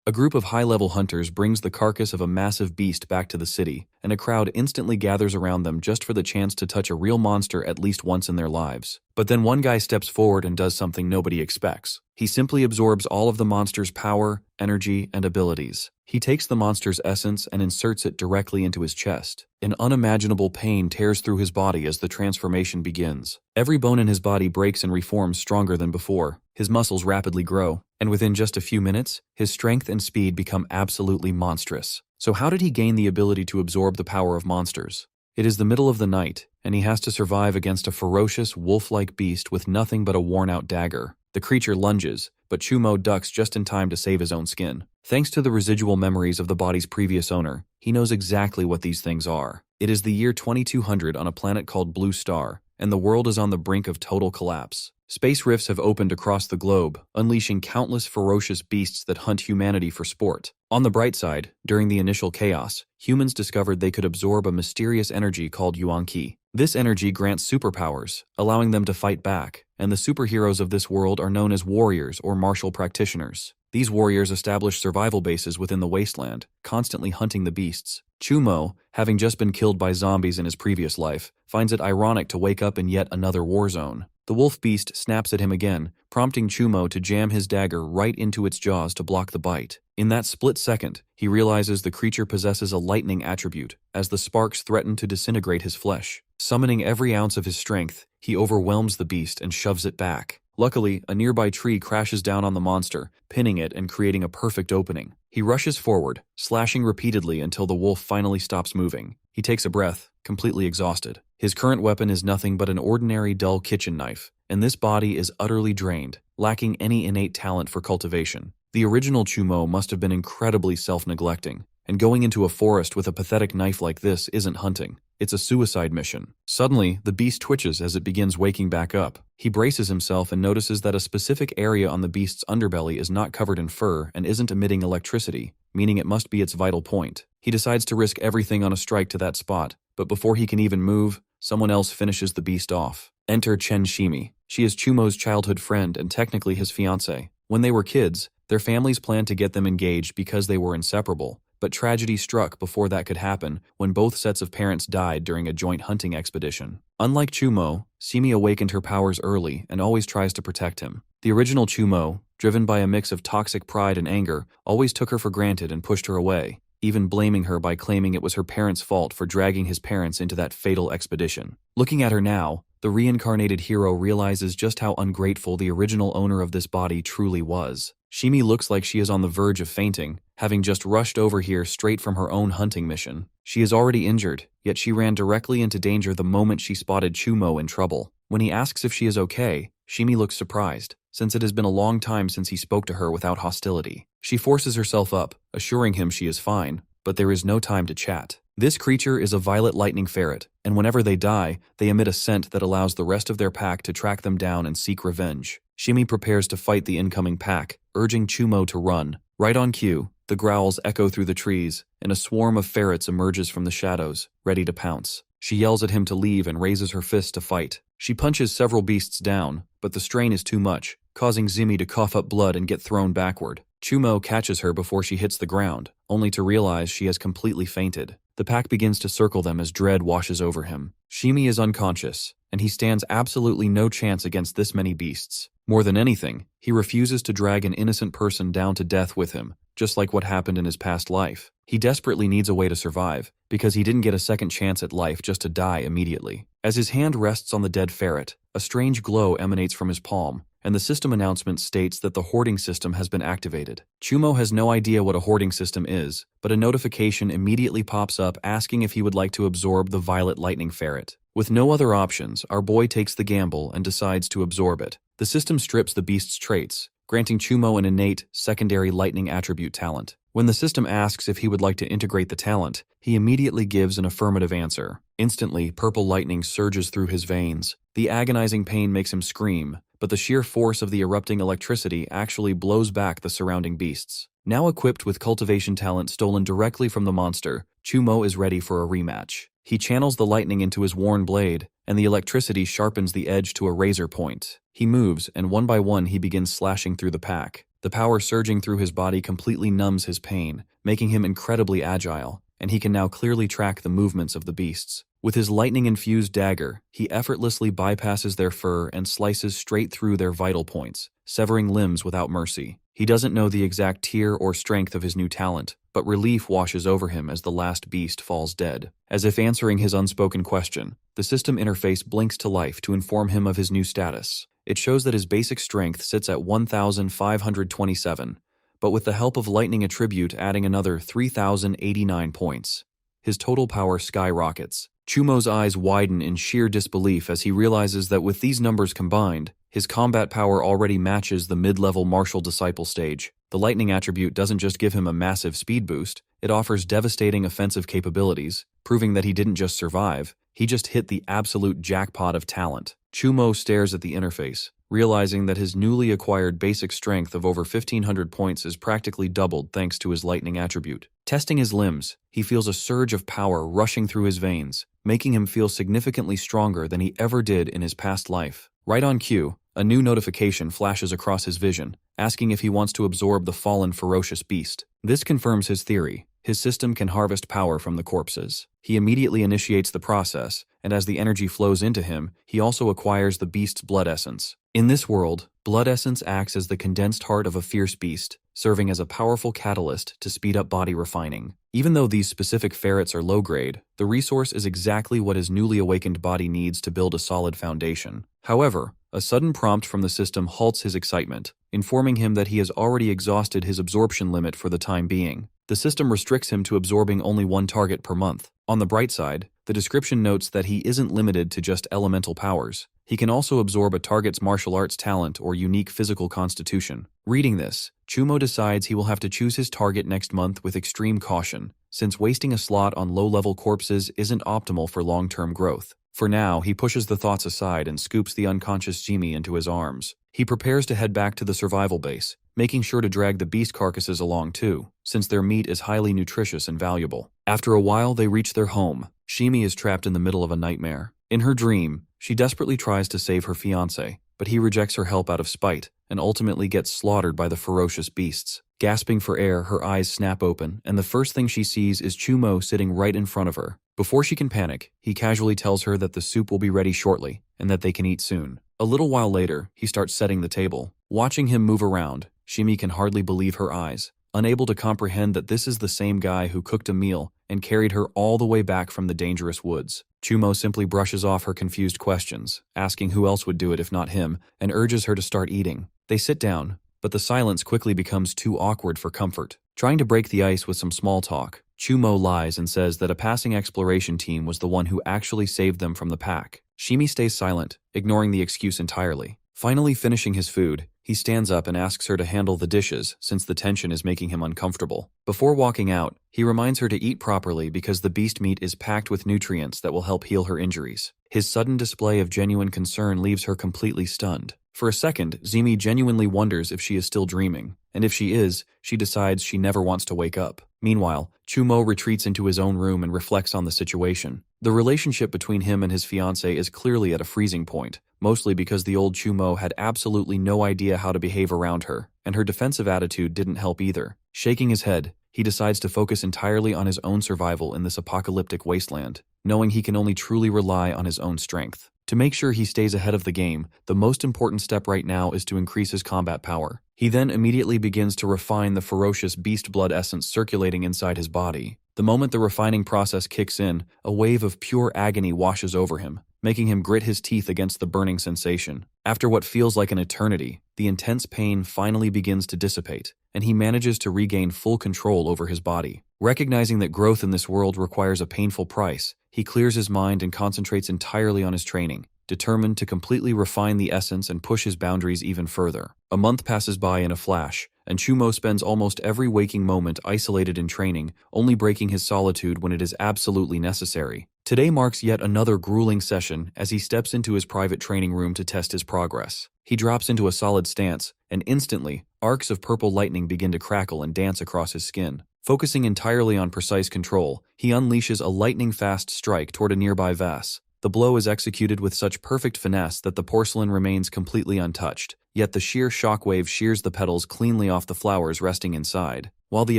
A group of high-level hunters brings the carcass of a massive beast back to the city, and a crowd instantly gathers around them just for the chance to touch a real monster at least once in their lives. But then one guy steps forward and does something nobody expects. He simply absorbs all of the monster's power, energy, and abilities. He takes the monster's essence and inserts it directly into his chest. An unimaginable pain tears through his body as the transformation begins. Every bone in his body breaks and reforms stronger than before. His muscles rapidly grow, and within just a few minutes, his strength and speed become absolutely monstrous. So how did he gain the ability to absorb the power of monsters? It is the middle of the night, and he has to survive against a ferocious, wolf-like beast with nothing but a worn-out dagger. The creature lunges, but Chumo ducks just in time to save his own skin. Thanks to the residual memories of the body's previous owner, he knows exactly what these things are. It is the year 2200 on a planet called Blue Star, and the world is on the brink of total collapse. Space rifts have opened across the globe, unleashing countless ferocious beasts that hunt humanity for sport. On the bright side, during the initial chaos, humans discovered they could absorb a mysterious energy called Yuan-Ki. This energy grants superpowers, allowing them to fight back, and the superheroes of this world are known as warriors or martial practitioners. These warriors establish survival bases within the wasteland, constantly hunting the beasts. Chumo, having just been killed by zombies in his previous life, finds it ironic to wake up in yet another war zone. The wolf beast snaps at him again, prompting Chumo to jam his dagger right into its jaws to block the bite. In that split second, he realizes the creature possesses a lightning attribute, as the sparks threaten to disintegrate his flesh. Summoning every ounce of his strength, he overwhelms the beast and shoves it back. Luckily, a nearby tree crashes down on the monster, pinning it and creating a perfect opening. He rushes forward, slashing repeatedly until the wolf finally stops moving. He takes a breath, completely exhausted. His current weapon is nothing but an ordinary dull kitchen knife, and this body is utterly drained, lacking any innate talent for cultivation. The original Chumo must have been incredibly self-neglecting, and going into a forest with a pathetic knife like this isn't hunting. It's a suicide mission. Suddenly, the beast twitches as it begins waking back up. He braces himself and notices that a specific area on the beast's underbelly is not covered in fur and isn't emitting electricity, meaning it must be its vital point. He decides to risk everything on a strike to that spot, but before he can even move, someone else finishes the beast off. Enter Chen Shimi. She is Chumo's childhood friend and technically his fiancée. When they were kids, their families planned to get them engaged because they were inseparable. But tragedy struck before that could happen when both sets of parents died during a joint hunting expedition. Unlike Chumo, Shimi awakened her powers early and always tries to protect him. The original Chumo, driven by a mix of toxic pride and anger, always took her for granted and pushed her away, even blaming her by claiming it was her parents' fault for dragging his parents into that fatal expedition. Looking at her now, the reincarnated hero realizes just how ungrateful the original owner of this body truly was. Shimi looks like she is on the verge of fainting, having just rushed over here straight from her own hunting mission. She is already injured, yet she ran directly into danger the moment she spotted Chumo in trouble. When he asks if she is okay, Shimi looks surprised, since it has been a long time since he spoke to her without hostility. She forces herself up, assuring him she is fine, but there is no time to chat. This creature is a violet lightning ferret, and whenever they die, they emit a scent that allows the rest of their pack to track them down and seek revenge. Shimi prepares to fight the incoming pack, urging Chumo to run. Right on cue, the growls echo through the trees, and a swarm of ferrets emerges from the shadows, ready to pounce. She yells at him to leave and raises her fist to fight. She punches several beasts down, but the strain is too much, causing Zimi to cough up blood and get thrown backward. Chumo catches her before she hits the ground, only to realize she has completely fainted. The pack begins to circle them as dread washes over him. Shimi is unconscious, and he stands absolutely no chance against this many beasts. More than anything, he refuses to drag an innocent person down to death with him, just like what happened in his past life. He desperately needs a way to survive, because he didn't get a second chance at life just to die immediately. As his hand rests on the dead ferret, a strange glow emanates from his palm, and the system announcement states that the hoarding system has been activated. Chumo has no idea what a hoarding system is, but a notification immediately pops up asking if he would like to absorb the violet lightning ferret. With no other options, our boy takes the gamble and decides to absorb it. The system strips the beast's traits, granting Chumo an innate, secondary lightning attribute talent. When the system asks if he would like to integrate the talent, he immediately gives an affirmative answer. Instantly, purple lightning surges through his veins. The agonizing pain makes him scream, but the sheer force of the erupting electricity actually blows back the surrounding beasts. Now equipped with cultivation talent stolen directly from the monster, Chumo is ready for a rematch. He channels the lightning into his worn blade, and the electricity sharpens the edge to a razor point. He moves, and one by one he begins slashing through the pack. The power surging through his body completely numbs his pain, making him incredibly agile, and he can now clearly track the movements of the beasts. With his lightning-infused dagger, he effortlessly bypasses their fur and slices straight through their vital points, severing limbs without mercy. He doesn't know the exact tier or strength of his new talent, but relief washes over him as the last beast falls dead. As if answering his unspoken question, the system interface blinks to life to inform him of his new status. It shows that his basic strength sits at 1,527, but with the help of lightning attribute adding another 3,089 points, his total power skyrockets. Chumo's eyes widen in sheer disbelief as he realizes that with these numbers combined, his combat power already matches the mid-level martial disciple stage. The lightning attribute doesn't just give him a massive speed boost, it offers devastating offensive capabilities, proving that he didn't just survive, he just hit the absolute jackpot of talent. Chumo stares at the interface, realizing that his newly acquired basic strength of over 1,500 points is practically doubled thanks to his lightning attribute. Testing his limbs, he feels a surge of power rushing through his veins, making him feel significantly stronger than he ever did in his past life. Right on cue, a new notification flashes across his vision, asking if he wants to absorb the fallen ferocious beast. This confirms his theory. His system can harvest power from the corpses. He immediately initiates the process, and as the energy flows into him, he also acquires the beast's blood essence. In this world, blood essence acts as the condensed heart of a fierce beast, serving as a powerful catalyst to speed up body refining. Even though these specific ferrets are low-grade, the resource is exactly what his newly awakened body needs to build a solid foundation. However, a sudden prompt from the system halts his excitement, informing him that he has already exhausted his absorption limit for the time being. The system restricts him to absorbing only one target per month. On the bright side, the description notes that he isn't limited to just elemental powers. He can also absorb a target's martial arts talent or unique physical constitution. Reading this, Chumo decides he will have to choose his target next month with extreme caution, since wasting a slot on low-level corpses isn't optimal for long-term growth. For now, he pushes the thoughts aside and scoops the unconscious Jimmy into his arms. He prepares to head back to the survival base, making sure to drag the beast carcasses along too, since their meat is highly nutritious and valuable. After a while, they reach their home. Shimi is trapped in the middle of a nightmare. In her dream, she desperately tries to save her fiancé, but he rejects her help out of spite and ultimately gets slaughtered by the ferocious beasts. Gasping for air, her eyes snap open, and the first thing she sees is Chumo sitting right in front of her. Before she can panic, he casually tells her that the soup will be ready shortly and that they can eat soon. A little while later, he starts setting the table. Watching him move around, Shimi can hardly believe her eyes, unable to comprehend that this is the same guy who cooked a meal and carried her all the way back from the dangerous woods. Chumo simply brushes off her confused questions, asking who else would do it if not him, and urges her to start eating. They sit down, but the silence quickly becomes too awkward for comfort. Trying to break the ice with some small talk, Chumo lies and says that a passing exploration team was the one who actually saved them from the pack. Shimi stays silent, ignoring the excuse entirely. Finally finishing his food, he stands up and asks her to handle the dishes since the tension is making him uncomfortable. Before walking out, he reminds her to eat properly because the beast meat is packed with nutrients that will help heal her injuries. His sudden display of genuine concern leaves her completely stunned. For a second, Zimi genuinely wonders if she is still dreaming, and if she is, she decides she never wants to wake up. Meanwhile, Chumo retreats into his own room and reflects on the situation. The relationship between him and his fiancée is clearly at a freezing point, mostly because the old Chumo had absolutely no idea how to behave around her, and her defensive attitude didn't help either. Shaking his head, he decides to focus entirely on his own survival in this apocalyptic wasteland, knowing he can only truly rely on his own strength. To make sure he stays ahead of the game, the most important step right now is to increase his combat power. He then immediately begins to refine the ferocious beast blood essence circulating inside his body. The moment the refining process kicks in, a wave of pure agony washes over him, making him grit his teeth against the burning sensation. After what feels like an eternity, the intense pain finally begins to dissipate, and he manages to regain full control over his body. Recognizing that growth in this world requires a painful price, he clears his mind and concentrates entirely on his training, determined to completely refine the essence and push his boundaries even further. A month passes by in a flash, and Chumo spends almost every waking moment isolated in training, only breaking his solitude when it is absolutely necessary. Today marks yet another grueling session as he steps into his private training room to test his progress. He drops into a solid stance, and instantly, arcs of purple lightning begin to crackle and dance across his skin. Focusing entirely on precise control, he unleashes a lightning-fast strike toward a nearby vase. The blow is executed with such perfect finesse that the porcelain remains completely untouched, yet the sheer shockwave shears the petals cleanly off the flowers resting inside. While the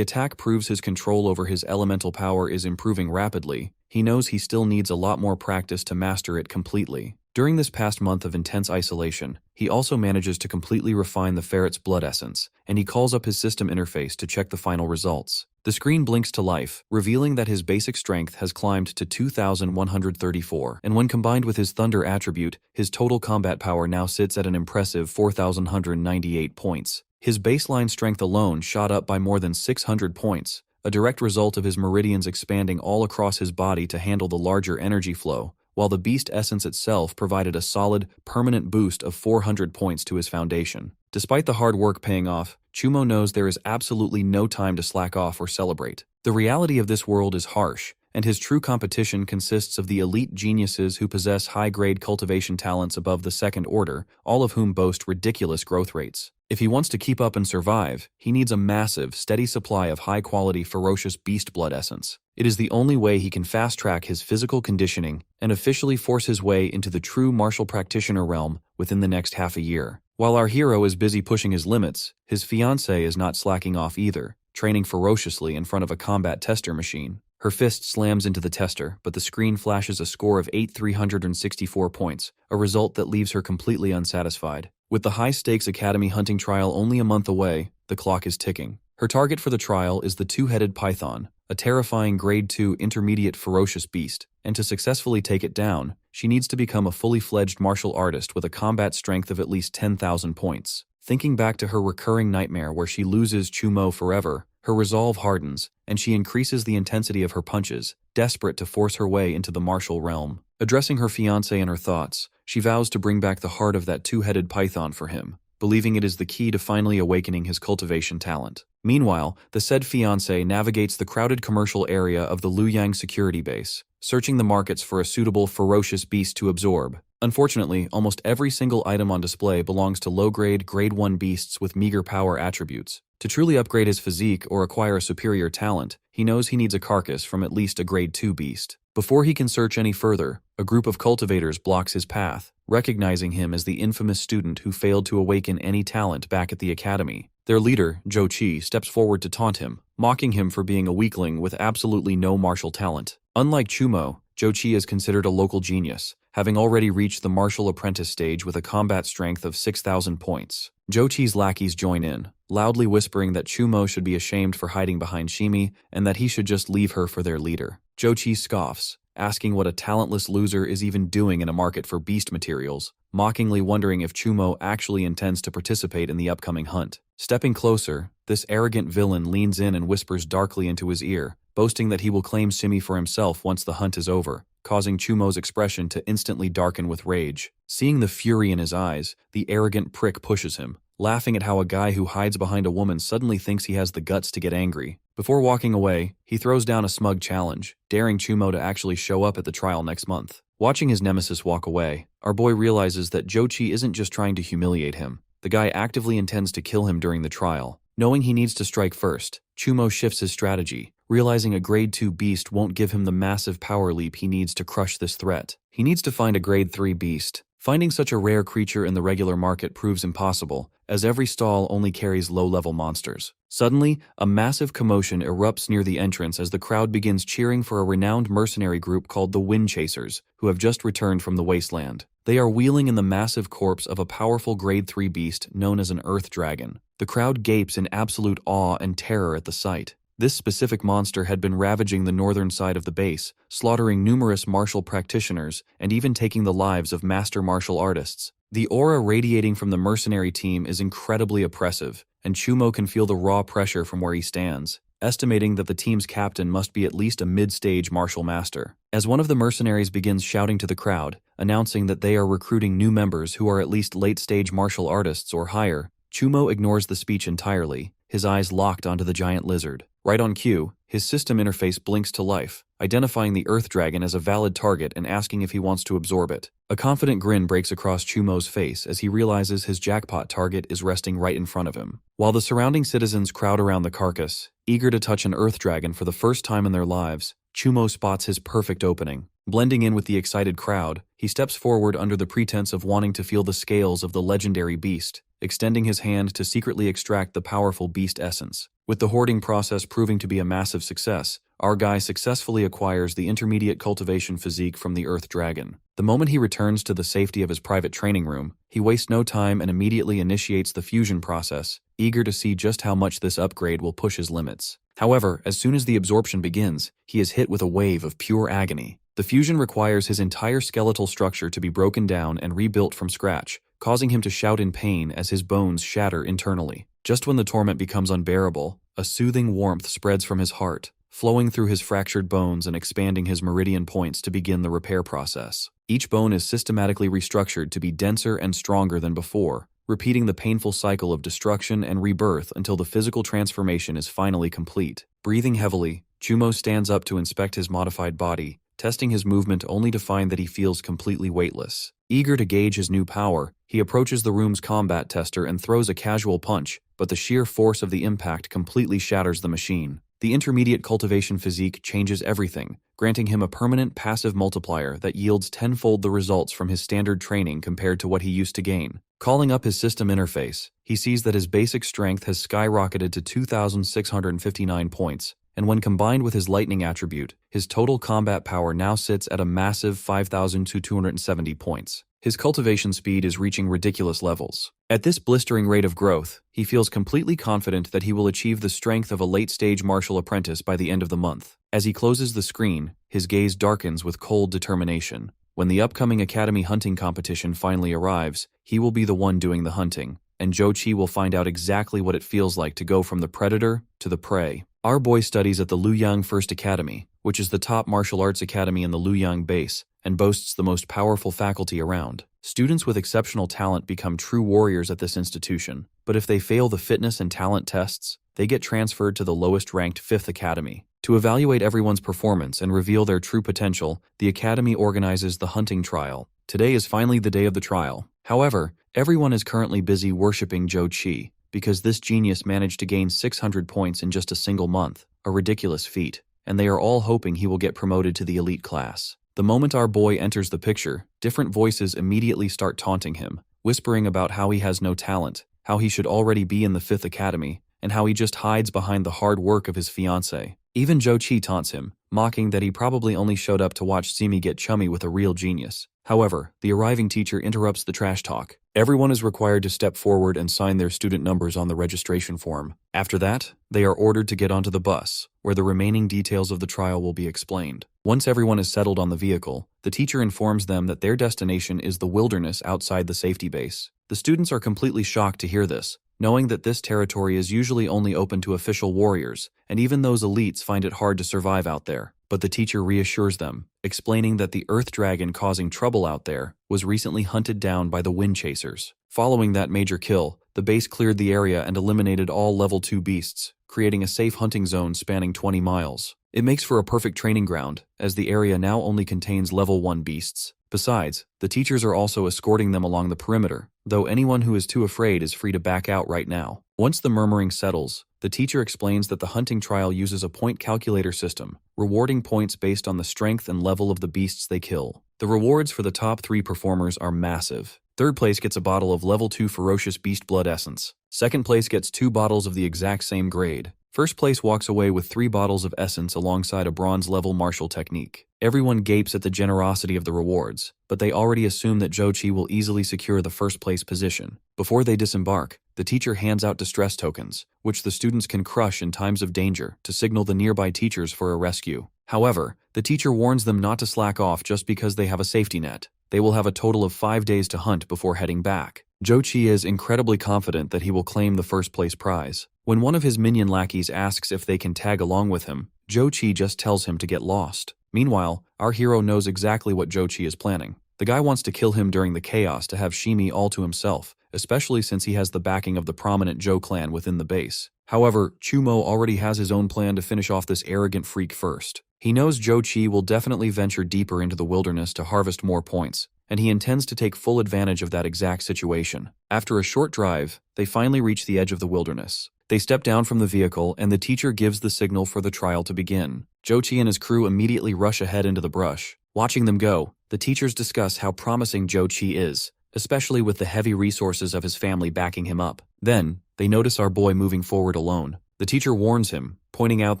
attack proves his control over his elemental power is improving rapidly, he knows he still needs a lot more practice to master it completely. During this past month of intense isolation, he also manages to completely refine the ferret's blood essence, and he calls up his system interface to check the final results. The screen blinks to life, revealing that his basic strength has climbed to 2,134, and when combined with his thunder attribute, his total combat power now sits at an impressive 4,198 points. His baseline strength alone shot up by more than 600 points, a direct result of his meridians expanding all across his body to handle the larger energy flow, while the beast essence itself provided a solid, permanent boost of 400 points to his foundation. Despite the hard work paying off, Chumo knows there is absolutely no time to slack off or celebrate. The reality of this world is harsh, and his true competition consists of the elite geniuses who possess high-grade cultivation talents above the second order, all of whom boast ridiculous growth rates. If he wants to keep up and survive, he needs a massive, steady supply of high-quality, ferocious beast blood essence. It is the only way he can fast-track his physical conditioning and officially force his way into the true martial practitioner realm within the next half a year. While our hero is busy pushing his limits, his fiancée is not slacking off either, training ferociously in front of a combat tester machine. Her fist slams into the tester, but the screen flashes a score of 8,364 points, a result that leaves her completely unsatisfied. With the high-stakes academy hunting trial only a month away, the clock is ticking. Her target for the trial is the two-headed python, a terrifying Grade 2 intermediate ferocious beast, and to successfully take it down, she needs to become a fully fledged martial artist with a combat strength of at least 10,000 points. Thinking back to her recurring nightmare where she loses Chumo forever, her resolve hardens, and she increases the intensity of her punches, desperate to force her way into the martial realm. Addressing her fiancé in her thoughts, she vows to bring back the heart of that two-headed python for him, believing it is the key to finally awakening his cultivation talent. Meanwhile, the said fiancé navigates the crowded commercial area of the Luoyang security base, searching the markets for a suitable ferocious beast to absorb. Unfortunately, almost every single item on display belongs to low-grade, Grade 1 beasts with meager power attributes. To truly upgrade his physique or acquire a superior talent, he knows he needs a carcass from at least a Grade 2 beast. Before he can search any further, a group of cultivators blocks his path, recognizing him as the infamous student who failed to awaken any talent back at the academy. Their leader, Zhou Qi, steps forward to taunt him, mocking him for being a weakling with absolutely no martial talent. Unlike Chumo, Zhou Qi is considered a local genius, having already reached the martial apprentice stage with a combat strength of 6,000 points. Zhou Qi's lackeys join in, loudly whispering that Chumo should be ashamed for hiding behind Shimi and that he should just leave her for their leader. Zhou Qi scoffs, asking what a talentless loser is even doing in a market for beast materials, mockingly wondering if Chumo actually intends to participate in the upcoming hunt. Stepping closer, this arrogant villain leans in and whispers darkly into his ear, boasting that he will claim Simi for himself once the hunt is over, causing Chumo's expression to instantly darken with rage. Seeing the fury in his eyes, the arrogant prick pushes him, laughing at how a guy who hides behind a woman suddenly thinks he has the guts to get angry. Before walking away, he throws down a smug challenge, daring Chumo to actually show up at the trial next month. Watching his nemesis walk away, our boy realizes that Zhou Qi isn't just trying to humiliate him. The guy actively intends to kill him during the trial. Knowing he needs to strike first, Chumo shifts his strategy, realizing a Grade 2 beast won't give him the massive power leap he needs to crush this threat. He needs to find a Grade 3 beast. Finding such a rare creature in the regular market proves impossible, as every stall only carries low-level monsters. Suddenly, a massive commotion erupts near the entrance as the crowd begins cheering for a renowned mercenary group called the Wind Chasers, who have just returned from the wasteland. They are wheeling in the massive corpse of a powerful Grade 3 beast known as an Earth Dragon. The crowd gapes in absolute awe and terror at the sight. This specific monster had been ravaging the northern side of the base, slaughtering numerous martial practitioners and even taking the lives of master martial artists. The aura radiating from the mercenary team is incredibly oppressive, and Chumo can feel the raw pressure from where he stands, estimating that the team's captain must be at least a mid-stage martial master. As one of the mercenaries begins shouting to the crowd, announcing that they are recruiting new members who are at least late-stage martial artists or higher, Chumo ignores the speech entirely, his eyes locked onto the giant lizard. Right on cue, his system interface blinks to life, identifying the Earth Dragon as a valid target and asking if he wants to absorb it. A confident grin breaks across Chumo's face as he realizes his jackpot target is resting right in front of him. While the surrounding citizens crowd around the carcass, eager to touch an Earth Dragon for the first time in their lives, Chumo spots his perfect opening. Blending in with the excited crowd, he steps forward under the pretense of wanting to feel the scales of the legendary beast. extending his hand to secretly extract the powerful beast essence. With the hoarding process proving to be a massive success, our guy successfully acquires the intermediate cultivation physique from the Earth Dragon. The moment he returns to the safety of his private training room, he wastes no time and immediately initiates the fusion process, eager to see just how much this upgrade will push his limits. However, as soon as the absorption begins, he is hit with a wave of pure agony. The fusion requires his entire skeletal structure to be broken down and rebuilt from scratch, causing him to shout in pain as his bones shatter internally. Just when the torment becomes unbearable, a soothing warmth spreads from his heart, flowing through his fractured bones and expanding his meridian points to begin the repair process. Each bone is systematically restructured to be denser and stronger than before, repeating the painful cycle of destruction and rebirth until the physical transformation is finally complete. Breathing heavily, Chumo stands up to inspect his modified body, testing his movement only to find that he feels completely weightless. Eager to gauge his new power, he approaches the room's combat tester and throws a casual punch, but the sheer force of the impact completely shatters the machine. The intermediate cultivation physique changes everything, granting him a permanent passive multiplier that yields tenfold the results from his standard training compared to what he used to gain. Calling up his system interface, he sees that his basic strength has skyrocketed to 2,659 points, and when combined with his lightning attribute, his total combat power now sits at a massive 5,270 points. His cultivation speed is reaching ridiculous levels. At this blistering rate of growth, he feels completely confident that he will achieve the strength of a late-stage martial apprentice by the end of the month. As he closes the screen, his gaze darkens with cold determination. When the upcoming Academy hunting competition finally arrives, he will be the one doing the hunting, and Jochi will find out exactly what it feels like to go from the predator to the prey. Our boy studies at the Luoyang First Academy, which is the top martial arts academy in the Luoyang base, and boasts the most powerful faculty around. Students with exceptional talent become true warriors at this institution, but if they fail the fitness and talent tests, they get transferred to the lowest-ranked 5th Academy. To evaluate everyone's performance and reveal their true potential, the Academy organizes the hunting trial. Today is finally the day of the trial. However, everyone is currently busy worshipping Jochi, because this genius managed to gain 600 points in just a single month, a ridiculous feat, and they are all hoping he will get promoted to the elite class. The moment our boy enters the picture, different voices immediately start taunting him, whispering about how he has no talent, how he should already be in the 5th Academy, and how he just hides behind the hard work of his fiancée. Even Jochi taunts him, mocking that he probably only showed up to watch Simi get chummy with a real genius. However, the arriving teacher interrupts the trash talk. Everyone is required to step forward and sign their student numbers on the registration form. After that, they are ordered to get onto the bus, where the remaining details of the trial will be explained. Once everyone is settled on the vehicle, the teacher informs them that their destination is the wilderness outside the safety base. The students are completely shocked to hear this, knowing that this territory is usually only open to official warriors, and even those elites find it hard to survive out there. But the teacher reassures them, explaining that the Earth Dragon causing trouble out there was recently hunted down by the Wind Chasers. Following that major kill, the base cleared the area and eliminated all level 2 beasts, creating a safe hunting zone spanning 20 miles. It makes for a perfect training ground, as the area now only contains level 1 beasts. Besides, the teachers are also escorting them along the perimeter, though anyone who is too afraid is free to back out right now. Once the murmuring settles, the teacher explains that the hunting trial uses a point calculator system, rewarding points based on the strength and level of the beasts they kill. The rewards for the top 3 performers are massive. Third place gets a bottle of level 2 ferocious beast blood essence. Second place gets 2 bottles of the exact same grade. First place walks away with 3 bottles of essence alongside a bronze-level martial technique. Everyone gapes at the generosity of the rewards, but they already assume that Jochi will easily secure the first-place position. Before they disembark, the teacher hands out distress tokens, which the students can crush in times of danger to signal the nearby teachers for a rescue. However, the teacher warns them not to slack off just because they have a safety net. They will have a total of 5 days to hunt before heading back. Jochi is incredibly confident that he will claim the first-place prize. When one of his minion lackeys asks if they can tag along with him, Jochi just tells him to get lost. Meanwhile, our hero knows exactly what Jochi is planning. The guy wants to kill him during the chaos to have Shimi all to himself, especially since he has the backing of the prominent Joe clan within the base. However, Chumo already has his own plan to finish off this arrogant freak first. He knows Jochi will definitely venture deeper into the wilderness to harvest more points, and he intends to take full advantage of that exact situation. After a short drive, they finally reach the edge of the wilderness. They step down from the vehicle, and the teacher gives the signal for the trial to begin. Jochi and his crew immediately rush ahead into the brush. Watching them go, the teachers discuss how promising Jochi is, especially with the heavy resources of his family backing him up. Then, they notice our boy moving forward alone. The teacher warns him, pointing out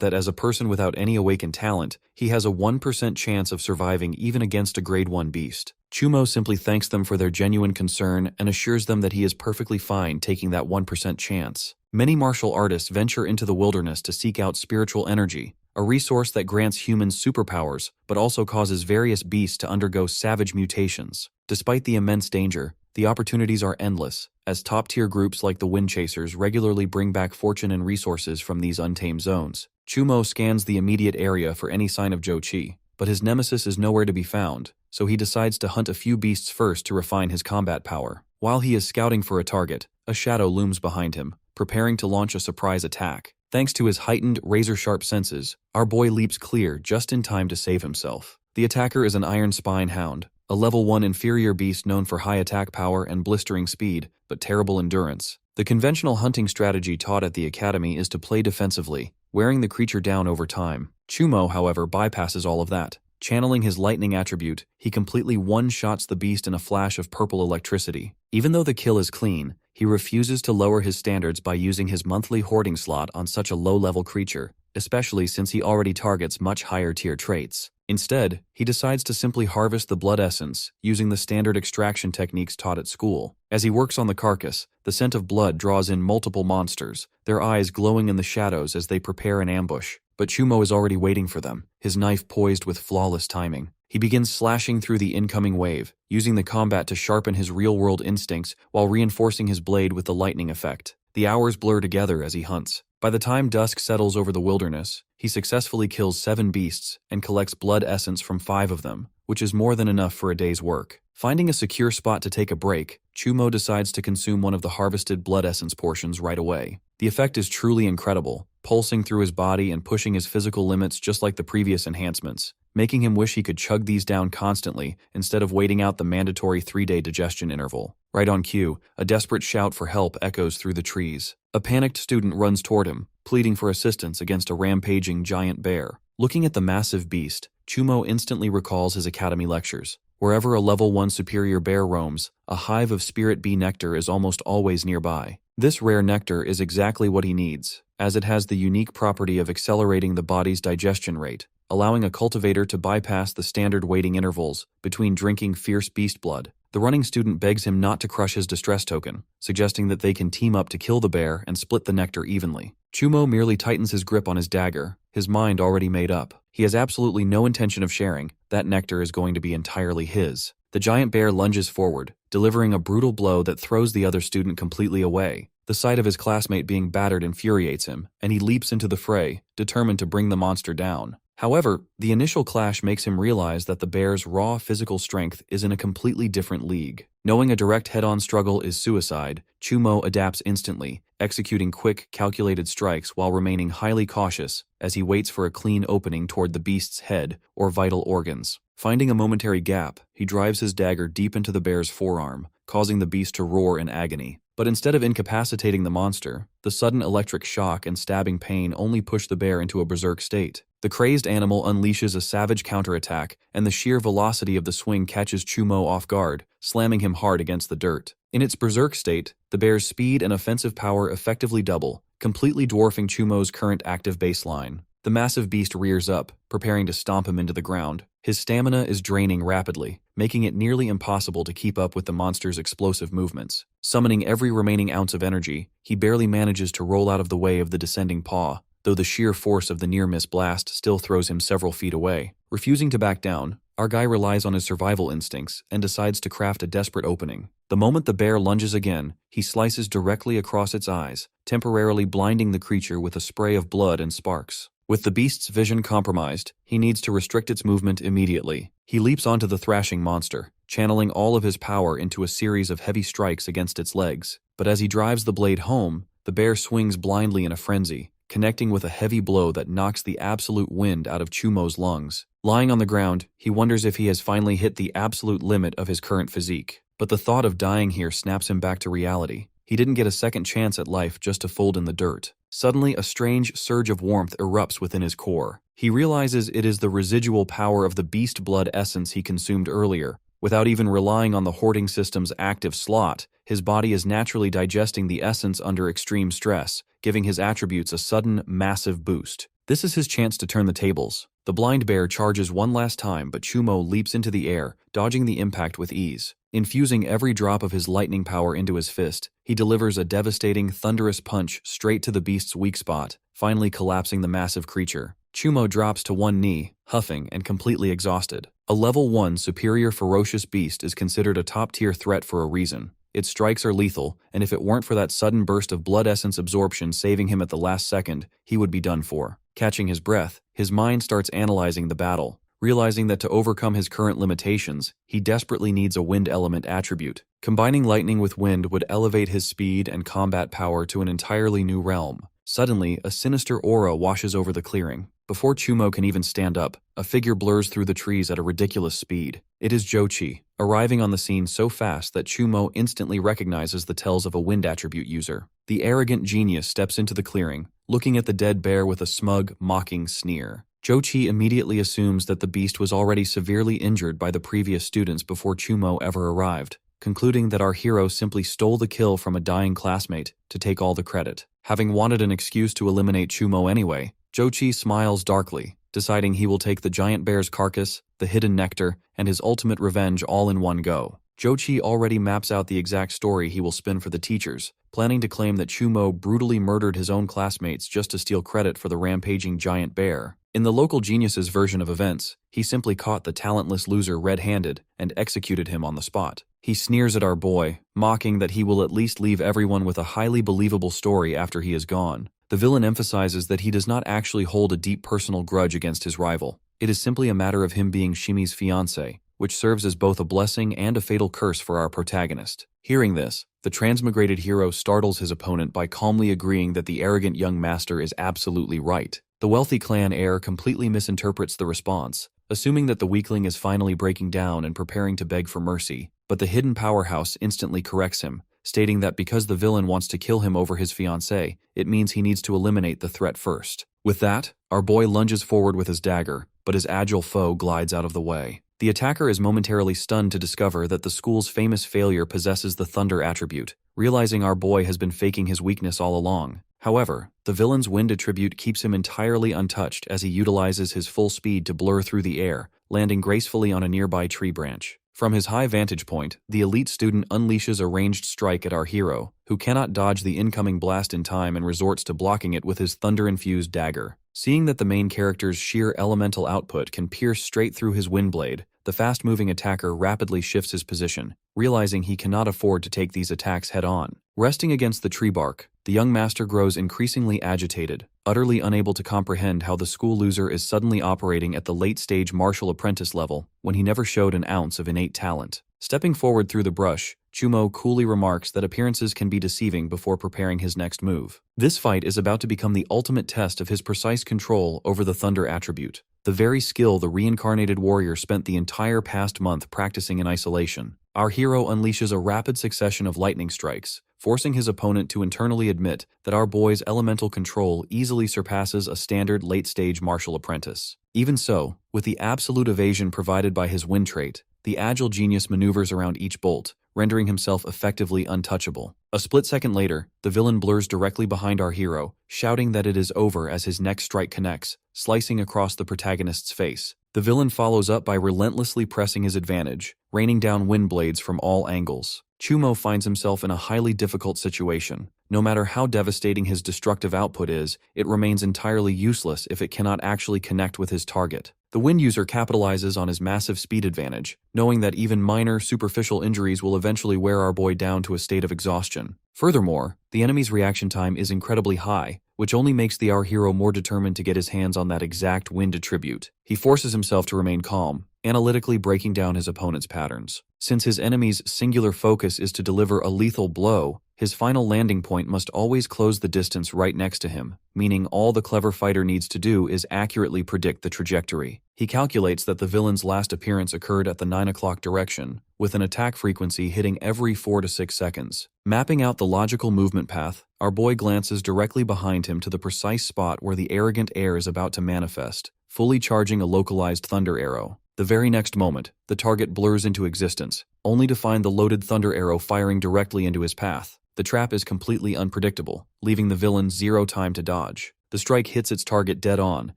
that as a person without any awakened talent, he has a 1% chance of surviving even against a grade 1 beast. Chumo simply thanks them for their genuine concern and assures them that he is perfectly fine taking that 1% chance. Many martial artists venture into the wilderness to seek out spiritual energy, a resource that grants humans superpowers but also causes various beasts to undergo savage mutations. Despite the immense danger, the opportunities are endless, as top-tier groups like the Wind Chasers regularly bring back fortune and resources from these untamed zones. Chumo scans the immediate area for any sign of Jochi, but his nemesis is nowhere to be found, so he decides to hunt a few beasts first to refine his combat power. While he is scouting for a target, a shadow looms behind him, preparing to launch a surprise attack. Thanks to his heightened, razor-sharp senses, our boy leaps clear just in time to save himself. The attacker is an Iron Spine Hound, a level 1 inferior beast known for high attack power and blistering speed, but terrible endurance. The conventional hunting strategy taught at the academy is to play defensively, wearing the creature down over time. Chumo, however, bypasses all of that. Channeling his lightning attribute, he completely one-shots the beast in a flash of purple electricity. Even though the kill is clean, he refuses to lower his standards by using his monthly hoarding slot on such a low-level creature, especially since he already targets much higher-tier traits. Instead, he decides to simply harvest the blood essence, using the standard extraction techniques taught at school. As he works on the carcass, the scent of blood draws in multiple monsters, their eyes glowing in the shadows as they prepare an ambush. But Chumo is already waiting for them, his knife poised with flawless timing. He begins slashing through the incoming wave, using the combat to sharpen his real-world instincts while reinforcing his blade with the lightning effect. The hours blur together as he hunts. By the time dusk settles over the wilderness, he successfully kills 7 beasts and collects blood essence from 5 of them, which is more than enough for a day's work. Finding a secure spot to take a break, Chumo decides to consume one of the harvested blood essence portions right away. The effect is truly incredible, pulsing through his body and pushing his physical limits just like the previous enhancements, making him wish he could chug these down constantly instead of waiting out the mandatory 3-day digestion interval. Right on cue, a desperate shout for help echoes through the trees. A panicked student runs toward him, pleading for assistance against a rampaging giant bear. Looking at the massive beast, Chumo instantly recalls his academy lectures. Wherever a level 1 superior bear roams, a hive of spirit bee nectar is almost always nearby. This rare nectar is exactly what he needs, as it has the unique property of accelerating the body's digestion rate, allowing a cultivator to bypass the standard waiting intervals between drinking fierce beast blood. The running student begs him not to crush his distress token, suggesting that they can team up to kill the bear and split the nectar evenly. Chumo merely tightens his grip on his dagger, his mind already made up. He has absolutely no intention of sharing. That nectar is going to be entirely his. The giant bear lunges forward, delivering a brutal blow that throws the other student completely away. The sight of his classmate being battered infuriates him, and he leaps into the fray, determined to bring the monster down. However, the initial clash makes him realize that the bear's raw physical strength is in a completely different league. Knowing a direct head-on struggle is suicide, Chumo adapts instantly, executing quick, calculated strikes while remaining highly cautious as he waits for a clean opening toward the beast's head or vital organs. Finding a momentary gap, he drives his dagger deep into the bear's forearm, causing the beast to roar in agony. But instead of incapacitating the monster, the sudden electric shock and stabbing pain only push the bear into a berserk state. The crazed animal unleashes a savage counterattack, and the sheer velocity of the swing catches Chumo off guard, slamming him hard against the dirt. In its berserk state, the bear's speed and offensive power effectively double, completely dwarfing Chumo's current active baseline. The massive beast rears up, preparing to stomp him into the ground. His stamina is draining rapidly, making it nearly impossible to keep up with the monster's explosive movements. Summoning every remaining ounce of energy, he barely manages to roll out of the way of the descending paw, though the sheer force of the near-miss blast still throws him several feet away. Refusing to back down, our guy relies on his survival instincts and decides to craft a desperate opening. The moment the bear lunges again, he slices directly across its eyes, temporarily blinding the creature with a spray of blood and sparks. With the beast's vision compromised, he needs to restrict its movement immediately. He leaps onto the thrashing monster, channeling all of his power into a series of heavy strikes against its legs. But as he drives the blade home, the bear swings blindly in a frenzy, connecting with a heavy blow that knocks the absolute wind out of Chumo's lungs. Lying on the ground, he wonders if he has finally hit the absolute limit of his current physique. But the thought of dying here snaps him back to reality. He didn't get a second chance at life just to fold in the dirt. Suddenly, a strange surge of warmth erupts within his core. He realizes it is the residual power of the beast blood essence he consumed earlier, Without even relying on the hoarding system's active slot, his body is naturally digesting the essence under extreme stress, giving his attributes a sudden, massive boost. This is his chance to turn the tables. The blind bear charges one last time, but Chumo leaps into the air, dodging the impact with ease. Infusing every drop of his lightning power into his fist, he delivers a devastating, thunderous punch straight to the beast's weak spot, finally collapsing the massive creature. Chumo drops to one knee, huffing and completely exhausted. A level 1 superior ferocious beast is considered a top-tier threat for a reason. Its strikes are lethal, and if it weren't for that sudden burst of blood essence absorption saving him at the last second, he would be done for. Catching his breath, his mind starts analyzing the battle, realizing that to overcome his current limitations, he desperately needs a wind element attribute. Combining lightning with wind would elevate his speed and combat power to an entirely new realm. Suddenly, a sinister aura washes over the clearing. Before Chumo can even stand up, a figure blurs through the trees at a ridiculous speed. It is Jochi, arriving on the scene so fast that Chumo instantly recognizes the tells of a wind attribute user. The arrogant genius steps into the clearing, looking at the dead bear with a smug, mocking sneer. Jochi immediately assumes that the beast was already severely injured by the previous students before Chumo ever arrived, concluding that our hero simply stole the kill from a dying classmate to take all the credit. Having wanted an excuse to eliminate Chumo anyway, Jochi smiles darkly, deciding he will take the giant bear's carcass, the hidden nectar, and his ultimate revenge all in one go. Jochi already maps out the exact story he will spin for the teachers, planning to claim that Chumo brutally murdered his own classmates just to steal credit for the rampaging giant bear. In the local genius's version of events, he simply caught the talentless loser red-handed and executed him on the spot. He sneers at our boy, mocking that he will at least leave everyone with a highly believable story after he is gone. The villain emphasizes that he does not actually hold a deep personal grudge against his rival. It is simply a matter of him being Shimi's fiancé, which serves as both a blessing and a fatal curse for our protagonist. Hearing this, the transmigrated hero startles his opponent by calmly agreeing that the arrogant young master is absolutely right. The wealthy clan heir completely misinterprets the response, assuming that the weakling is finally breaking down and preparing to beg for mercy, but the hidden powerhouse instantly corrects him, stating that because the villain wants to kill him over his fiancée, it means he needs to eliminate the threat first. With that, our boy lunges forward with his dagger, but his agile foe glides out of the way. The attacker is momentarily stunned to discover that the school's famous failure possesses the thunder attribute, realizing our boy has been faking his weakness all along. However, the villain's wind attribute keeps him entirely untouched as he utilizes his full speed to blur through the air, landing gracefully on a nearby tree branch. From his high vantage point, the elite student unleashes a ranged strike at our hero, who cannot dodge the incoming blast in time and resorts to blocking it with his thunder-infused dagger. Seeing that the main character's sheer elemental output can pierce straight through his wind blade, the fast-moving attacker rapidly shifts his position, realizing he cannot afford to take these attacks head-on. Resting against the tree bark, the young master grows increasingly agitated, utterly unable to comprehend how the school loser is suddenly operating at the late-stage martial apprentice level when he never showed an ounce of innate talent. Stepping forward through the brush, Chumo coolly remarks that appearances can be deceiving before preparing his next move. This fight is about to become the ultimate test of his precise control over the thunder attribute, the very skill the reincarnated warrior spent the entire past month practicing in isolation. Our hero unleashes a rapid succession of lightning strikes, forcing his opponent to internally admit that our boy's elemental control easily surpasses a standard late-stage martial apprentice. Even so, with the absolute evasion provided by his wind trait, the agile genius maneuvers around each bolt, rendering himself effectively untouchable. A split second later, the villain blurs directly behind our hero, shouting that it is over as his next strike connects, slicing across the protagonist's face. The villain follows up by relentlessly pressing his advantage, raining down wind blades from all angles. Chumo finds himself in a highly difficult situation. No matter how devastating his destructive output is, it remains entirely useless if it cannot actually connect with his target. The wind user capitalizes on his massive speed advantage, knowing that even minor, superficial injuries will eventually wear our boy down to a state of exhaustion. Furthermore, the enemy's reaction time is incredibly high, which only makes our hero more determined to get his hands on that exact wind attribute. He forces himself to remain calm, analytically breaking down his opponent's patterns. Since his enemy's singular focus is to deliver a lethal blow, his final landing point must always close the distance right next to him, meaning all the clever fighter needs to do is accurately predict the trajectory. He calculates that the villain's last appearance occurred at the 9 o'clock direction, with an attack frequency hitting every 4 to 6 seconds. Mapping out the logical movement path, our boy glances directly behind him to the precise spot where the arrogant heir is about to manifest, fully charging a localized thunder arrow. The very next moment, the target blurs into existence, only to find the loaded thunder arrow firing directly into his path. The trap is completely unpredictable, leaving the villain zero time to dodge. The strike hits its target dead on,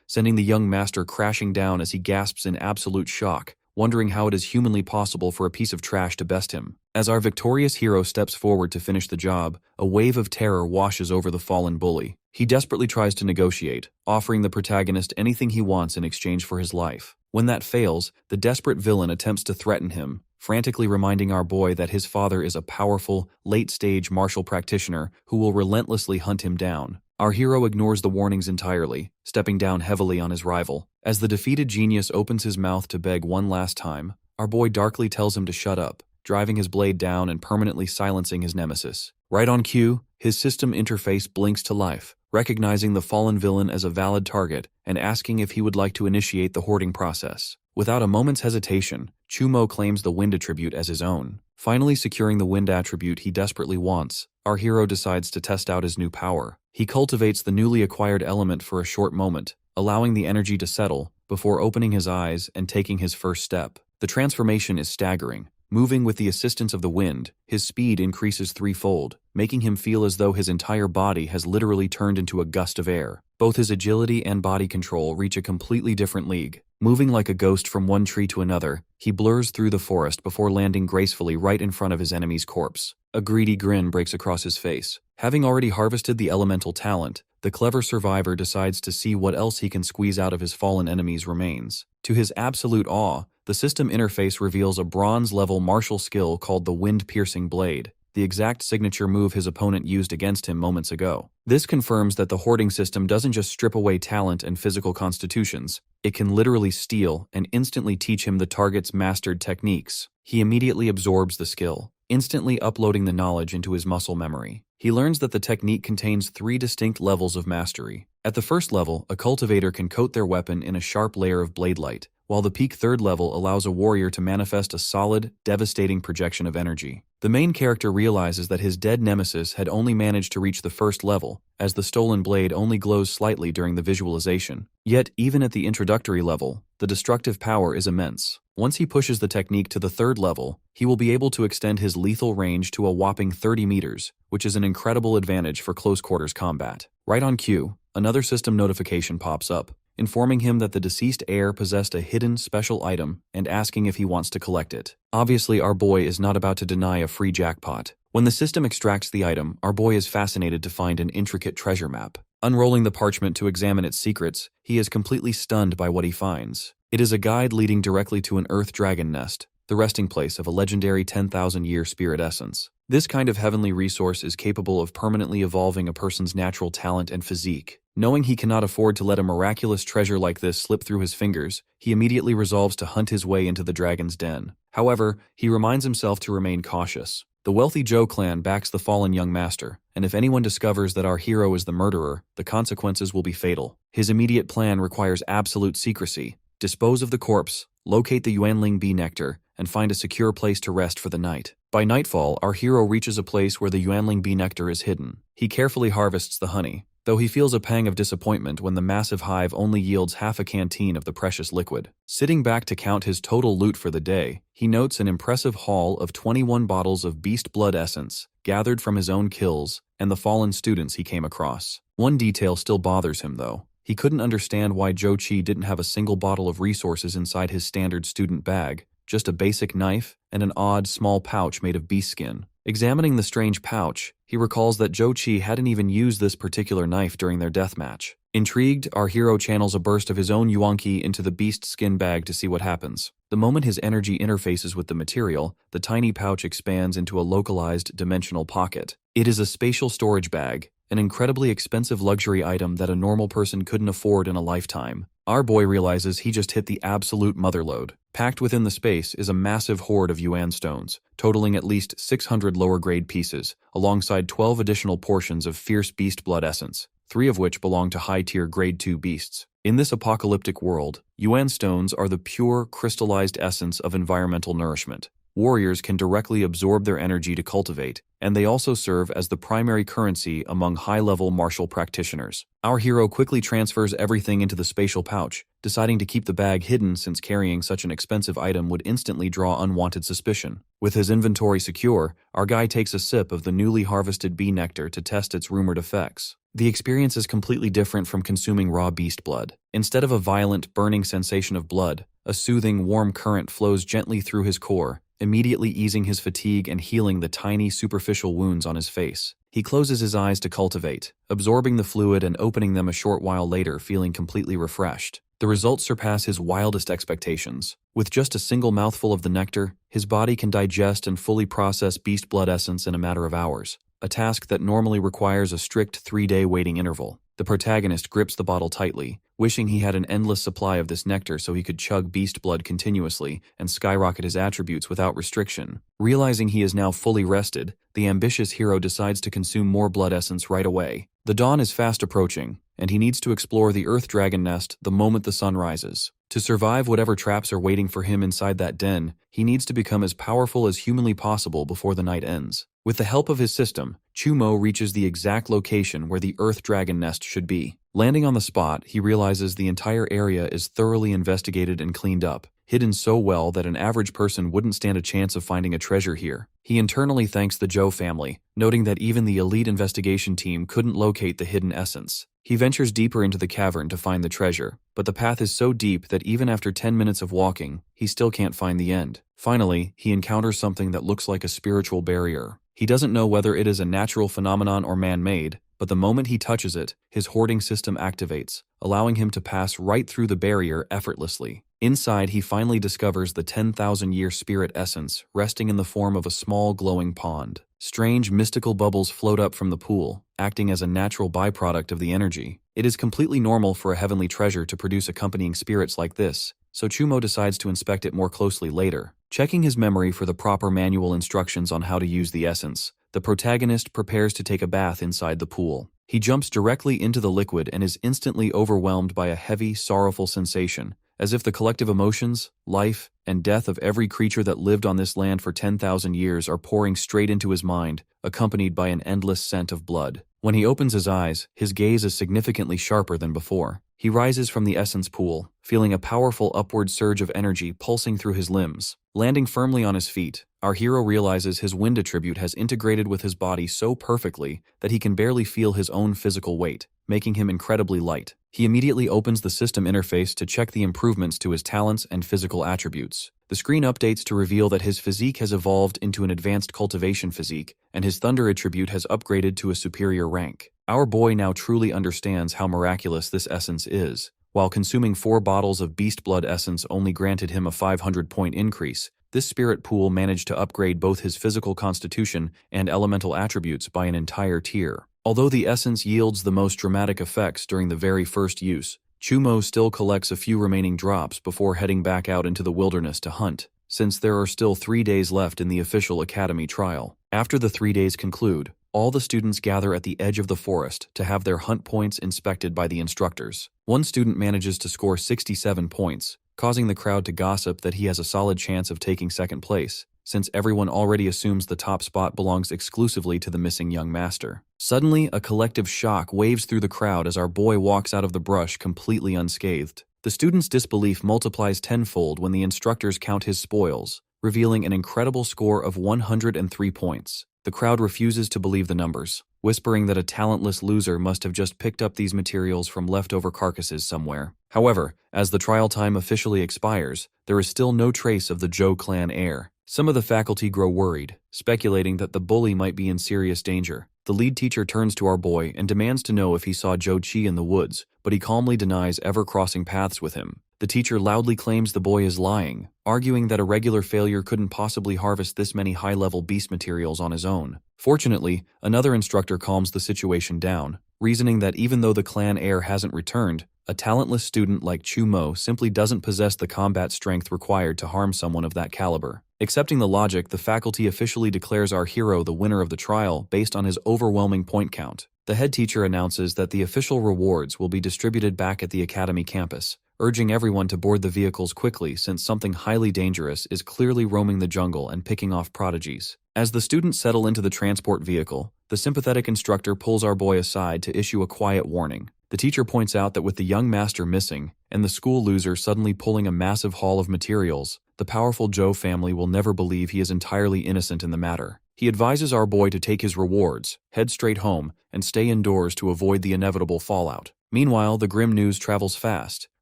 sending the young master crashing down as he gasps in absolute shock, wondering how it is humanly possible for a piece of trash to best him. As our victorious hero steps forward to finish the job, a wave of terror washes over the fallen bully. He desperately tries to negotiate, offering the protagonist anything he wants in exchange for his life. When that fails, the desperate villain attempts to threaten him, frantically reminding our boy that his father is a powerful, late-stage martial practitioner who will relentlessly hunt him down. Our hero ignores the warnings entirely, stepping down heavily on his rival. As the defeated genius opens his mouth to beg one last time, our boy darkly tells him to shut up, driving his blade down and permanently silencing his nemesis. Right on cue, his system interface blinks to life, recognizing the fallen villain as a valid target and asking if he would like to initiate the hoarding process. Without a moment's hesitation, Chumo claims the wind attribute as his own. Finally securing the wind attribute he desperately wants, our hero decides to test out his new power. He cultivates the newly acquired element for a short moment, allowing the energy to settle before opening his eyes and taking his first step. The transformation is staggering. Moving with the assistance of the wind, his speed increases threefold, making him feel as though his entire body has literally turned into a gust of air. Both his agility and body control reach a completely different league. Moving like a ghost from one tree to another, he blurs through the forest before landing gracefully right in front of his enemy's corpse. A greedy grin breaks across his face. Having already harvested the elemental talent, the clever survivor decides to see what else he can squeeze out of his fallen enemy's remains. To his absolute awe, the system interface reveals a bronze-level martial skill called the Wind-Piercing Blade, the exact signature move his opponent used against him moments ago. This confirms that the hoarding system doesn't just strip away talent and physical constitutions, it can literally steal and instantly teach him the target's mastered techniques. He immediately absorbs the skill, instantly uploading the knowledge into his muscle memory. He learns that the technique contains 3 distinct levels of mastery. At the first level, a cultivator can coat their weapon in a sharp layer of blade light, while the peak third level allows a warrior to manifest a solid, devastating projection of energy. The main character realizes that his dead nemesis had only managed to reach the first level, as the stolen blade only glows slightly during the visualization. Yet, even at the introductory level, the destructive power is immense. Once he pushes the technique to the third level, he will be able to extend his lethal range to a whopping 30 meters, which is an incredible advantage for close-quarters combat. Right on cue, another system notification pops up, informing him that the deceased heir possessed a hidden special item and asking if he wants to collect it. Obviously, our boy is not about to deny a free jackpot. When the system extracts the item, our boy is fascinated to find an intricate treasure map. Unrolling the parchment to examine its secrets, he is completely stunned by what he finds. It is a guide leading directly to an earth dragon nest, the resting place of a legendary 10,000-year spirit essence. This kind of heavenly resource is capable of permanently evolving a person's natural talent and physique. Knowing he cannot afford to let a miraculous treasure like this slip through his fingers, he immediately resolves to hunt his way into the dragon's den. However, he reminds himself to remain cautious. The wealthy Zhou clan backs the fallen young master, and if anyone discovers that our hero is the murderer, the consequences will be fatal. His immediate plan requires absolute secrecy. Dispose of the corpse, locate the Yuanling bee nectar, and find a secure place to rest for the night. By nightfall, our hero reaches a place where the Yuanling bee nectar is hidden. He carefully harvests the honey, though he feels a pang of disappointment when the massive hive only yields half a canteen of the precious liquid. Sitting back to count his total loot for the day, he notes an impressive haul of 21 bottles of beast blood essence, gathered from his own kills and the fallen students he came across. One detail still bothers him, though. He couldn't understand why Zhou Qi didn't have a single bottle of resources inside his standard student bag, just a basic knife and an odd, small pouch made of beast skin. Examining the strange pouch, he recalls that Zhou Qi hadn't even used this particular knife during their deathmatch. Intrigued, our hero channels a burst of his own yuanqi into the beast skin bag to see what happens. The moment his energy interfaces with the material, the tiny pouch expands into a localized dimensional pocket. It is a spatial storage bag, an incredibly expensive luxury item that a normal person couldn't afford in a lifetime. Our boy realizes he just hit the absolute motherlode. Packed within the space is a massive hoard of yuan stones, totaling at least 600 lower-grade pieces, alongside 12 additional portions of fierce beast blood essence, 3 of which belong to high-tier Grade 2 beasts. In this apocalyptic world, yuan stones are the pure, crystallized essence of environmental nourishment. warriors can directly absorb their energy to cultivate, and they also serve as the primary currency among high-level martial practitioners. Our hero quickly transfers everything into the spatial pouch, deciding to keep the bag hidden since carrying such an expensive item would instantly draw unwanted suspicion. With his inventory secure, our guy takes a sip of the newly harvested bee nectar to test its rumored effects. The experience is completely different from consuming raw beast blood. Instead of a violent, burning sensation of blood, a soothing, warm current flows gently through his core, immediately easing his fatigue and healing the tiny, superficial wounds on his face. He closes his eyes to cultivate, absorbing the fluid and opening them a short while later, feeling completely refreshed. The results surpass his wildest expectations. With just a single mouthful of the nectar, his body can digest and fully process beast blood essence in a matter of hours, a task that normally requires a strict 3-day waiting interval. The protagonist grips the bottle tightly, wishing he had an endless supply of this nectar so he could chug beast blood continuously and skyrocket his attributes without restriction. Realizing he is now fully rested, the ambitious hero decides to consume more blood essence right away. The dawn is fast approaching, and he needs to explore the Earth Dragon Nest the moment the sun rises. To survive whatever traps are waiting for him inside that den, he needs to become as powerful as humanly possible before the night ends. With the help of his system, Chumo reaches the exact location where the Earth Dragon Nest should be. Landing on the spot, he realizes the entire area is thoroughly investigated and cleaned up, hidden so well that an average person wouldn't stand a chance of finding a treasure here. He internally thanks the Joe family, noting that even the elite investigation team couldn't locate the hidden essence. He ventures deeper into the cavern to find the treasure, but the path is so deep that even after 10 minutes of walking, he still can't find the end. Finally, he encounters something that looks like a spiritual barrier. He doesn't know whether it is a natural phenomenon or man-made, but the moment he touches it, his hoarding system activates, allowing him to pass right through the barrier effortlessly. Inside, he finally discovers the 10,000-year spirit essence resting in the form of a small glowing pond. Strange mystical bubbles float up from the pool, acting as a natural byproduct of the energy. It is completely normal for a heavenly treasure to produce accompanying spirits like this, so Chumo decides to inspect it more closely later. Checking his memory for the proper manual instructions on how to use the essence, the protagonist prepares to take a bath inside the pool. He jumps directly into the liquid and is instantly overwhelmed by a heavy, sorrowful sensation, as if the collective emotions, life, and death of every creature that lived on this land for 10,000 years are pouring straight into his mind, accompanied by an endless scent of blood. When he opens his eyes, his gaze is significantly sharper than before. He rises from the essence pool, feeling a powerful upward surge of energy pulsing through his limbs. Landing firmly on his feet, our hero realizes his wind attribute has integrated with his body so perfectly that he can barely feel his own physical weight, making him incredibly light. He immediately opens the system interface to check the improvements to his talents and physical attributes. The screen updates to reveal that his physique has evolved into an advanced cultivation physique, and his thunder attribute has upgraded to a superior rank. Our boy now truly understands how miraculous this essence is. While consuming 4 bottles of beast blood essence only granted him a 500-point increase, this spirit pool managed to upgrade both his physical constitution and elemental attributes by an entire tier. Although the essence yields the most dramatic effects during the very first use, Chumo still collects a few remaining drops before heading back out into the wilderness to hunt, since there are still 3 days left in the official academy trial. After the 3 days conclude, all the students gather at the edge of the forest to have their hunt points inspected by the instructors. One student manages to score 67 points, causing the crowd to gossip that he has a solid chance of taking second place, since everyone already assumes the top spot belongs exclusively to the missing young master. Suddenly, a collective shock waves through the crowd as our boy walks out of the brush completely unscathed. The students' disbelief multiplies tenfold when the instructors count his spoils, revealing an incredible score of 103 points. The crowd refuses to believe the numbers, whispering that a talentless loser must have just picked up these materials from leftover carcasses somewhere. However, as the trial time officially expires, there is still no trace of the Joe clan heir. Some of the faculty grow worried, speculating that the bully might be in serious danger. The lead teacher turns to our boy and demands to know if he saw Joe Chi in the woods, but he calmly denies ever crossing paths with him. The teacher loudly claims the boy is lying, arguing that a regular failure couldn't possibly harvest this many high-level beast materials on his own. Fortunately, another instructor calms the situation down, reasoning that even though the clan heir hasn't returned, a talentless student like Chumo simply doesn't possess the combat strength required to harm someone of that caliber. Accepting the logic, the faculty officially declares our hero the winner of the trial based on his overwhelming point count. The head teacher announces that the official rewards will be distributed back at the academy campus, urging everyone to board the vehicles quickly since something highly dangerous is clearly roaming the jungle and picking off prodigies. As the students settle into the transport vehicle, the sympathetic instructor pulls our boy aside to issue a quiet warning. The teacher points out that with the young master missing, and the school loser suddenly pulling a massive haul of materials, the powerful Joe family will never believe he is entirely innocent in the matter. He advises our boy to take his rewards, head straight home, and stay indoors to avoid the inevitable fallout. Meanwhile, the grim news travels fast,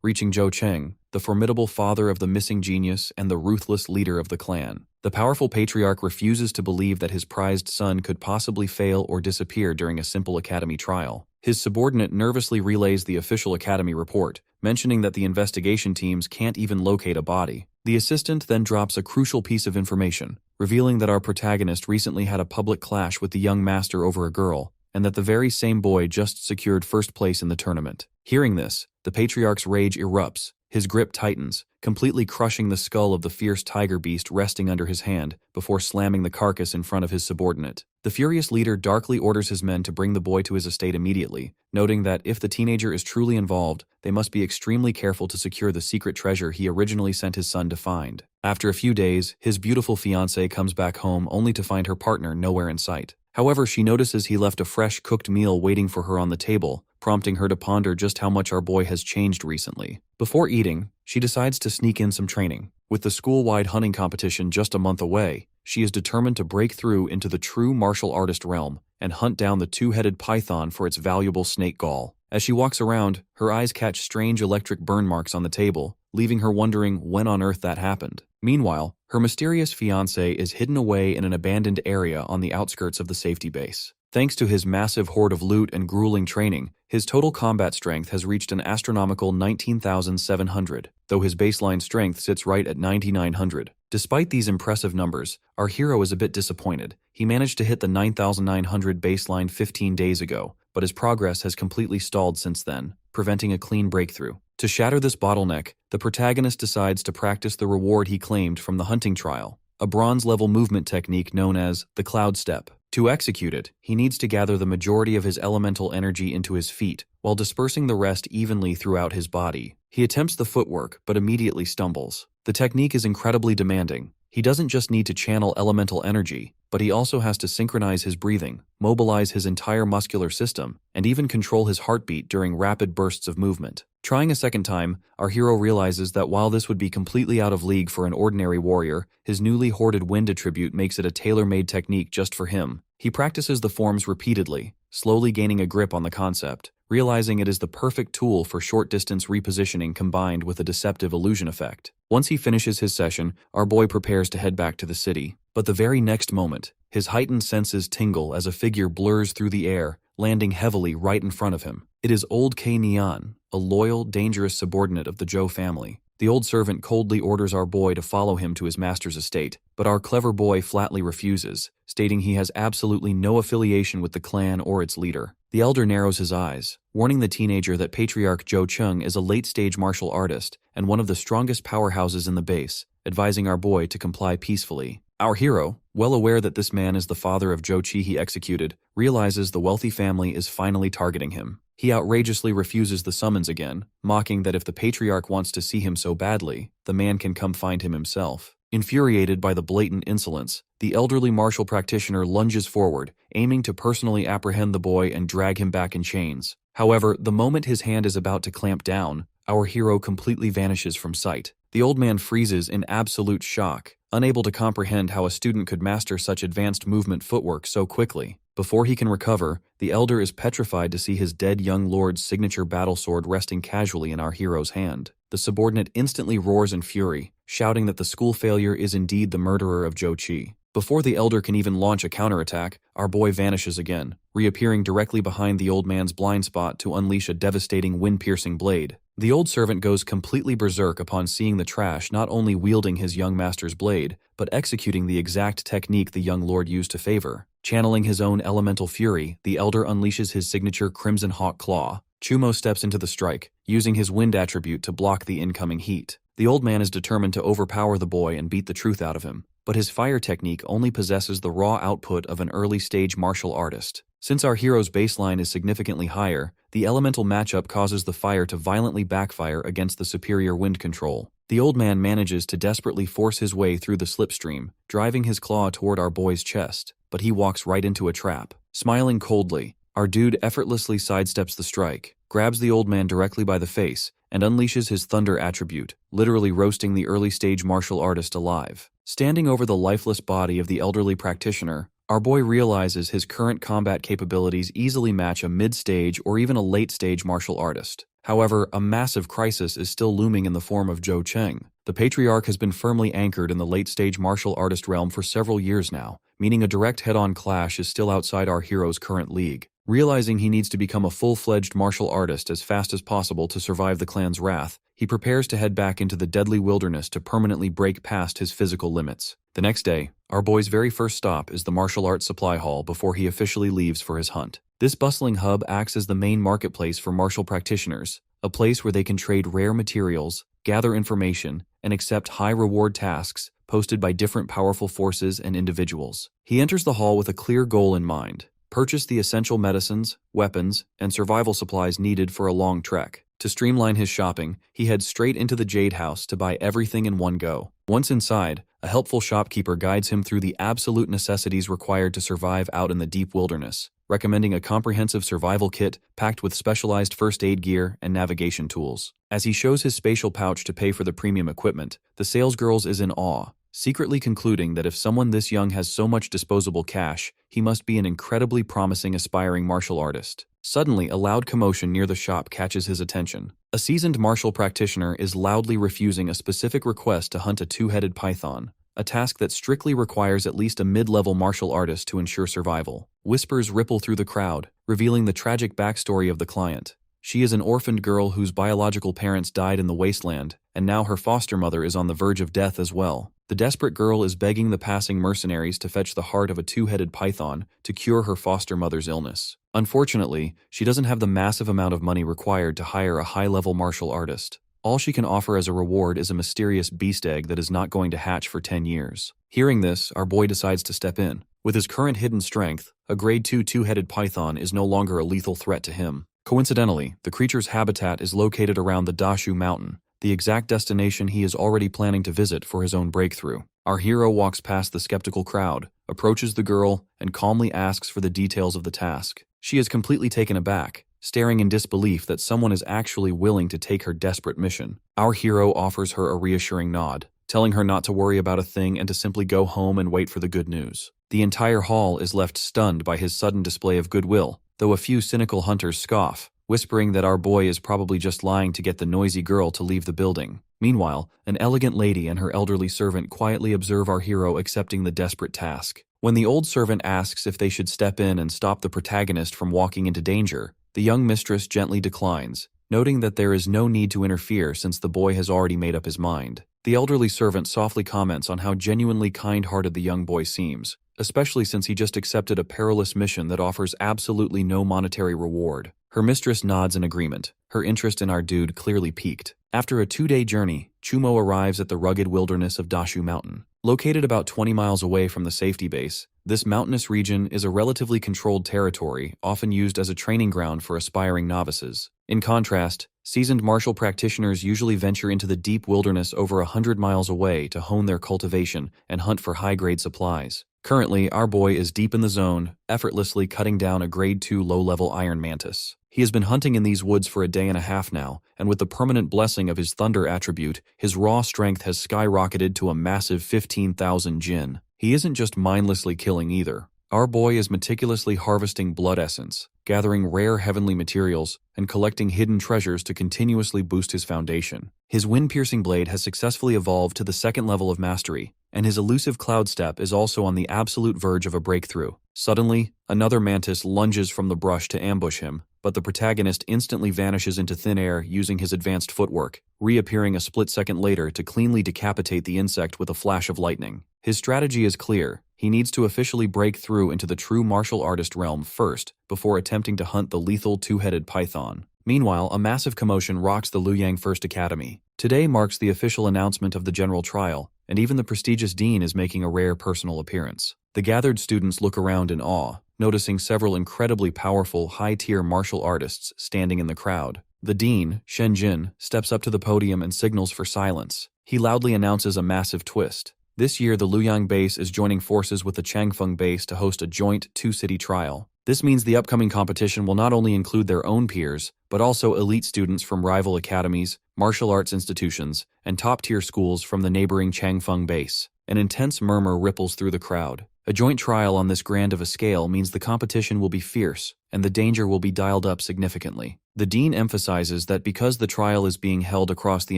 reaching Zhou Cheng, the formidable father of the missing genius and the ruthless leader of the clan. The powerful patriarch refuses to believe that his prized son could possibly fail or disappear during a simple academy trial. His subordinate nervously relays the official academy report, mentioning that the investigation teams can't even locate a body. The assistant then drops a crucial piece of information, revealing that our protagonist recently had a public clash with the young master over a girl, and that the very same boy just secured first place in the tournament. Hearing this, the patriarch's rage erupts, his grip tightens, completely crushing the skull of the fierce tiger beast resting under his hand before slamming the carcass in front of his subordinate. The furious leader darkly orders his men to bring the boy to his estate immediately, noting that if the teenager is truly involved, they must be extremely careful to secure the secret treasure he originally sent his son to find. After a few days, his beautiful fiancée comes back home only to find her partner nowhere in sight. However, she notices he left a fresh cooked meal waiting for her on the table, prompting her to ponder just how much our boy has changed recently. Before eating, she decides to sneak in some training. With the school-wide hunting competition just a month away, she is determined to break through into the true martial artist realm and hunt down the two-headed python for its valuable snake gall. As she walks around, her eyes catch strange electric burn marks on the table, leaving her wondering when on earth that happened. Meanwhile, her mysterious fiancé is hidden away in an abandoned area on the outskirts of the safety base. Thanks to his massive hoard of loot and grueling training, his total combat strength has reached an astronomical 19,700, though his baseline strength sits right at 9,900. Despite these impressive numbers, our hero is a bit disappointed. He managed to hit the 9,900 baseline 15 days ago, but his progress has completely stalled since then, preventing a clean breakthrough. To shatter this bottleneck, the protagonist decides to practice the reward he claimed from the hunting trial, a bronze-level movement technique known as the cloud step. To execute it, he needs to gather the majority of his elemental energy into his feet, while dispersing the rest evenly throughout his body. He attempts the footwork, but immediately stumbles. The technique is incredibly demanding. He doesn't just need to channel elemental energy, but he also has to synchronize his breathing, mobilize his entire muscular system, and even control his heartbeat during rapid bursts of movement. Trying a second time, our hero realizes that while this would be completely out of league for an ordinary warrior, his newly hoarded wind attribute makes it a tailor-made technique just for him. He practices the forms repeatedly, slowly gaining a grip on the concept, realizing it is the perfect tool for short-distance repositioning combined with a deceptive illusion effect. Once he finishes his session, our boy prepares to head back to the city. But the very next moment, his heightened senses tingle as a figure blurs through the air, landing heavily right in front of him. It is old K. Nian, a loyal, dangerous subordinate of the Zhou family. The old servant coldly orders our boy to follow him to his master's estate, but our clever boy flatly refuses, stating he has absolutely no affiliation with the clan or its leader. The elder narrows his eyes, warning the teenager that Patriarch Zhou Cheng is a late-stage martial artist and one of the strongest powerhouses in the base, advising our boy to comply peacefully. Our hero, well aware that this man is the father of Zhou Qi he executed, realizes the wealthy family is finally targeting him. He outrageously refuses the summons again, mocking that if the patriarch wants to see him so badly, the man can come find him himself. Infuriated by the blatant insolence, the elderly martial practitioner lunges forward, aiming to personally apprehend the boy and drag him back in chains. However, the moment his hand is about to clamp down, our hero completely vanishes from sight. The old man freezes in absolute shock, unable to comprehend how a student could master such advanced movement footwork so quickly. Before he can recover, the elder is petrified to see his dead young lord's signature battle sword resting casually in our hero's hand. The subordinate instantly roars in fury, shouting that the school failure is indeed the murderer of Zhou Qi. Before the elder can even launch a counterattack, our boy vanishes again, reappearing directly behind the old man's blind spot to unleash a devastating wind-piercing blade. The old servant goes completely berserk upon seeing the trash not only wielding his young master's blade, but executing the exact technique the young lord used to favor. Channeling his own elemental fury, the elder unleashes his signature Crimson Hawk Claw. Chumo steps into the strike, using his wind attribute to block the incoming heat. The old man is determined to overpower the boy and beat the truth out of him. but his fire technique only possesses the raw output of an early-stage martial artist. Since our hero's baseline is significantly higher, the elemental matchup causes the fire to violently backfire against the superior wind control. The old man manages to desperately force his way through the slipstream, driving his claw toward our boy's chest, but he walks right into a trap. Smiling coldly, our dude effortlessly sidesteps the strike, grabs the old man directly by the face, and unleashes his thunder attribute, literally roasting the early-stage martial artist alive. Standing over the lifeless body of the elderly practitioner, our boy realizes his current combat capabilities easily match a mid-stage or even a late-stage martial artist. However, a massive crisis is still looming in the form of Zhou Cheng. The patriarch has been firmly anchored in the late-stage martial artist realm for several years now, meaning a direct head-on clash is still outside our hero's current league. Realizing he needs to become a full-fledged martial artist as fast as possible to survive the clan's wrath, he prepares to head back into the deadly wilderness to permanently break past his physical limits. The next day, our boy's very first stop is the martial arts supply hall before he officially leaves for his hunt. This bustling hub acts as the main marketplace for martial practitioners, a place where they can trade rare materials, gather information, and accept high-reward tasks posted by different powerful forces and individuals. He enters the hall with a clear goal in mind: purchase the essential medicines, weapons, and survival supplies needed for a long trek. To streamline his shopping, he heads straight into the Jade House to buy everything in one go. Once inside, a helpful shopkeeper guides him through the absolute necessities required to survive out in the deep wilderness, recommending a comprehensive survival kit packed with specialized first aid gear and navigation tools. As he shows his spatial pouch to pay for the premium equipment, the salesgirl is in awe, secretly concluding that if someone this young has so much disposable cash, he must be an incredibly promising aspiring martial artist. Suddenly, a loud commotion near the shop catches his attention. A seasoned martial practitioner is loudly refusing a specific request to hunt a two-headed python, a task that strictly requires at least a mid-level martial artist to ensure survival. Whispers ripple through the crowd, revealing the tragic backstory of the client. She is an orphaned girl whose biological parents died in the wasteland, and now her foster mother is on the verge of death as well. The desperate girl is begging the passing mercenaries to fetch the heart of a two-headed python to cure her foster mother's illness. Unfortunately, she doesn't have the massive amount of money required to hire a high-level martial artist. All she can offer as a reward is a mysterious beast egg that is not going to hatch for 10 years. Hearing this, our boy decides to step in. With his current hidden strength, a grade 2 two-headed python is no longer a lethal threat to him. Coincidentally, the creature's habitat is located around the Dashu Mountain, the exact destination he is already planning to visit for his own breakthrough. Our hero walks past the skeptical crowd, approaches the girl, and calmly asks for the details of the task. She is completely taken aback, staring in disbelief that someone is actually willing to take her desperate mission. Our hero offers her a reassuring nod, telling her not to worry about a thing and to simply go home and wait for the good news. The entire hall is left stunned by his sudden display of goodwill, though a few cynical hunters scoff, whispering that our boy is probably just lying to get the noisy girl to leave the building. Meanwhile, an elegant lady and her elderly servant quietly observe our hero accepting the desperate task. When the old servant asks if they should step in and stop the protagonist from walking into danger, the young mistress gently declines, noting that there is no need to interfere since the boy has already made up his mind. The elderly servant softly comments on how genuinely kind-hearted the young boy seems, especially since he just accepted a perilous mission that offers absolutely no monetary reward. Her mistress nods in agreement, her interest in our dude clearly piqued. After a 2-day journey, Chumo arrives at the rugged wilderness of Dashu Mountain. Located about 20 miles away from the safety base, this mountainous region is a relatively controlled territory, often used as a training ground for aspiring novices. In contrast, seasoned martial practitioners usually venture into the deep wilderness over 100 miles away to hone their cultivation and hunt for high-grade supplies. Currently, our boy is deep in the zone, effortlessly cutting down a grade 2 low-level iron mantis. He has been hunting in these woods for a day and a half now, and with the permanent blessing of his thunder attribute, his raw strength has skyrocketed to a massive 15,000 jin. He isn't just mindlessly killing either. Our boy is meticulously harvesting blood essence, gathering rare heavenly materials, and collecting hidden treasures to continuously boost his foundation. His wind-piercing blade has successfully evolved to the second level of mastery, and his elusive cloud step is also on the absolute verge of a breakthrough. Suddenly, another mantis lunges from the brush to ambush him, but the protagonist instantly vanishes into thin air using his advanced footwork, reappearing a split second later to cleanly decapitate the insect with a flash of lightning. His strategy is clear. He needs to officially break through into the true martial artist realm first, before attempting to hunt the lethal two-headed python. Meanwhile, a massive commotion rocks the Luoyang First Academy. Today marks the official announcement of the general trial, and even the prestigious dean is making a rare personal appearance. The gathered students look around in awe, noticing several incredibly powerful, high-tier martial artists standing in the crowd. The dean, Shenjin, steps up to the podium and signals for silence. He loudly announces a massive twist. This year, the Luoyang base is joining forces with the Changfeng base to host a joint two-city trial. This means the upcoming competition will not only include their own peers, but also elite students from rival academies, martial arts institutions, and top-tier schools from the neighboring Changfeng base. An intense murmur ripples through the crowd. A joint trial on this grand of a scale means the competition will be fierce, and the danger will be dialed up significantly. The dean emphasizes that because the trial is being held across the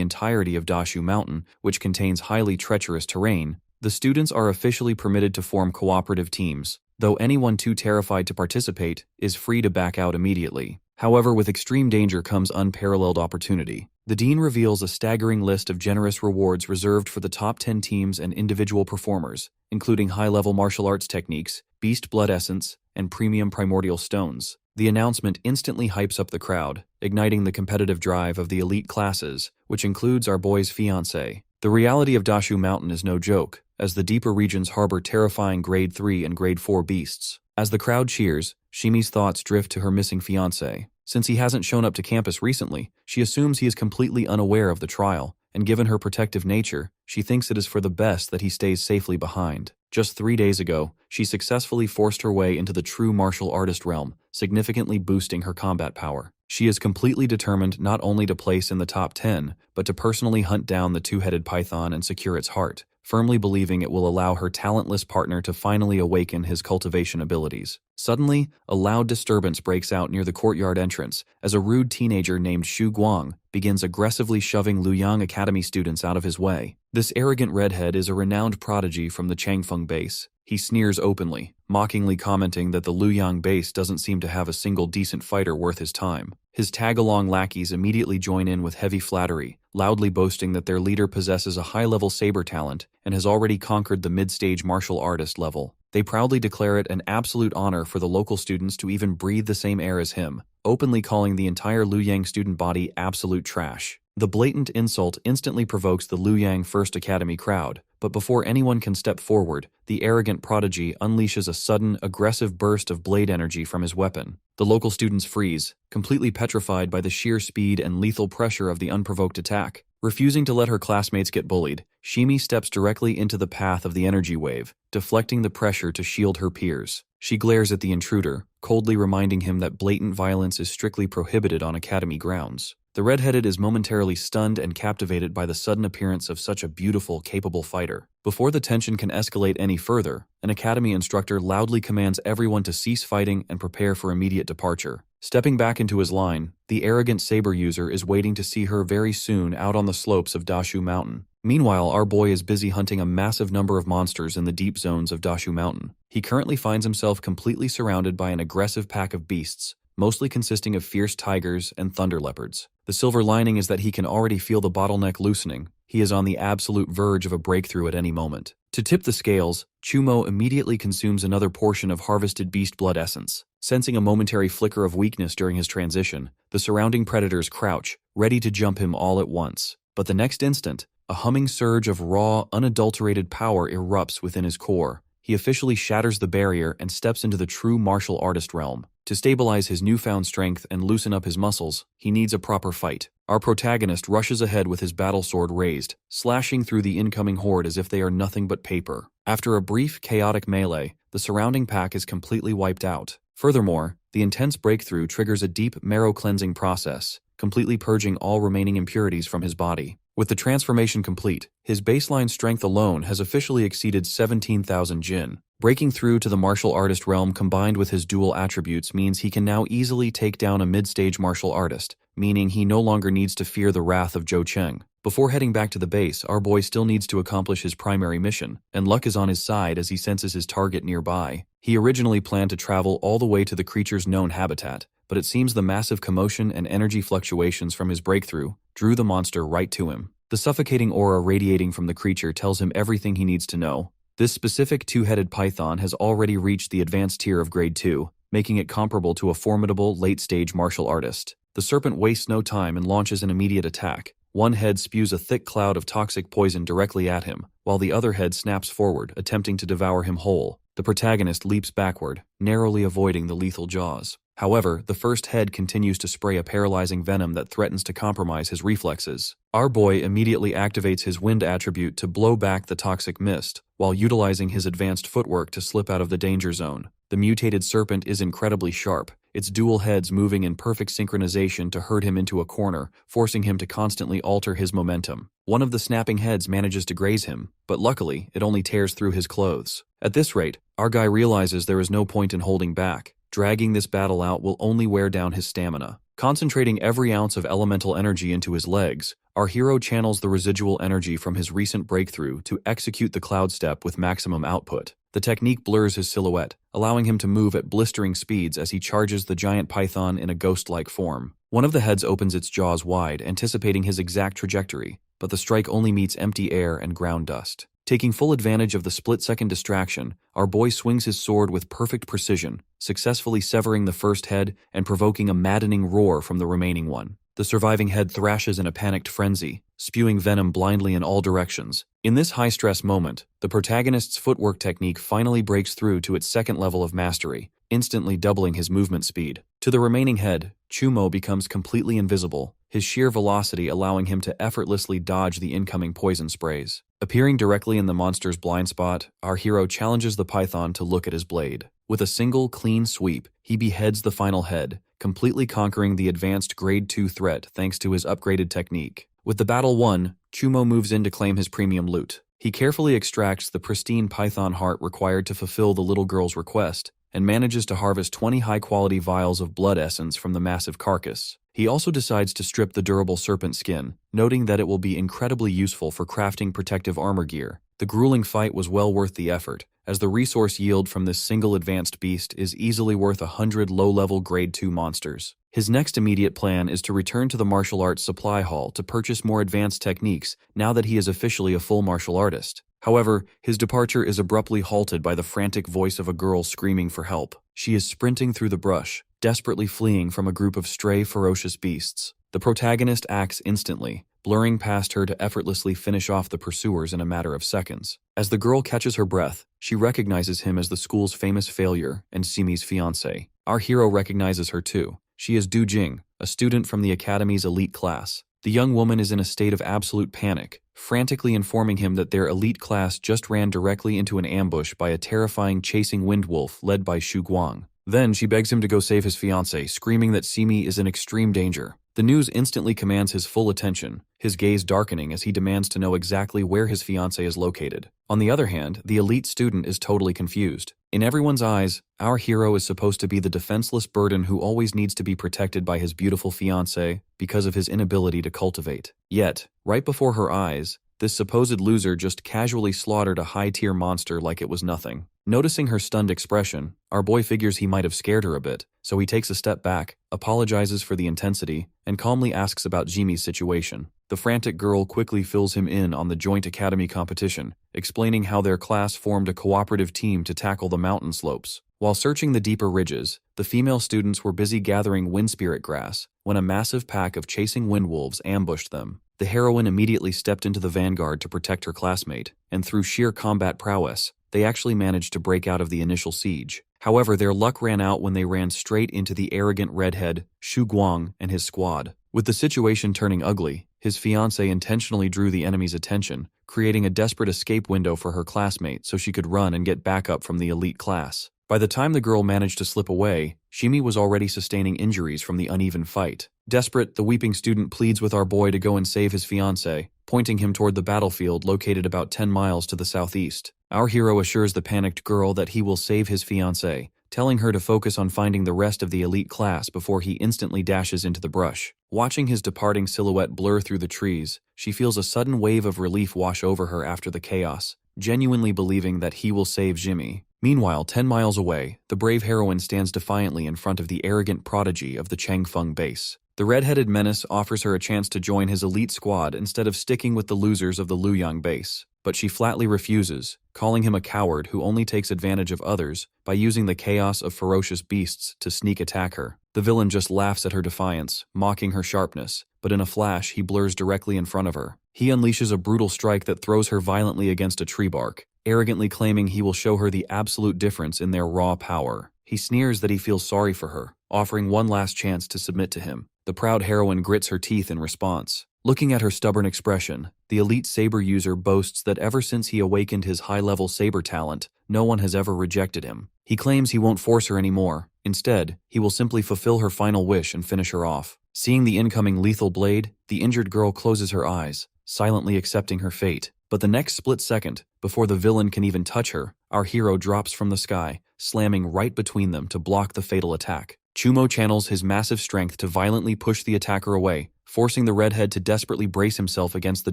entirety of Dashu Mountain, which contains highly treacherous terrain, the students are officially permitted to form cooperative teams, though anyone too terrified to participate is free to back out immediately. However, with extreme danger comes unparalleled opportunity. The dean reveals a staggering list of generous rewards reserved for the top 10 teams and individual performers, including high-level martial arts techniques, beast blood essence, and premium primordial stones. The announcement instantly hypes up the crowd, igniting the competitive drive of the elite classes, which includes our boy's fiancé. The reality of Dashu Mountain is no joke, as the deeper regions harbor terrifying Grade 3 and Grade 4 beasts. As the crowd cheers, Shimi's thoughts drift to her missing fiancé. Since he hasn't shown up to campus recently, she assumes he is completely unaware of the trial, and given her protective nature, she thinks it is for the best that he stays safely behind. Just 3 days ago, she successfully forced her way into the true martial artist realm, significantly boosting her combat power. She is completely determined not only to place in the top 10, but to personally hunt down the two-headed python and secure its heart, firmly believing it will allow her talentless partner to finally awaken his cultivation abilities. Suddenly, a loud disturbance breaks out near the courtyard entrance as a rude teenager named Xu Guang begins aggressively shoving Luoyang Academy students out of his way. This arrogant redhead is a renowned prodigy from the Changfeng base. He sneers openly, mockingly commenting that the Luoyang base doesn't seem to have a single decent fighter worth his time. His tag-along lackeys immediately join in with heavy flattery, loudly boasting that their leader possesses a high-level saber talent and has already conquered the mid-stage martial artist level. They proudly declare it an absolute honor for the local students to even breathe the same air as him, openly calling the entire Luoyang student body absolute trash. The blatant insult instantly provokes the Luoyang First Academy crowd, but before anyone can step forward, the arrogant prodigy unleashes a sudden, aggressive burst of blade energy from his weapon. The local students freeze, completely petrified by the sheer speed and lethal pressure of the unprovoked attack. Refusing to let her classmates get bullied, Shimi steps directly into the path of the energy wave, deflecting the pressure to shield her peers. She glares at the intruder, coldly reminding him that blatant violence is strictly prohibited on academy grounds. The redheaded is momentarily stunned and captivated by the sudden appearance of such a beautiful, capable fighter. Before the tension can escalate any further, an academy instructor loudly commands everyone to cease fighting and prepare for immediate departure. Stepping back into his line, the arrogant saber user is waiting to see her very soon out on the slopes of Dashu Mountain. Meanwhile, our boy is busy hunting a massive number of monsters in the deep zones of Dashu Mountain. He currently finds himself completely surrounded by an aggressive pack of beasts, mostly consisting of fierce tigers and thunder leopards. The silver lining is that he can already feel the bottleneck loosening. He is on the absolute verge of a breakthrough at any moment. To tip the scales, Chumo immediately consumes another portion of harvested beast blood essence. Sensing a momentary flicker of weakness during his transition, the surrounding predators crouch, ready to jump him all at once. But the next instant, a humming surge of raw, unadulterated power erupts within his core. He officially shatters the barrier and steps into the true martial artist realm. To stabilize his newfound strength and loosen up his muscles, he needs a proper fight. Our protagonist rushes ahead with his battle sword raised, slashing through the incoming horde as if they are nothing but paper. After a brief, chaotic melee, the surrounding pack is completely wiped out. Furthermore, the intense breakthrough triggers a deep marrow-cleansing process, completely purging all remaining impurities from his body. With the transformation complete, his baseline strength alone has officially exceeded 17,000 Jin. Breaking through to the martial artist realm combined with his dual attributes means he can now easily take down a mid-stage martial artist, meaning he no longer needs to fear the wrath of Zhou Cheng. Before heading back to the base, our boy still needs to accomplish his primary mission, and luck is on his side as he senses his target nearby. He originally planned to travel all the way to the creature's known habitat, but it seems the massive commotion and energy fluctuations from his breakthrough drew the monster right to him. The suffocating aura radiating from the creature tells him everything he needs to know. This specific two-headed python has already reached the advanced tier of Grade 2, making it comparable to a formidable late-stage martial artist. The serpent wastes no time and launches an immediate attack, One head spews a thick cloud of toxic poison directly at him, while the other head snaps forward, attempting to devour him whole. The protagonist leaps backward, narrowly avoiding the lethal jaws. However, the first head continues to spray a paralyzing venom that threatens to compromise his reflexes. Our boy immediately activates his wind attribute to blow back the toxic mist, while utilizing his advanced footwork to slip out of the danger zone. The mutated serpent is incredibly sharp, its dual heads moving in perfect synchronization to herd him into a corner, forcing him to constantly alter his momentum. One of the snapping heads manages to graze him, but luckily, it only tears through his clothes. At this rate, our guy realizes there is no point in holding back. Dragging this battle out will only wear down his stamina. Concentrating every ounce of elemental energy into his legs, our hero channels the residual energy from his recent breakthrough to execute the cloud step with maximum output. The technique blurs his silhouette, allowing him to move at blistering speeds as he charges the giant python in a ghost-like form. One of the heads opens its jaws wide, anticipating his exact trajectory, but the strike only meets empty air and ground dust. Taking full advantage of the split-second distraction, our boy swings his sword with perfect precision, successfully severing the first head and provoking a maddening roar from the remaining one. The surviving head thrashes in a panicked frenzy, spewing venom blindly in all directions. In this high-stress moment, the protagonist's footwork technique finally breaks through to its second level of mastery, instantly doubling his movement speed. To the remaining head, Chumo becomes completely invisible, his sheer velocity allowing him to effortlessly dodge the incoming poison sprays. Appearing directly in the monster's blind spot, our hero challenges the python to look at his blade. With a single, clean sweep, he beheads the final head, completely conquering the advanced Grade 2 threat thanks to his upgraded technique. With the battle won, Chumo moves in to claim his premium loot. He carefully extracts the pristine python heart required to fulfill the little girl's request, and manages to harvest 20 high-quality vials of blood essence from the massive carcass. He also decides to strip the durable serpent skin, noting that it will be incredibly useful for crafting protective armor gear. The grueling fight was well worth the effort, as the resource yield from this single advanced beast is easily worth 100 low-level Grade 2 monsters. His next immediate plan is to return to the martial arts supply hall to purchase more advanced techniques now that he is officially a full martial artist. However, his departure is abruptly halted by the frantic voice of a girl screaming for help. She is sprinting through the brush, desperately fleeing from a group of stray, ferocious beasts. The protagonist acts instantly, blurring past her to effortlessly finish off the pursuers in a matter of seconds. As the girl catches her breath, she recognizes him as the school's famous failure and Simi's fiancé. Our hero recognizes her too. She is Du Jing, a student from the academy's elite class. The young woman is in a state of absolute panic, frantically informing him that their elite class just ran directly into an ambush by a terrifying chasing wind wolf led by Shu Guang. Then she begs him to go save his fiancé, screaming that Simi is in extreme danger. The news instantly commands his full attention, his gaze darkening as he demands to know exactly where his fiancé is located. On the other hand, the elite student is totally confused. In everyone's eyes, our hero is supposed to be the defenseless burden who always needs to be protected by his beautiful fiancé because of his inability to cultivate. Yet, right before her eyes, this supposed loser just casually slaughtered a high-tier monster like it was nothing. Noticing her stunned expression, our boy figures he might have scared her a bit, so he takes a step back, apologizes for the intensity, and calmly asks about Jimi's situation. The frantic girl quickly fills him in on the joint academy competition, explaining how their class formed a cooperative team to tackle the mountain slopes. While searching the deeper ridges, the female students were busy gathering wind spirit grass when a massive pack of chasing wind wolves ambushed them. The heroine immediately stepped into the vanguard to protect her classmate, and through sheer combat prowess, they actually managed to break out of the initial siege. However, their luck ran out when they ran straight into the arrogant redhead, Shu Guang, and his squad. With the situation turning ugly, his fiancé intentionally drew the enemy's attention, creating a desperate escape window for her classmate so she could run and get backup from the elite class. By the time the girl managed to slip away, Shimi was already sustaining injuries from the uneven fight. Desperate, the weeping student pleads with our boy to go and save his fiancé, pointing him toward the battlefield located about 10 miles to the southeast. Our hero assures the panicked girl that he will save his fiancé, telling her to focus on finding the rest of the elite class before he instantly dashes into the brush. Watching his departing silhouette blur through the trees, she feels a sudden wave of relief wash over her after the chaos, genuinely believing that he will save Jimmy. Meanwhile, 10 miles away, the brave heroine stands defiantly in front of the arrogant prodigy of the Changfeng base. The red-headed menace offers her a chance to join his elite squad instead of sticking with the losers of the Luyang base. But she flatly refuses, calling him a coward who only takes advantage of others by using the chaos of ferocious beasts to sneak attack her. The The villain just laughs at her defiance, mocking her sharpness, but in a flash he blurs directly in front of her. He unleashes a brutal strike that throws her violently against a tree bark, arrogantly claiming he will show her the absolute difference in their raw power. He sneers that he feels sorry for her, offering one last chance to submit to him. The proud heroine grits her teeth in response. Looking at her stubborn expression, the elite saber user boasts that ever since he awakened his high-level saber talent, no one has ever rejected him. He claims he won't force her anymore. Instead, he will simply fulfill her final wish and finish her off. Seeing the incoming lethal blade, the injured girl closes her eyes, silently accepting her fate. But the next split second, before the villain can even touch her, our hero drops from the sky, slamming right between them to block the fatal attack. Chumo channels his massive strength to violently push the attacker away, forcing the redhead to desperately brace himself against the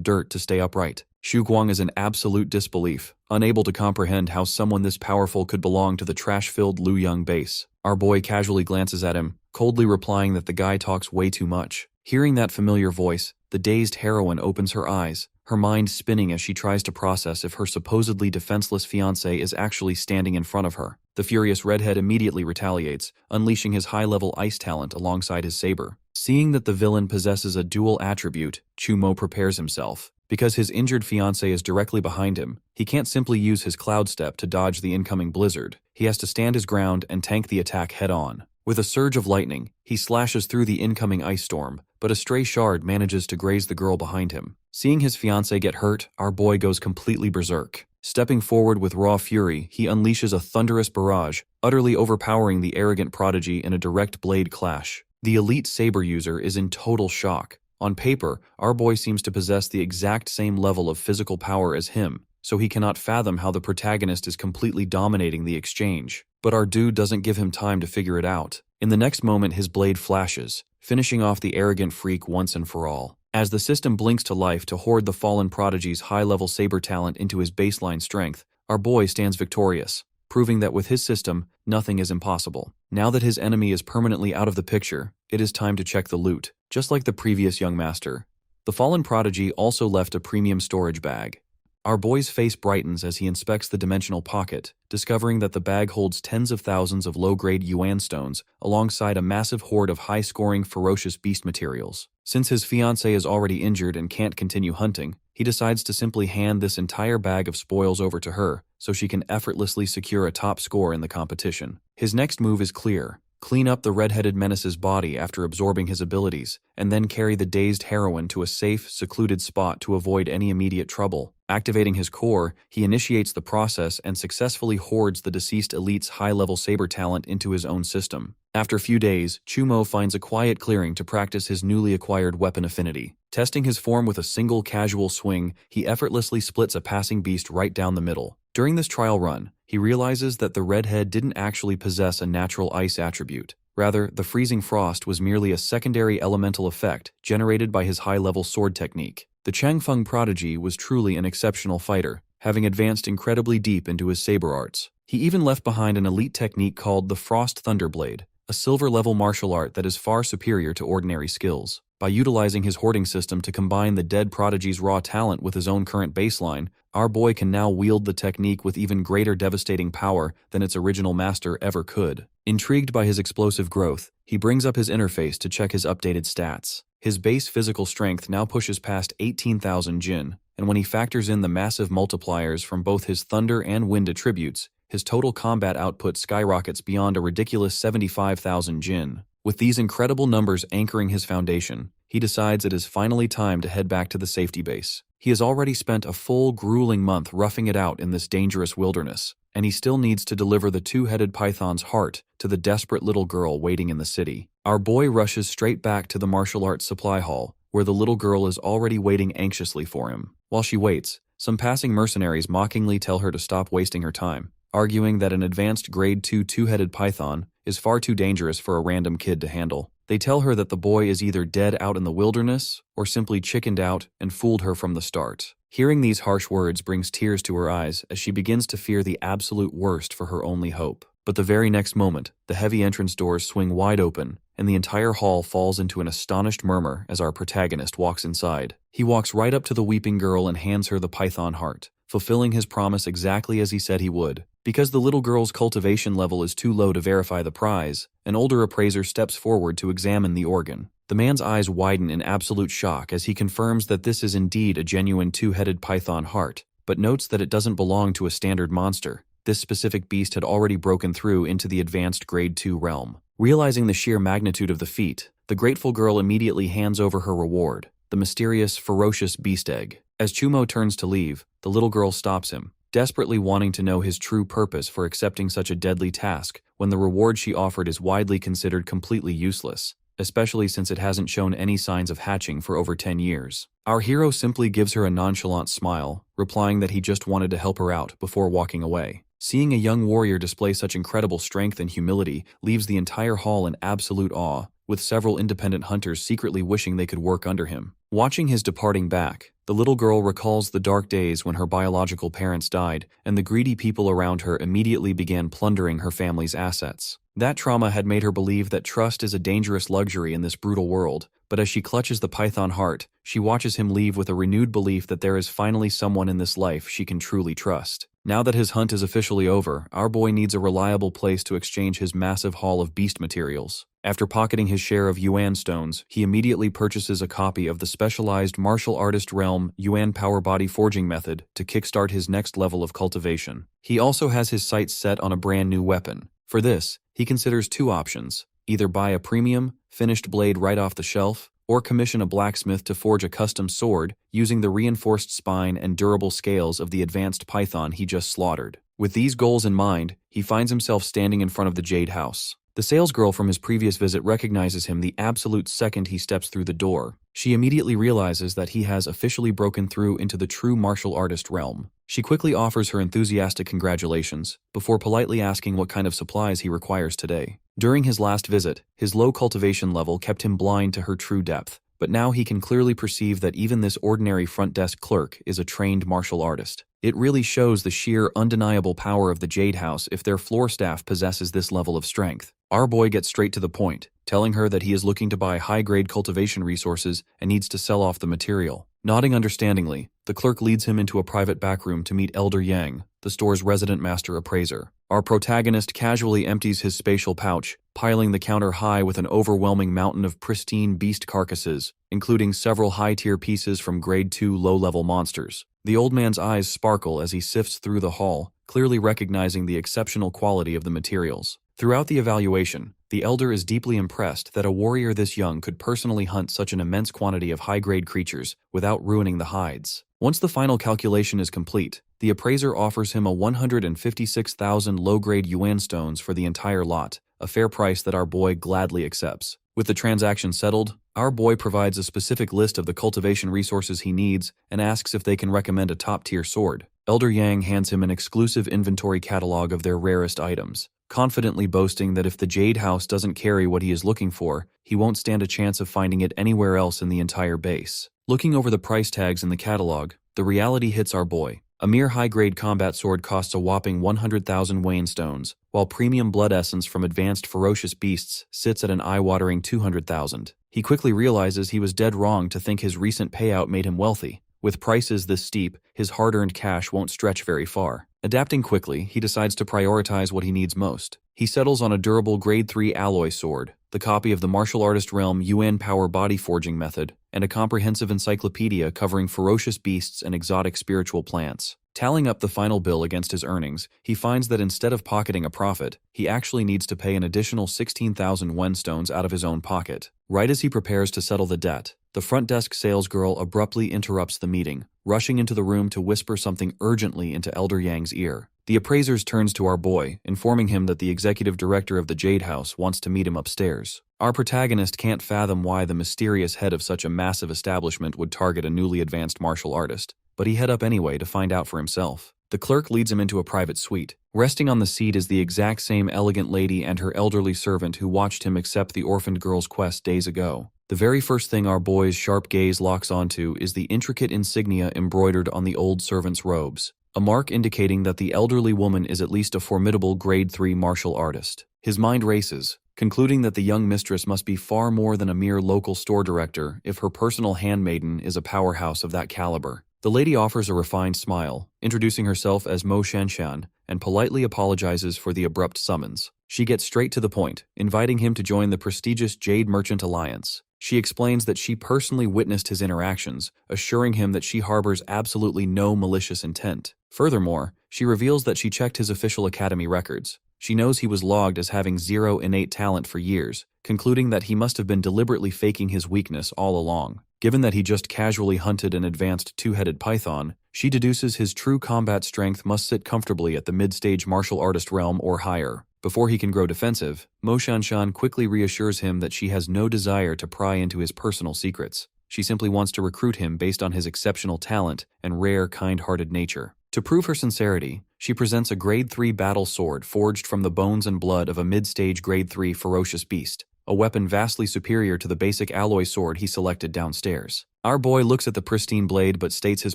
dirt to stay upright. Xu Guang is in absolute disbelief, unable to comprehend how someone this powerful could belong to the trash-filled Luoyang base. Our boy casually glances at him, coldly replying that the guy talks way too much. Hearing that familiar voice, the dazed heroine opens her eyes, her mind spinning as she tries to process if her supposedly defenseless fiancé is actually standing in front of her. The furious redhead immediately retaliates, unleashing his high-level ice talent alongside his saber. Seeing that the villain possesses a dual attribute, Chumo prepares himself. Because his injured fiancé is directly behind him, he can't simply use his cloud step to dodge the incoming blizzard. He has to stand his ground and tank the attack head-on. With a surge of lightning, he slashes through the incoming ice storm, but a stray shard manages to graze the girl behind him. Seeing his fiancé get hurt, our boy goes completely berserk. Stepping forward with raw fury, he unleashes a thunderous barrage, utterly overpowering the arrogant prodigy in a direct blade clash. The elite saber user is in total shock. On paper, our boy seems to possess the exact same level of physical power as him, so he cannot fathom how the protagonist is completely dominating the exchange. But our dude doesn't give him time to figure it out. In the next moment, his blade flashes, finishing off the arrogant freak once and for all. As the system blinks to life to hoard the fallen prodigy's high-level saber talent into his baseline strength, our boy stands victorious, proving that with his system, nothing is impossible. Now that his enemy is permanently out of the picture, it is time to check the loot. Just like the previous young master, the fallen prodigy also left a premium storage bag. Our boy's face brightens as he inspects the dimensional pocket, discovering that the bag holds tens of thousands of low-grade yuan stones alongside a massive hoard of high-scoring ferocious beast materials. Since his fiancé is already injured and can't continue hunting, he decides to simply hand this entire bag of spoils over to her so she can effortlessly secure a top score in the competition. His next move is clear. Clean up the red-headed menace's body after absorbing his abilities, and then carry the dazed heroine to a safe, secluded spot to avoid any immediate trouble. Activating his core, he initiates the process and successfully hoards the deceased elite's high-level saber talent into his own system. After a few days, Chumo finds a quiet clearing to practice his newly acquired weapon affinity. Testing his form with a single casual swing, he effortlessly splits a passing beast right down the middle. During this trial run, he realizes that the redhead didn't actually possess a natural ice attribute. Rather, the freezing frost was merely a secondary elemental effect generated by his high-level sword technique. The Changfeng prodigy was truly an exceptional fighter, having advanced incredibly deep into his saber arts. He even left behind an elite technique called the Frost Thunderblade, a silver-level martial art that is far superior to ordinary skills. By utilizing his hoarding system to combine the dead prodigy's raw talent with his own current baseline, our boy can now wield the technique with even greater devastating power than its original master ever could. Intrigued by his explosive growth, he brings up his interface to check his updated stats. His base physical strength now pushes past 18,000 Jin, and when he factors in the massive multipliers from both his thunder and wind attributes, his total combat output skyrockets beyond a ridiculous 75,000 Jin. With these incredible numbers anchoring his foundation, he decides it is finally time to head back to the safety base. He has already spent a full, grueling month roughing it out in this dangerous wilderness, and he still needs to deliver the two-headed python's heart to the desperate little girl waiting in the city. Our boy rushes straight back to the martial arts supply hall, where the little girl is already waiting anxiously for him. While she waits, some passing mercenaries mockingly tell her to stop wasting her time, arguing that an advanced grade 2 two-headed python is far too dangerous for a random kid to handle. They tell her that the boy is either dead out in the wilderness or simply chickened out and fooled her from the start. Hearing these harsh words brings tears to her eyes as she begins to fear the absolute worst for her only hope. But the very next moment, the heavy entrance doors swing wide open, and the entire hall falls into an astonished murmur as our protagonist walks inside. He walks right up to the weeping girl and hands her the python heart, fulfilling his promise exactly as he said he would. Because the little girl's cultivation level is too low to verify the prize, an older appraiser steps forward to examine the organ. The man's eyes widen in absolute shock as he confirms that this is indeed a genuine two-headed python heart, but notes that it doesn't belong to a standard monster. This specific beast had already broken through into the advanced Grade 2 realm. Realizing the sheer magnitude of the feat, the grateful girl immediately hands over her reward, the mysterious, ferocious beast egg. As Chumo turns to leave, the little girl stops him, desperately wanting to know his true purpose for accepting such a deadly task when the reward she offered is widely considered completely useless, especially since it hasn't shown any signs of hatching for over 10 years. Our hero simply gives her a nonchalant smile, replying that he just wanted to help her out before walking away. Seeing a young warrior display such incredible strength and humility leaves the entire hall in absolute awe, with several independent hunters secretly wishing they could work under him. Watching his departing back, the little girl recalls the dark days when her biological parents died and the greedy people around her immediately began plundering her family's assets. That trauma had made her believe that trust is a dangerous luxury in this brutal world, but as she clutches the python heart, she watches him leave with a renewed belief that there is finally someone in this life she can truly trust. Now that his hunt is officially over, our boy needs a reliable place to exchange his massive haul of beast materials. After pocketing his share of Yuan stones, he immediately purchases a copy of the specialized martial artist realm Yuan power body forging method to kickstart his next level of cultivation. He also has his sights set on a brand new weapon. For this, he considers two options: either buy a premium, finished blade right off the shelf, or commission a blacksmith to forge a custom sword using the reinforced spine and durable scales of the advanced python he just slaughtered. With these goals in mind, he finds himself standing in front of the Jade House. The salesgirl from his previous visit recognizes him the absolute second he steps through the door. She immediately realizes that he has officially broken through into the true martial artist realm. She quickly offers her enthusiastic congratulations, before politely asking what kind of supplies he requires today. During his last visit, his low cultivation level kept him blind to her true depth, but now he can clearly perceive that even this ordinary front desk clerk is a trained martial artist. It really shows the sheer, undeniable power of the Jade House if their floor staff possesses this level of strength. Our boy gets straight to the point, telling her that he is looking to buy high-grade cultivation resources and needs to sell off the material. Nodding understandingly, the clerk leads him into a private backroom to meet Elder Yang, the store's resident master appraiser. Our protagonist casually empties his spatial pouch, piling the counter high with an overwhelming mountain of pristine beast carcasses, including several high-tier pieces from Grade 2 low-level monsters. The old man's eyes sparkle as he sifts through the haul, clearly recognizing the exceptional quality of the materials. Throughout the evaluation, the elder is deeply impressed that a warrior this young could personally hunt such an immense quantity of high-grade creatures without ruining the hides. Once the final calculation is complete, the appraiser offers him a 156,000 low-grade yuan stones for the entire lot, a fair price that our boy gladly accepts. With the transaction settled, our boy provides a specific list of the cultivation resources he needs and asks if they can recommend a top-tier sword. Elder Yang hands him an exclusive inventory catalog of their rarest items, confidently boasting that if the Jade House doesn't carry what he is looking for, he won't stand a chance of finding it anywhere else in the entire base. Looking over the price tags in the catalog, the reality hits our boy. A mere high-grade combat sword costs a whopping 100,000 Wayne stones, while premium blood essence from advanced ferocious beasts sits at an eye-watering 200,000. He quickly realizes he was dead wrong to think his recent payout made him wealthy. With prices this steep, his hard-earned cash won't stretch very far. Adapting quickly, he decides to prioritize what he needs most. He settles on a durable Grade 3 alloy sword, the copy of the martial artist realm Yuan power body forging method, and a comprehensive encyclopedia covering ferocious beasts and exotic spiritual plants. Tallying up the final bill against his earnings, he finds that instead of pocketing a profit, he actually needs to pay an additional 16,000 Wen stones out of his own pocket. Right as he prepares to settle the debt, the front desk salesgirl abruptly interrupts the meeting, rushing into the room to whisper something urgently into Elder Yang's ear. The appraiser turns to our boy, informing him that the executive director of the Jade House wants to meet him upstairs. Our protagonist can't fathom why the mysterious head of such a massive establishment would target a newly advanced martial artist, but he head up anyway to find out for himself. The clerk leads him into a private suite. Resting on the seat is the exact same elegant lady and her elderly servant who watched him accept the orphaned girl's quest days ago. The very first thing our boy's sharp gaze locks onto is the intricate insignia embroidered on the old servant's robes, a mark indicating that the elderly woman is at least a formidable Grade 3 martial artist. His mind races, concluding that the young mistress must be far more than a mere local store director if her personal handmaiden is a powerhouse of that caliber. The lady offers a refined smile, introducing herself as Mo Shanshan, and politely apologizes for the abrupt summons. She gets straight to the point, inviting him to join the prestigious Jade Merchant Alliance. She explains that she personally witnessed his interactions, assuring him that she harbors absolutely no malicious intent. Furthermore, she reveals that she checked his official academy records. She knows he was logged as having zero innate talent for years, concluding that he must have been deliberately faking his weakness all along. Given that he just casually hunted an advanced two-headed python, she deduces his true combat strength must sit comfortably at the mid-stage martial artist realm or higher. Before he can grow defensive, Mo Shanshan quickly reassures him that she has no desire to pry into his personal secrets. She simply wants to recruit him based on his exceptional talent and rare, kind-hearted nature. To prove her sincerity, she presents a Grade 3 battle sword forged from the bones and blood of a mid-stage Grade 3 ferocious beast, a weapon vastly superior to the basic alloy sword he selected downstairs. Our boy looks at the pristine blade but states his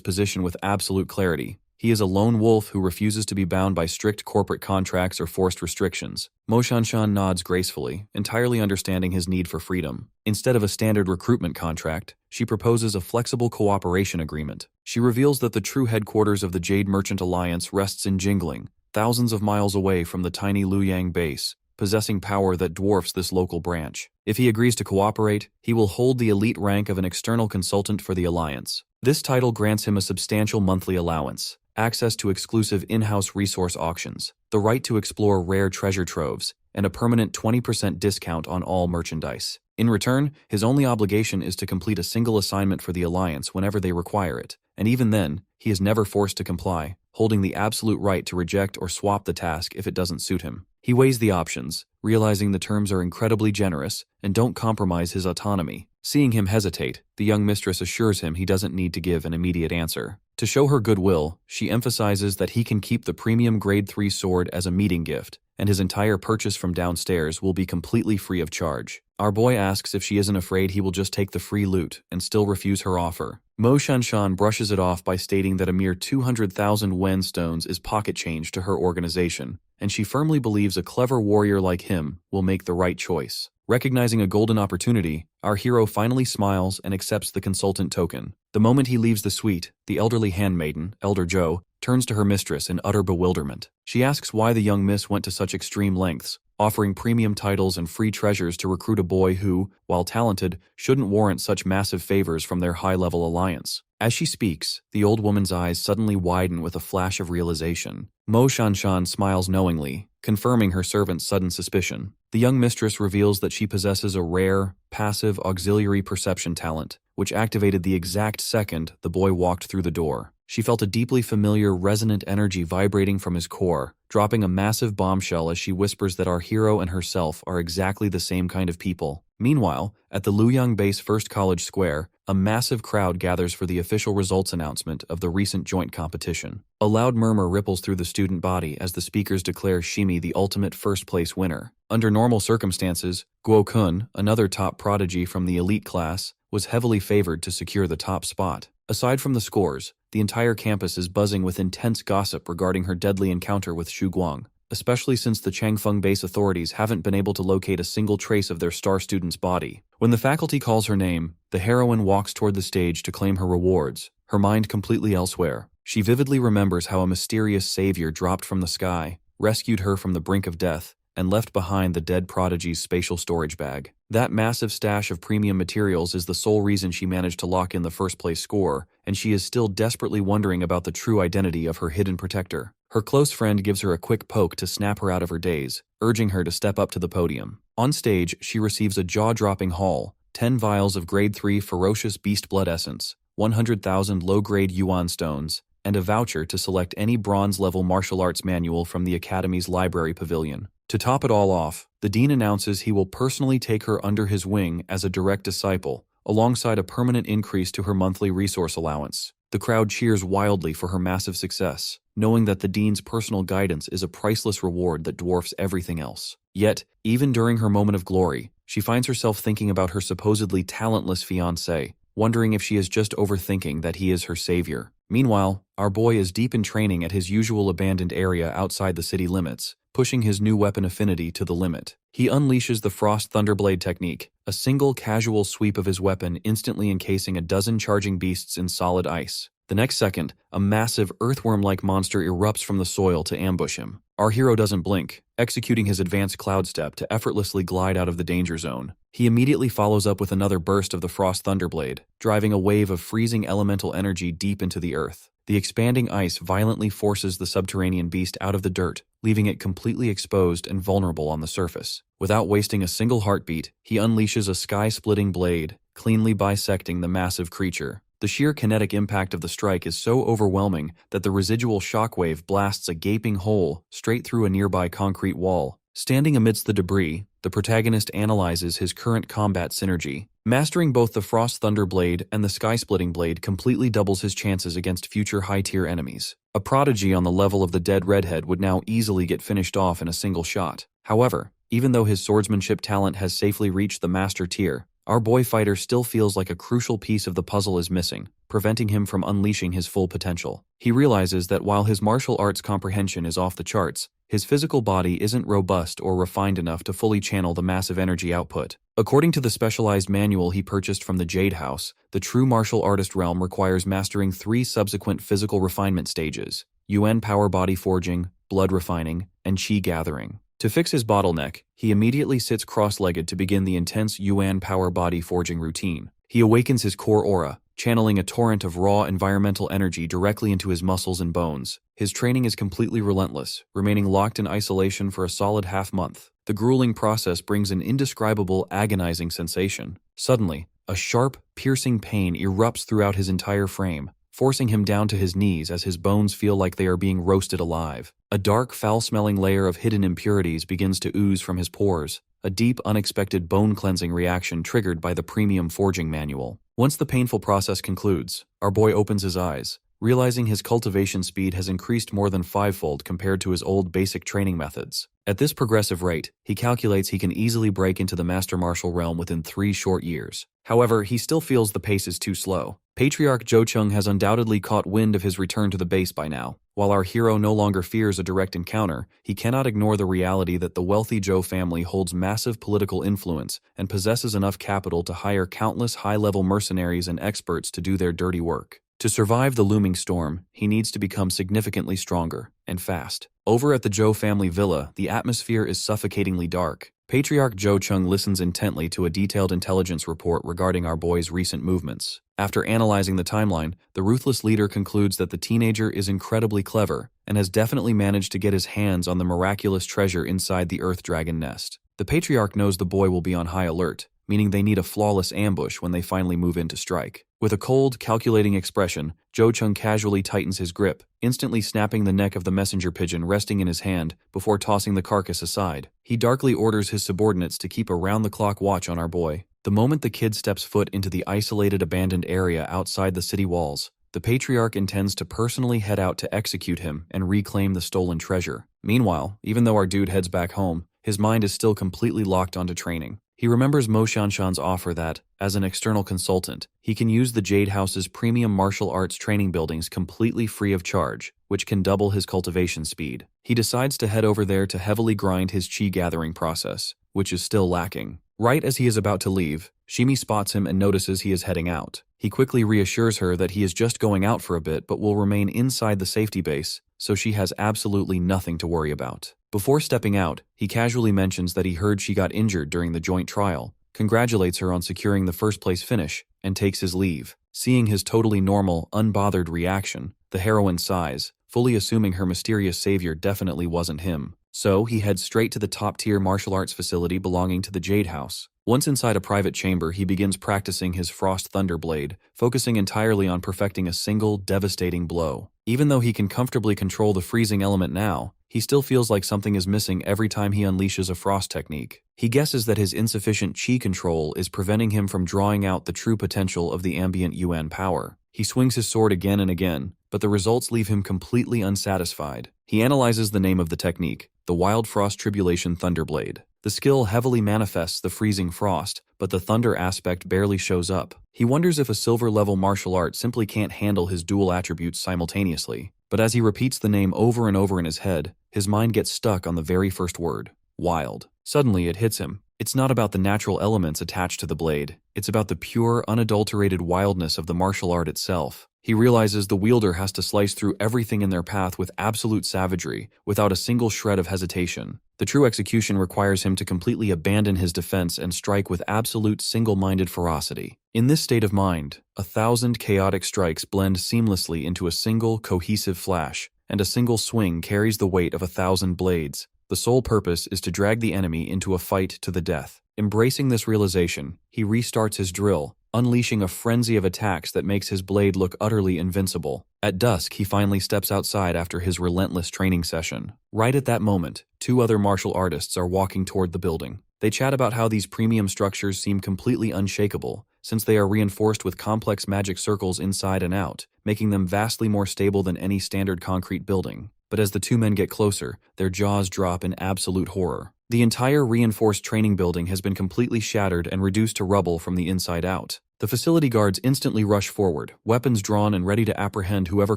position with absolute clarity. He is a lone wolf who refuses to be bound by strict corporate contracts or forced restrictions. Mo Shanshan nods gracefully, entirely understanding his need for freedom. Instead of a standard recruitment contract, she proposes a flexible cooperation agreement. She reveals that the true headquarters of the Jade Merchant Alliance rests in Jingling, thousands of miles away from the tiny Luyang base, possessing power that dwarfs this local branch. If he agrees to cooperate, he will hold the elite rank of an external consultant for the Alliance. This title grants him a substantial monthly allowance, access to exclusive in-house resource auctions, the right to explore rare treasure troves, and a permanent 20% discount on all merchandise. In return, his only obligation is to complete a single assignment for the Alliance whenever they require it, and even then, he is never forced to comply, holding the absolute right to reject or swap the task if it doesn't suit him. He weighs the options, realizing the terms are incredibly generous and don't compromise his autonomy. Seeing him hesitate, the young mistress assures him he doesn't need to give an immediate answer. To show her goodwill, she emphasizes that he can keep the premium Grade 3 sword as a meeting gift, and his entire purchase from downstairs will be completely free of charge. Our boy asks if she isn't afraid he will just take the free loot and still refuse her offer. Mo Shanshan brushes it off by stating that a mere 200,000 wen stones is pocket change to her organization, and she firmly believes a clever warrior like him will make the right choice. Recognizing a golden opportunity, our hero finally smiles and accepts the consultant token. The moment he leaves the suite, the elderly handmaiden, Elder Zhou, turns to her mistress in utter bewilderment. She asks why the young miss went to such extreme lengths, offering premium titles and free treasures to recruit a boy who, while talented, shouldn't warrant such massive favors from their high-level alliance. As she speaks, the old woman's eyes suddenly widen with a flash of realization. Mo Shanshan smiles knowingly, confirming her servant's sudden suspicion. The young mistress reveals that she possesses a rare, passive auxiliary perception talent, which activated the exact second the boy walked through the door. She felt a deeply familiar resonant energy vibrating from his core, dropping a massive bombshell as she whispers that our hero and herself are exactly the same kind of people. Meanwhile, at the Luyang Base First College Square, a massive crowd gathers for the official results announcement of the recent joint competition. A loud murmur ripples through the student body as the speakers declare Shimi the ultimate first-place winner. Under normal circumstances, Guo Kun, another top prodigy from the elite class, was heavily favored to secure the top spot. Aside from the scores, the entire campus is buzzing with intense gossip regarding her deadly encounter with Xu Guang, especially since the Changfeng base authorities haven't been able to locate a single trace of their star student's body. When the faculty calls her name, the heroine walks toward the stage to claim her rewards, her mind completely elsewhere. She vividly remembers how a mysterious savior dropped from the sky, rescued her from the brink of death, and left behind the dead prodigy's spatial storage bag. That massive stash of premium materials is the sole reason she managed to lock in the first-place score, and she is still desperately wondering about the true identity of her hidden protector. Her close friend gives her a quick poke to snap her out of her daze, urging her to step up to the podium. On stage, she receives a jaw-dropping haul, 10 vials of Grade 3 ferocious beast blood essence, 100,000 low-grade yuan stones, and a voucher to select any bronze-level martial arts manual from the Academy's library pavilion. To top it all off, the dean announces he will personally take her under his wing as a direct disciple, alongside a permanent increase to her monthly resource allowance. The crowd cheers wildly for her massive success, knowing that the dean's personal guidance is a priceless reward that dwarfs everything else. Yet, even during her moment of glory, she finds herself thinking about her supposedly talentless fiancé, wondering if she is just overthinking that he is her savior. Meanwhile, our boy is deep in training at his usual abandoned area outside the city limits, pushing his new weapon affinity to the limit. He unleashes the Frost Thunderblade technique, a single casual sweep of his weapon instantly encasing a dozen charging beasts in solid ice. The next second, a massive earthworm-like monster erupts from the soil to ambush him. Our hero doesn't blink, executing his advanced cloud step to effortlessly glide out of the danger zone. He immediately follows up with another burst of the Frost Thunderblade, driving a wave of freezing elemental energy deep into the earth. The expanding ice violently forces the subterranean beast out of the dirt, leaving it completely exposed and vulnerable on the surface. Without wasting a single heartbeat, he unleashes a sky-splitting blade, cleanly bisecting the massive creature. The sheer kinetic impact of the strike is so overwhelming that the residual shockwave blasts a gaping hole straight through a nearby concrete wall. Standing amidst the debris, the protagonist analyzes his current combat synergy. Mastering both the Frost Thunder Blade and the Sky-Splitting Blade completely doubles his chances against future high-tier enemies. A prodigy on the level of the dead redhead would now easily get finished off in a single shot. However, even though his swordsmanship talent has safely reached the master tier, our boy fighter still feels like a crucial piece of the puzzle is missing, preventing him from unleashing his full potential. He realizes that while his martial arts comprehension is off the charts, his physical body isn't robust or refined enough to fully channel the massive energy output. According to the specialized manual he purchased from the Jade House, the true martial artist realm requires mastering 3 subsequent physical refinement stages: UN power body forging, blood refining, and chi gathering. To fix his bottleneck, he immediately sits cross-legged to begin the intense Yuan power body forging routine. He awakens his core aura, channeling a torrent of raw environmental energy directly into his muscles and bones. His training is completely relentless, remaining locked in isolation for a solid half-month. The grueling process brings an indescribable, agonizing sensation. Suddenly, a sharp, piercing pain erupts throughout his entire frame, forcing him down to his knees as his bones feel like they are being roasted alive. A dark, foul-smelling layer of hidden impurities begins to ooze from his pores, a deep, unexpected bone-cleansing reaction triggered by the premium forging manual. Once the painful process concludes, our boy opens his eyes, realizing his cultivation speed has increased more than 5-fold compared to his old basic training methods. At this progressive rate, he calculates he can easily break into the master martial realm within 3 short years. However, he still feels the pace is too slow. Patriarch Jo Chung has undoubtedly caught wind of his return to the base by now. While our hero no longer fears a direct encounter, he cannot ignore the reality that the wealthy Zhou family holds massive political influence and possesses enough capital to hire countless high-level mercenaries and experts to do their dirty work. To survive the looming storm, he needs to become significantly stronger, and fast. Over at the Zhou family villa, the atmosphere is suffocatingly dark. Patriarch Jo Chung listens intently to a detailed intelligence report regarding our boy's recent movements. After analyzing the timeline, the ruthless leader concludes that the teenager is incredibly clever and has definitely managed to get his hands on the miraculous treasure inside the Earth Dragon nest. The Patriarch knows the boy will be on high alert, meaning they need a flawless ambush when they finally move in to strike. With a cold, calculating expression, Jo Chung casually tightens his grip, instantly snapping the neck of the messenger pigeon resting in his hand before tossing the carcass aside. He darkly orders his subordinates to keep a round-the-clock watch on our boy. The moment the kid steps foot into the isolated abandoned area outside the city walls, the Patriarch intends to personally head out to execute him and reclaim the stolen treasure. Meanwhile, even though our dude heads back home, his mind is still completely locked onto training. He remembers Mo Shanshan's offer that, as an external consultant, he can use the Jade House's premium martial arts training buildings completely free of charge, which can double his cultivation speed. He decides to head over there to heavily grind his chi gathering process, which is still lacking. Right as he is about to leave, Shimi spots him and notices he is heading out. He quickly reassures her that he is just going out for a bit but will remain inside the safety base, so she has absolutely nothing to worry about. Before stepping out, he casually mentions that he heard she got injured during the joint trial, congratulates her on securing the first-place finish, and takes his leave. Seeing his totally normal, unbothered reaction, the heroine sighs, fully assuming her mysterious savior definitely wasn't him. So he heads straight to the top-tier martial arts facility belonging to the Jade House. Once inside a private chamber, he begins practicing his Frost Thunder Blade, focusing entirely on perfecting a single, devastating blow. Even though he can comfortably control the freezing element now, he still feels like something is missing every time he unleashes a frost technique. He guesses that his insufficient chi control is preventing him from drawing out the true potential of the ambient Yuan power. He swings his sword again and again, but the results leave him completely unsatisfied. He analyzes the name of the technique, the Wild Frost Tribulation Thunderblade. The skill heavily manifests the freezing frost, but the thunder aspect barely shows up. He wonders if a silver-level martial art simply can't handle his dual attributes simultaneously. But as he repeats the name over and over in his head, his mind gets stuck on the very first word, wild. Suddenly it hits him. It's not about the natural elements attached to the blade. It's about the pure, unadulterated wildness of the martial art itself. He realizes the wielder has to slice through everything in their path with absolute savagery, without a single shred of hesitation. The true execution requires him to completely abandon his defense and strike with absolute single-minded ferocity. In this state of mind, 1,000 chaotic strikes blend seamlessly into a single, cohesive flash, and a single swing carries the weight of 1,000 blades. The sole purpose is to drag the enemy into a fight to the death. Embracing this realization, he restarts his drill, unleashing a frenzy of attacks that makes his blade look utterly invincible. At dusk, he finally steps outside after his relentless training session. Right at that moment, 2 other martial artists are walking toward the building. They chat about how these premium structures seem completely unshakable, since they are reinforced with complex magic circles inside and out, making them vastly more stable than any standard concrete building. But as the 2 men get closer, their jaws drop in absolute horror. The entire reinforced training building has been completely shattered and reduced to rubble from the inside out. The facility guards instantly rush forward, weapons drawn and ready to apprehend whoever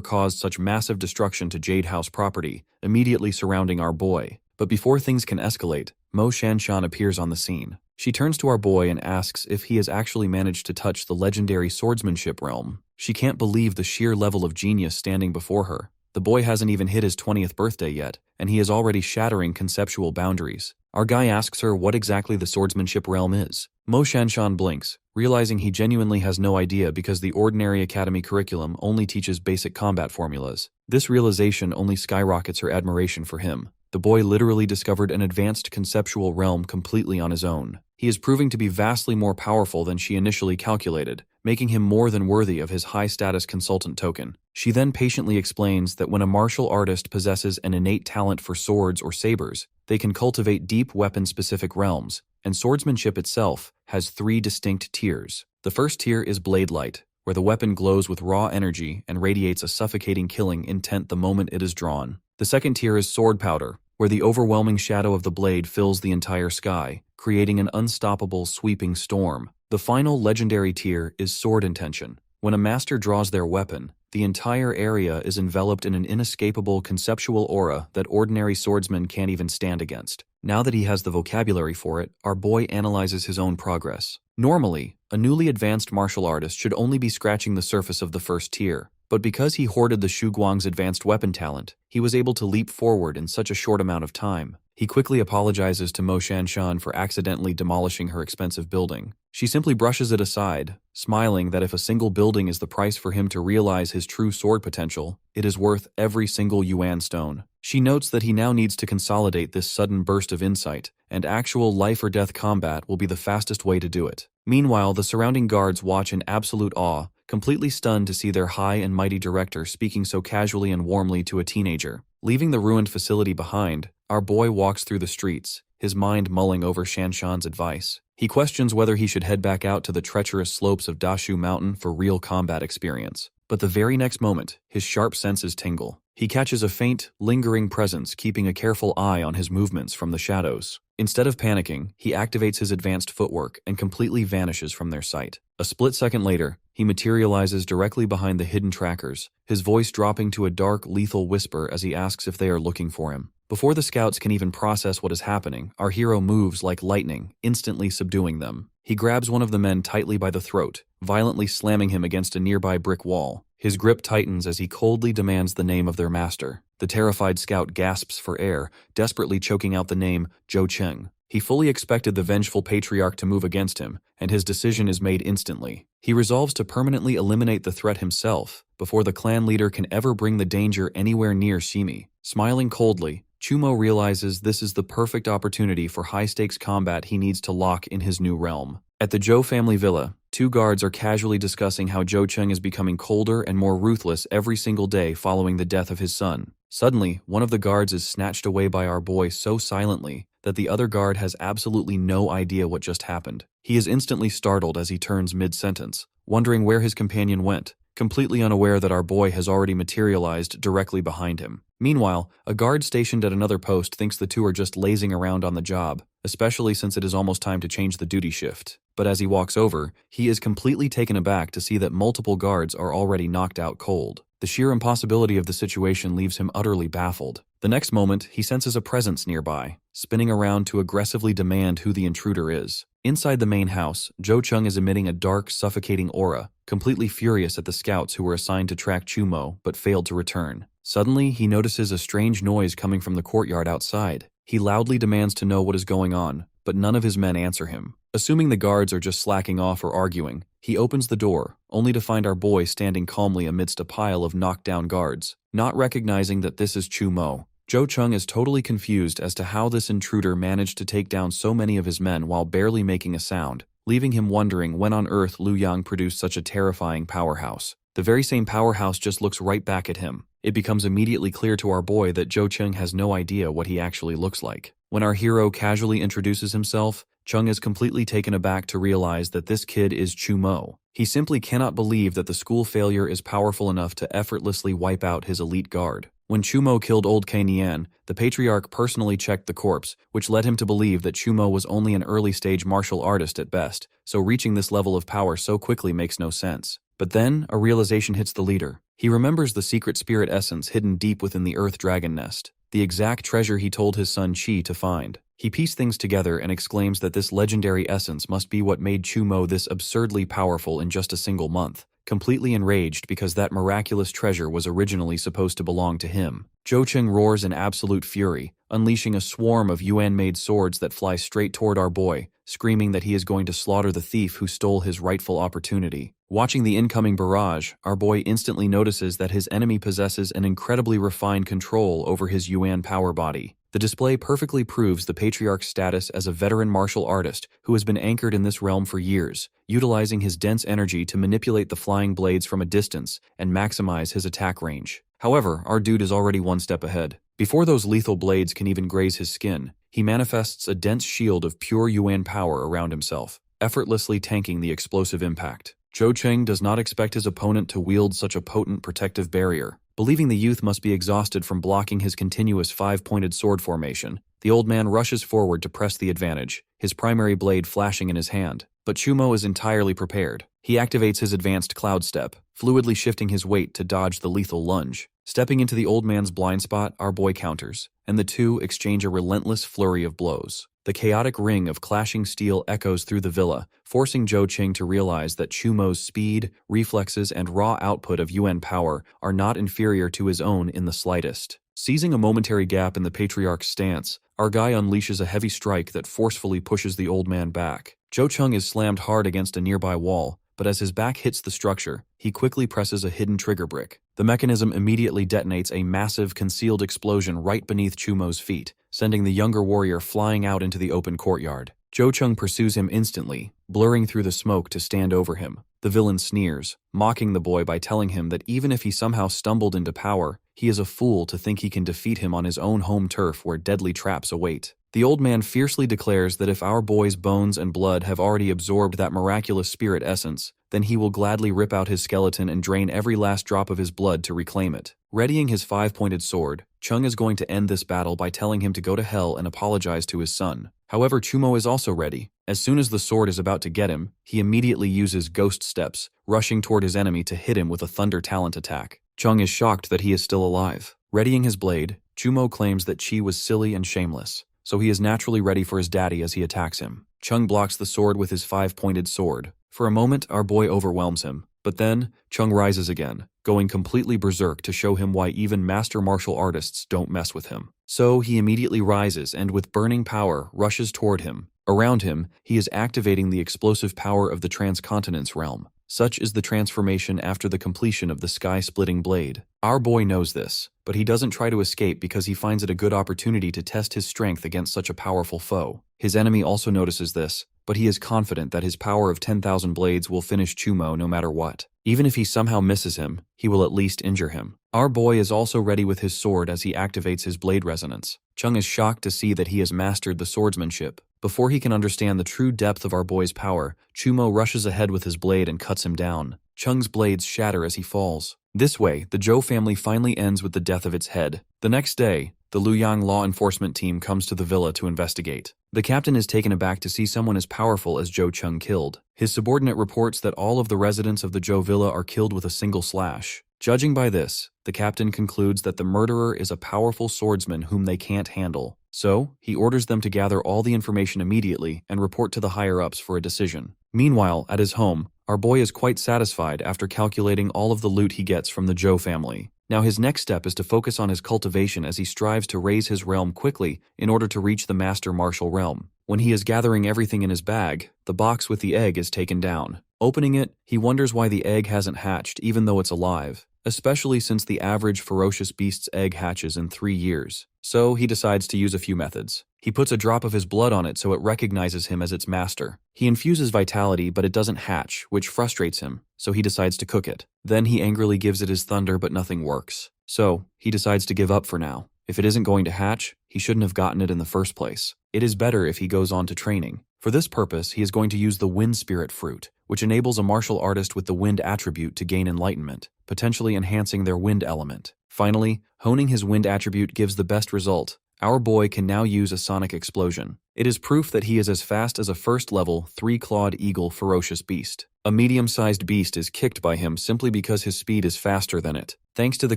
caused such massive destruction to Jade House property, immediately surrounding our boy. But before things can escalate, Mo Shanshan appears on the scene. She turns to our boy and asks if he has actually managed to touch the legendary swordsmanship realm. She can't believe the sheer level of genius standing before her. The boy hasn't even hit his 20th birthday yet, and he is already shattering conceptual boundaries. Our guy asks her what exactly the swordsmanship realm is. Mo Shanshan blinks, realizing he genuinely has no idea because the ordinary academy curriculum only teaches basic combat formulas. This realization only skyrockets her admiration for him. The boy literally discovered an advanced conceptual realm completely on his own. He is proving to be vastly more powerful than she initially calculated, making him more than worthy of his high-status consultant token. She then patiently explains that when a martial artist possesses an innate talent for swords or sabers, they can cultivate deep weapon-specific realms, and swordsmanship itself has 3 distinct tiers. The first tier is Blade Light, where the weapon glows with raw energy and radiates a suffocating killing intent the moment it is drawn. The second tier is Sword Powder, where the overwhelming shadow of the blade fills the entire sky, creating an unstoppable, sweeping storm. The final legendary tier is Sword Intention. When a master draws their weapon, the entire area is enveloped in an inescapable conceptual aura that ordinary swordsmen can't even stand against. Now that he has the vocabulary for it, our boy analyzes his own progress. Normally, a newly advanced martial artist should only be scratching the surface of the first tier, but because he hoarded the Shu Guang's advanced weapon talent, he was able to leap forward in such a short amount of time. He quickly apologizes to Mo Shanshan for accidentally demolishing her expensive building. She simply brushes it aside, smiling that if a single building is the price for him to realize his true sword potential, it is worth every single yuan stone. She notes that he now needs to consolidate this sudden burst of insight, and actual life-or-death combat will be the fastest way to do it. Meanwhile, the surrounding guards watch in absolute awe, completely stunned to see their high and mighty director speaking so casually and warmly to a teenager. Leaving the ruined facility behind, our boy walks through the streets, his mind mulling over Shanshan's advice. He questions whether he should head back out to the treacherous slopes of Dashu Mountain for real combat experience. But the very next moment, his sharp senses tingle. He catches a faint, lingering presence keeping a careful eye on his movements from the shadows. Instead of panicking, he activates his advanced footwork and completely vanishes from their sight. A split second later, he materializes directly behind the hidden trackers, his voice dropping to a dark, lethal whisper as he asks if they are looking for him. Before the scouts can even process what is happening, our hero moves like lightning, instantly subduing them. He grabs one of the men tightly by the throat, violently slamming him against a nearby brick wall. His grip tightens as he coldly demands the name of their master. The terrified scout gasps for air, desperately choking out the name Zhou Cheng. He fully expected the vengeful patriarch to move against him, and his decision is made instantly. He resolves to permanently eliminate the threat himself, before the clan leader can ever bring the danger anywhere near Shimi. Smiling coldly, Chumo realizes this is the perfect opportunity for high-stakes combat he needs to lock in his new realm. At the Zhou family villa, 2 guards are casually discussing how Zhou Cheng is becoming colder and more ruthless every single day following the death of his son. Suddenly, one of the guards is snatched away by our boy so silently that the other guard has absolutely no idea what just happened. He is instantly startled as he turns mid-sentence, wondering where his companion went, completely unaware that our boy has already materialized directly behind him. Meanwhile, a guard stationed at another post thinks the 2 are just lazing around on the job, especially since it is almost time to change the duty shift. But as he walks over, he is completely taken aback to see that multiple guards are already knocked out cold. The sheer impossibility of the situation leaves him utterly baffled. The next moment, he senses a presence nearby, spinning around to aggressively demand who the intruder is. Inside the main house, Zhou Cheng is emitting a dark, suffocating aura, completely furious at the scouts who were assigned to track Chumo but failed to return. Suddenly, he notices a strange noise coming from the courtyard outside. He loudly demands to know what is going on, but none of his men answer him. Assuming the guards are just slacking off or arguing, he opens the door, only to find our boy standing calmly amidst a pile of knocked-down guards. Not recognizing that this is Chumo, Jo Chung is totally confused as to how this intruder managed to take down so many of his men while barely making a sound, leaving him wondering when on earth Liu Yang produced such a terrifying powerhouse. The very same powerhouse just looks right back at him. It becomes immediately clear to our boy that Jo Chung has no idea what he actually looks like. When our hero casually introduces himself, Chung is completely taken aback to realize that this kid is Chumo. He simply cannot believe that the school failure is powerful enough to effortlessly wipe out his elite guard. When Chumo killed old K Nian, the patriarch personally checked the corpse, which led him to believe that Chumo was only an early-stage martial artist at best, so reaching this level of power so quickly makes no sense. But then, a realization hits the leader. He remembers the secret spirit essence hidden deep within the Earth Dragon Nest, the exact treasure he told his son Chi to find. He pieced things together and exclaims that this legendary essence must be what made Chumo this absurdly powerful in just a single month, completely enraged because that miraculous treasure was originally supposed to belong to him. Jo Chung roars in absolute fury, unleashing a swarm of Yuan-made swords that fly straight toward our boy, screaming that he is going to slaughter the thief who stole his rightful opportunity. Watching the incoming barrage, our boy instantly notices that his enemy possesses an incredibly refined control over his Yuan power body. The display perfectly proves the patriarch's status as a veteran martial artist who has been anchored in this realm for years, utilizing his dense energy to manipulate the flying blades from a distance and maximize his attack range. However, our dude is already one step ahead. Before those lethal blades can even graze his skin, he manifests a dense shield of pure Yuan power around himself, effortlessly tanking the explosive impact. Jo Chung does not expect his opponent to wield such a potent protective barrier. Believing the youth must be exhausted from blocking his continuous five-pointed sword formation, the old man rushes forward to press the advantage, his primary blade flashing in his hand. But Chumo is entirely prepared. He activates his advanced cloud step, fluidly shifting his weight to dodge the lethal lunge. Stepping into the old man's blind spot, our boy counters, and the two exchange a relentless flurry of blows. The chaotic ring of clashing steel echoes through the villa, forcing Jo Chung to realize that Chumo's speed, reflexes, and raw output of Yuan power are not inferior to his own in the slightest. Seizing a momentary gap in the patriarch's stance, our guy unleashes a heavy strike that forcefully pushes the old man back. Jo Chung is slammed hard against a nearby wall, but as his back hits the structure, he quickly presses a hidden trigger brick. The mechanism immediately detonates a massive concealed explosion right beneath Chumo's feet, sending the younger warrior flying out into the open courtyard. Jo Chung pursues him instantly, blurring through the smoke to stand over him. The villain sneers, mocking the boy by telling him that even if he somehow stumbled into power, he is a fool to think he can defeat him on his own home turf where deadly traps await. The old man fiercely declares that if our boy's bones and blood have already absorbed that miraculous spirit essence, then he will gladly rip out his skeleton and drain every last drop of his blood to reclaim it. Readying his five-pointed sword, Chung is going to end this battle by telling him to go to hell and apologize to his son. However, Chumo is also ready. As soon as the sword is about to get him, he immediately uses ghost steps, rushing toward his enemy to hit him with a thunder talent attack. Chung is shocked that he is still alive. Readying his blade, Chumo claims that Chi was silly and shameless, so he is naturally ready for his daddy as he attacks him. Chung blocks the sword with his five-pointed sword. For a moment, our boy overwhelms him, but then, Chung rises again, going completely berserk to show him why even master martial artists don't mess with him. So he immediately rises and with burning power rushes toward him. Around him, he is activating the explosive power of the transcontinence realm. Such is the transformation after the completion of the sky-splitting blade. Our boy knows this, but he doesn't try to escape because he finds it a good opportunity to test his strength against such a powerful foe. His enemy also notices this, but he is confident that his power of 10,000 blades will finish Chumo no matter what. Even if he somehow misses him, he will at least injure him. Our boy is also ready with his sword as he activates his blade resonance. Chung is shocked to see that he has mastered the swordsmanship. Before he can understand the true depth of our boy's power, Chumo rushes ahead with his blade and cuts him down. Chung's blades shatter as he falls. This way, the Zhou family finally ends with the death of its head. The next day, the Luoyang law enforcement team comes to the villa to investigate. The captain is taken aback to see someone as powerful as Jo Chung killed. His subordinate reports that all of the residents of the Zhou villa are killed with a single slash. Judging by this, the captain concludes that the murderer is a powerful swordsman whom they can't handle. So, he orders them to gather all the information immediately and report to the higher-ups for a decision. Meanwhile, at his home, our boy is quite satisfied after calculating all of the loot he gets from the Joe family. Now his next step is to focus on his cultivation as he strives to raise his realm quickly in order to reach the master martial realm. When he is gathering everything in his bag, the box with the egg is taken down. Opening it, he wonders why the egg hasn't hatched even though it's alive, especially since the average ferocious beast's egg hatches in 3 years. So he decides to use a few methods. He puts a drop of his blood on it so it recognizes him as its master. He infuses vitality, but it doesn't hatch, which frustrates him, so he decides to cook it. Then he angrily gives it his thunder, but nothing works. So he decides to give up for now. If it isn't going to hatch, he shouldn't have gotten it in the first place. It is better if he goes on to training. For this purpose, he is going to use the Wind Spirit Fruit, which enables a martial artist with the wind attribute to gain enlightenment, potentially enhancing their wind element. Finally, honing his wind attribute gives the best result. Our boy can now use a sonic explosion. It is proof that he is as fast as a first-level, 3-clawed eagle ferocious beast. A medium-sized beast is kicked by him simply because his speed is faster than it. Thanks to the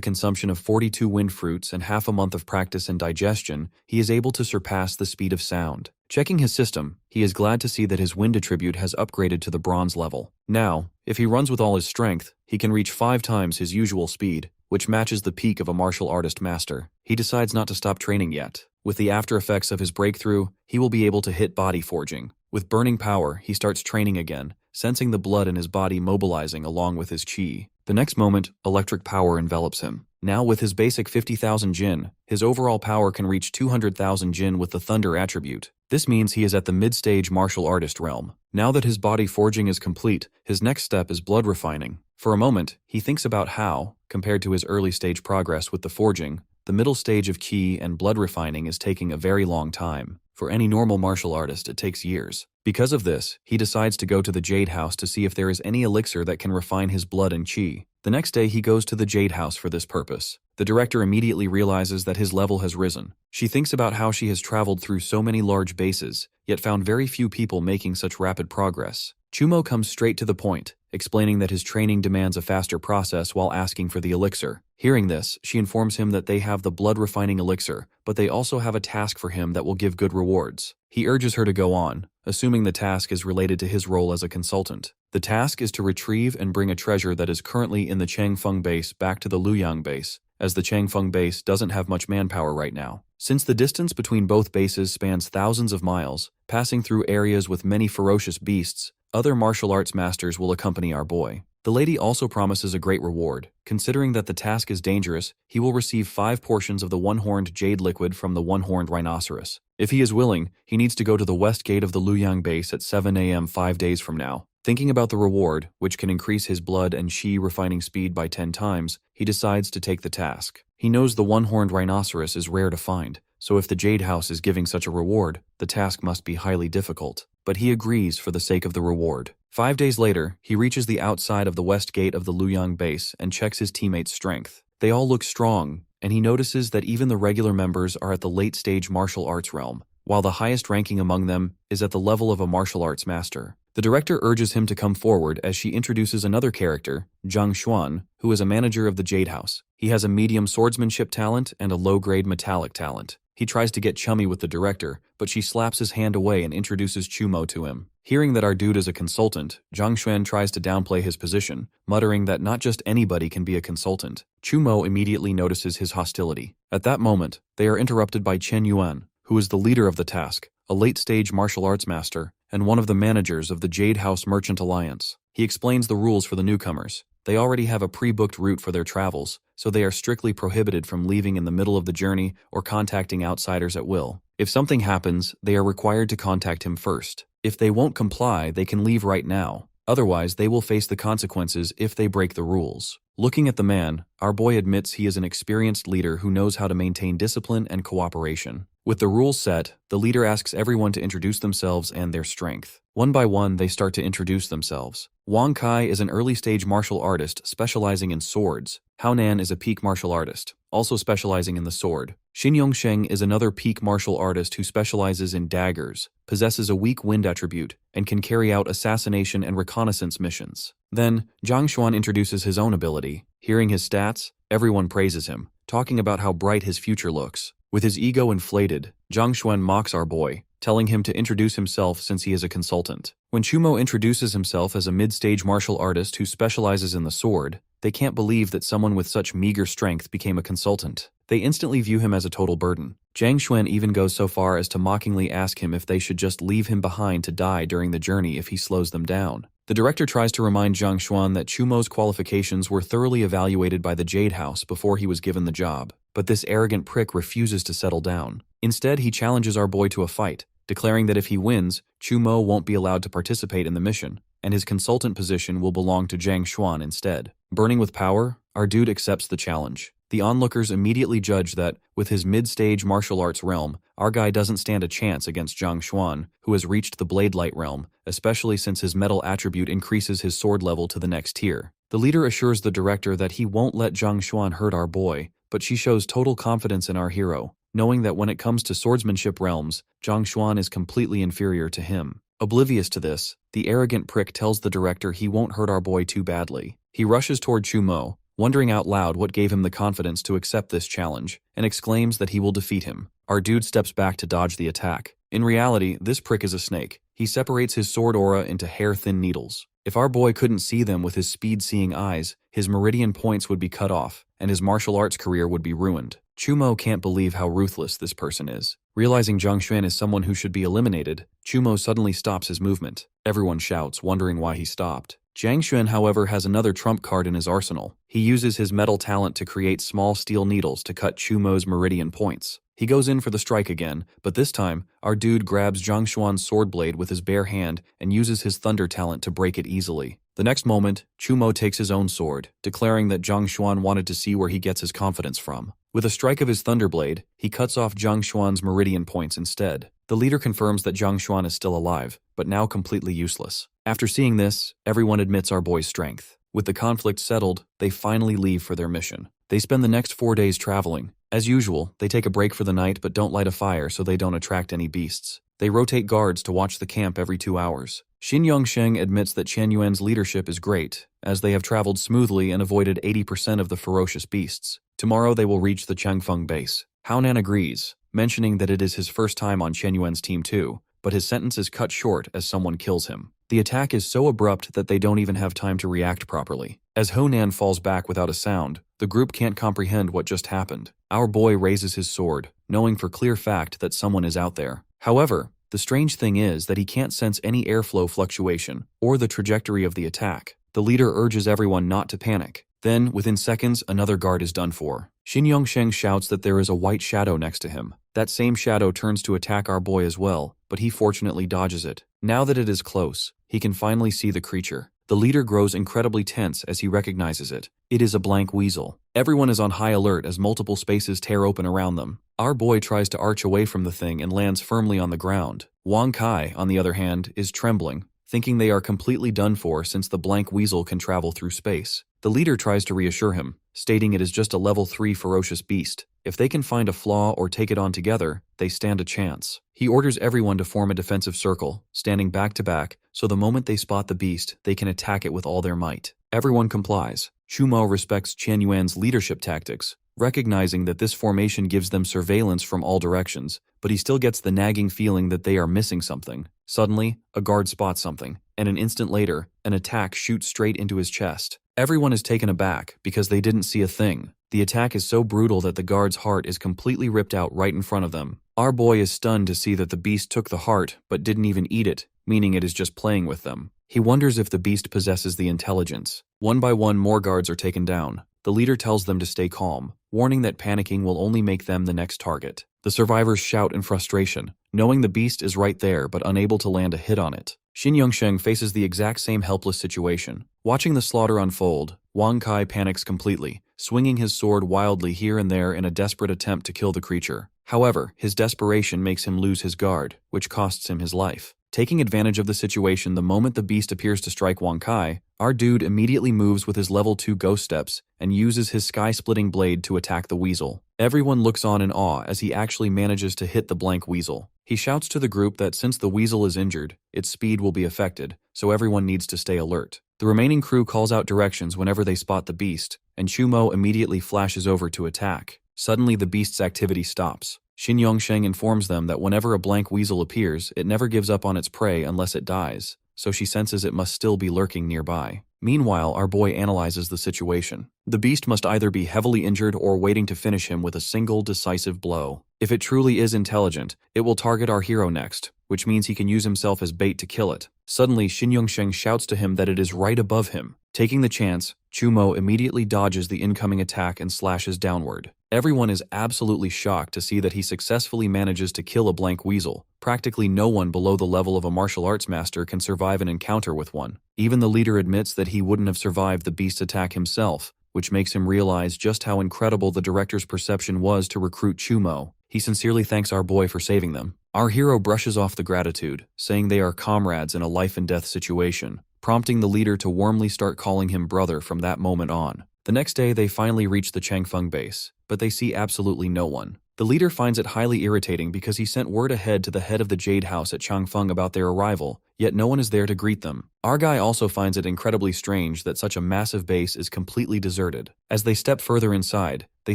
consumption of 42 wind fruits and half a month of practice and digestion, he is able to surpass the speed of sound. Checking his system, he is glad to see that his wind attribute has upgraded to the bronze level. Now, if he runs with all his strength, he can reach 5 times his usual speed, which matches the peak of a martial artist master. He decides not to stop training yet. With the after effects of his breakthrough, he will be able to hit body forging. With burning power, he starts training again, sensing the blood in his body mobilizing along with his chi. The next moment, electric power envelops him. Now with his basic 50,000 Jin, his overall power can reach 200,000 Jin with the Thunder attribute. This means he is at the mid-stage martial artist realm. Now that his body forging is complete, his next step is blood refining. For a moment, he thinks about how, compared to his early stage progress with the forging, the middle stage of Qi and blood refining is taking a very long time. For any normal martial artist, it takes years. Because of this, he decides to go to the Jade House to see if there is any elixir that can refine his blood and Qi. The next day, he goes to the Jade House for this purpose. The director immediately realizes that his level has risen. She thinks about how she has traveled through so many large bases, yet found very few people making such rapid progress. Chumo comes straight to the point, explaining that his training demands a faster process while asking for the elixir. Hearing this, she informs him that they have the blood-refining elixir, but they also have a task for him that will give good rewards. He urges her to go on, assuming the task is related to his role as a consultant. The task is to retrieve and bring a treasure that is currently in the Changfeng base back to the Luoyang base, as the Changfeng base doesn't have much manpower right now. Since the distance between both bases spans thousands of miles, passing through areas with many ferocious beasts, other martial arts masters will accompany our boy. The lady also promises a great reward. Considering that the task is dangerous, he will receive 5 portions of the one-horned jade liquid from the one-horned rhinoceros. If he is willing, he needs to go to the west gate of the Luoyang base at 7 a.m. 5 days from now. Thinking about the reward, which can increase his blood and Qi refining speed by 10 times, he decides to take the task. He knows the one-horned rhinoceros is rare to find, so if the Jade House is giving such a reward, the task must be highly difficult. But he agrees for the sake of the reward. 5 days later, he reaches the outside of the west gate of the Luoyang base and checks his teammates' strength. They all look strong, and he notices that even the regular members are at the late-stage martial arts realm, while the highest ranking among them is at the level of a martial arts master. The director urges him to come forward as she introduces another character, Zhang Xuan, who is a manager of the Jade House. He has a medium swordsmanship talent and a low-grade metallic talent. He tries to get chummy with the director, but she slaps his hand away and introduces Chumo to him. Hearing that our dude is a consultant, Zhang Xuan tries to downplay his position, muttering that not just anybody can be a consultant. Chumo immediately notices his hostility. At that moment, they are interrupted by Chen Yuan, who is the leader of the task, a late-stage martial arts master, and one of the managers of the Jade House Merchant Alliance. He explains the rules for the newcomers. They already have a pre-booked route for their travels, so they are strictly prohibited from leaving in the middle of the journey or contacting outsiders at will. If something happens, they are required to contact him first. If they won't comply, they can leave right now. Otherwise, they will face the consequences if they break the rules. Looking at the man, our boy admits he is an experienced leader who knows how to maintain discipline and cooperation. With the rules set, the leader asks everyone to introduce themselves and their strength. One by one, they start to introduce themselves. Wang Kai is an early-stage martial artist specializing in swords. Hao Nan is a peak martial artist, also specializing in the sword. Xin Yongsheng is another peak martial artist who specializes in daggers, possesses a weak wind attribute, and can carry out assassination and reconnaissance missions. Then, Zhang Xuan introduces his own ability. Hearing his stats, everyone praises him, talking about how bright his future looks. With his ego inflated, Zhang Xuan mocks our boy, telling him to introduce himself since he is a consultant. When Chumo introduces himself as a mid-stage martial artist who specializes in the sword, they can't believe that someone with such meager strength became a consultant. They instantly view him as a total burden. Zhang Xuan even goes so far as to mockingly ask him if they should just leave him behind to die during the journey if he slows them down. The director tries to remind Zhang Xuan that Chumo's qualifications were thoroughly evaluated by the Jade House before he was given the job, but this arrogant prick refuses to settle down. Instead, he challenges our boy to a fight, declaring that if he wins, Chumo won't be allowed to participate in the mission, and his consultant position will belong to Zhang Xuan instead. Burning with power, our dude accepts the challenge. The onlookers immediately judge that, with his mid-stage martial arts realm, our guy doesn't stand a chance against Zhang Xuan, who has reached the Blade Light realm, especially since his metal attribute increases his sword level to the next tier. The leader assures the director that he won't let Zhang Xuan hurt our boy, but she shows total confidence in our hero, knowing that when it comes to swordsmanship realms, Zhang Xuan is completely inferior to him. Oblivious to this, the arrogant prick tells the director he won't hurt our boy too badly. He rushes toward Chumo, wondering out loud what gave him the confidence to accept this challenge, and exclaims that he will defeat him. Our dude steps back to dodge the attack. In reality, this prick is a snake. He separates his sword aura into hair-thin needles. If our boy couldn't see them with his speed-seeing eyes, his meridian points would be cut off, and his martial arts career would be ruined. Chumo can't believe how ruthless this person is. Realizing Zhang Xuan is someone who should be eliminated, Chumo suddenly stops his movement. Everyone shouts, wondering why he stopped. Zhang Xuan, however, has another trump card in his arsenal. He uses his metal talent to create small steel needles to cut Chumo's meridian points. He goes in for the strike again, but this time, our dude grabs Zhang Xuan's sword blade with his bare hand and uses his thunder talent to break it easily. The next moment, Chumo takes his own sword, declaring that Zhang Xuan wanted to see where he gets his confidence from. With a strike of his thunderblade, he cuts off Zhang Xuan's meridian points instead. The leader confirms that Zhang Xuan is still alive, but now completely useless. After seeing this, everyone admits our boy's strength. With the conflict settled, they finally leave for their mission. They spend the next 4 days traveling. As usual, they take a break for the night but don't light a fire so they don't attract any beasts. They rotate guards to watch the camp every 2 hours. Xin Yongsheng admits that Chen Yuan's leadership is great, as they have traveled smoothly and avoided 80% of the ferocious beasts. Tomorrow they will reach the Changfeng base. Haonan agrees, mentioning that it is his first time on Chen Yuan's team too, but his sentence is cut short as someone kills him. The attack is so abrupt that they don't even have time to react properly. As Honan falls back without a sound, the group can't comprehend what just happened. Our boy raises his sword, knowing for clear fact that someone is out there. However, the strange thing is that he can't sense any airflow fluctuation or the trajectory of the attack. The leader urges everyone not to panic. Then, within seconds, another guard is done for. Xin Yongsheng shouts that there is a white shadow next to him. That same shadow turns to attack our boy as well, but he fortunately dodges it. Now that it is close, he can finally see the creature. The leader grows incredibly tense as he recognizes it. It is a blank weasel. Everyone is on high alert as multiple spaces tear open around them. Our boy tries to arch away from the thing and lands firmly on the ground. Wang Kai, on the other hand, is trembling, thinking they are completely done for since the blank weasel can travel through space. The leader tries to reassure him, stating it is just a level 3 ferocious beast. If they can find a flaw or take it on together, they stand a chance. He orders everyone to form a defensive circle, standing back to back, so the moment they spot the beast, they can attack it with all their might. Everyone complies. Chumo respects Chen Yuan's leadership tactics, recognizing that this formation gives them surveillance from all directions, but he still gets the nagging feeling that they are missing something. Suddenly, a guard spots something, and an instant later, an attack shoots straight into his chest. Everyone is taken aback because they didn't see a thing. The attack is so brutal that the guard's heart is completely ripped out right in front of them. Our boy is stunned to see that the beast took the heart but didn't even eat it, meaning it is just playing with them. He wonders if the beast possesses the intelligence. One by one, more guards are taken down. The leader tells them to stay calm, warning that panicking will only make them the next target. The survivors shout in frustration, knowing the beast is right there but unable to land a hit on it. Xin Yongsheng faces the exact same helpless situation. Watching the slaughter unfold, Wang Kai panics completely, swinging his sword wildly here and there in a desperate attempt to kill the creature. However, his desperation makes him lose his guard, which costs him his life. Taking advantage of the situation the moment the beast appears to strike Wang Kai, our dude immediately moves with his level 2 ghost steps and uses his sky-splitting blade to attack the weasel. Everyone looks on in awe as he actually manages to hit the blank weasel. He shouts to the group that since the weasel is injured, its speed will be affected, so everyone needs to stay alert. The remaining crew calls out directions whenever they spot the beast, and Chumo immediately flashes over to attack. Suddenly the beast's activity stops. Xin Yongsheng informs them that whenever a blank weasel appears, it never gives up on its prey unless it dies, so she senses it must still be lurking nearby. Meanwhile, our boy analyzes the situation. The beast must either be heavily injured or waiting to finish him with a single decisive blow. If it truly is intelligent, it will target our hero next, which means he can use himself as bait to kill it. Suddenly, Xin Yongsheng shouts to him that it is right above him. Taking the chance, Chumo immediately dodges the incoming attack and slashes downward. Everyone is absolutely shocked to see that he successfully manages to kill a blank weasel. Practically no one below the level of a martial arts master can survive an encounter with one. Even the leader admits that he wouldn't have survived the beast's attack himself, which makes him realize just how incredible the director's perception was to recruit Chumo. He sincerely thanks our boy for saving them. Our hero brushes off the gratitude, saying they are comrades in a life-and-death situation, prompting the leader to warmly start calling him brother from that moment on. The next day, they finally reach the Changfeng base, but they see absolutely no one. The leader finds it highly irritating because he sent word ahead to the head of the Jade House at Changfeng about their arrival, yet no one is there to greet them. Our guy also finds it incredibly strange that such a massive base is completely deserted. As they step further inside, they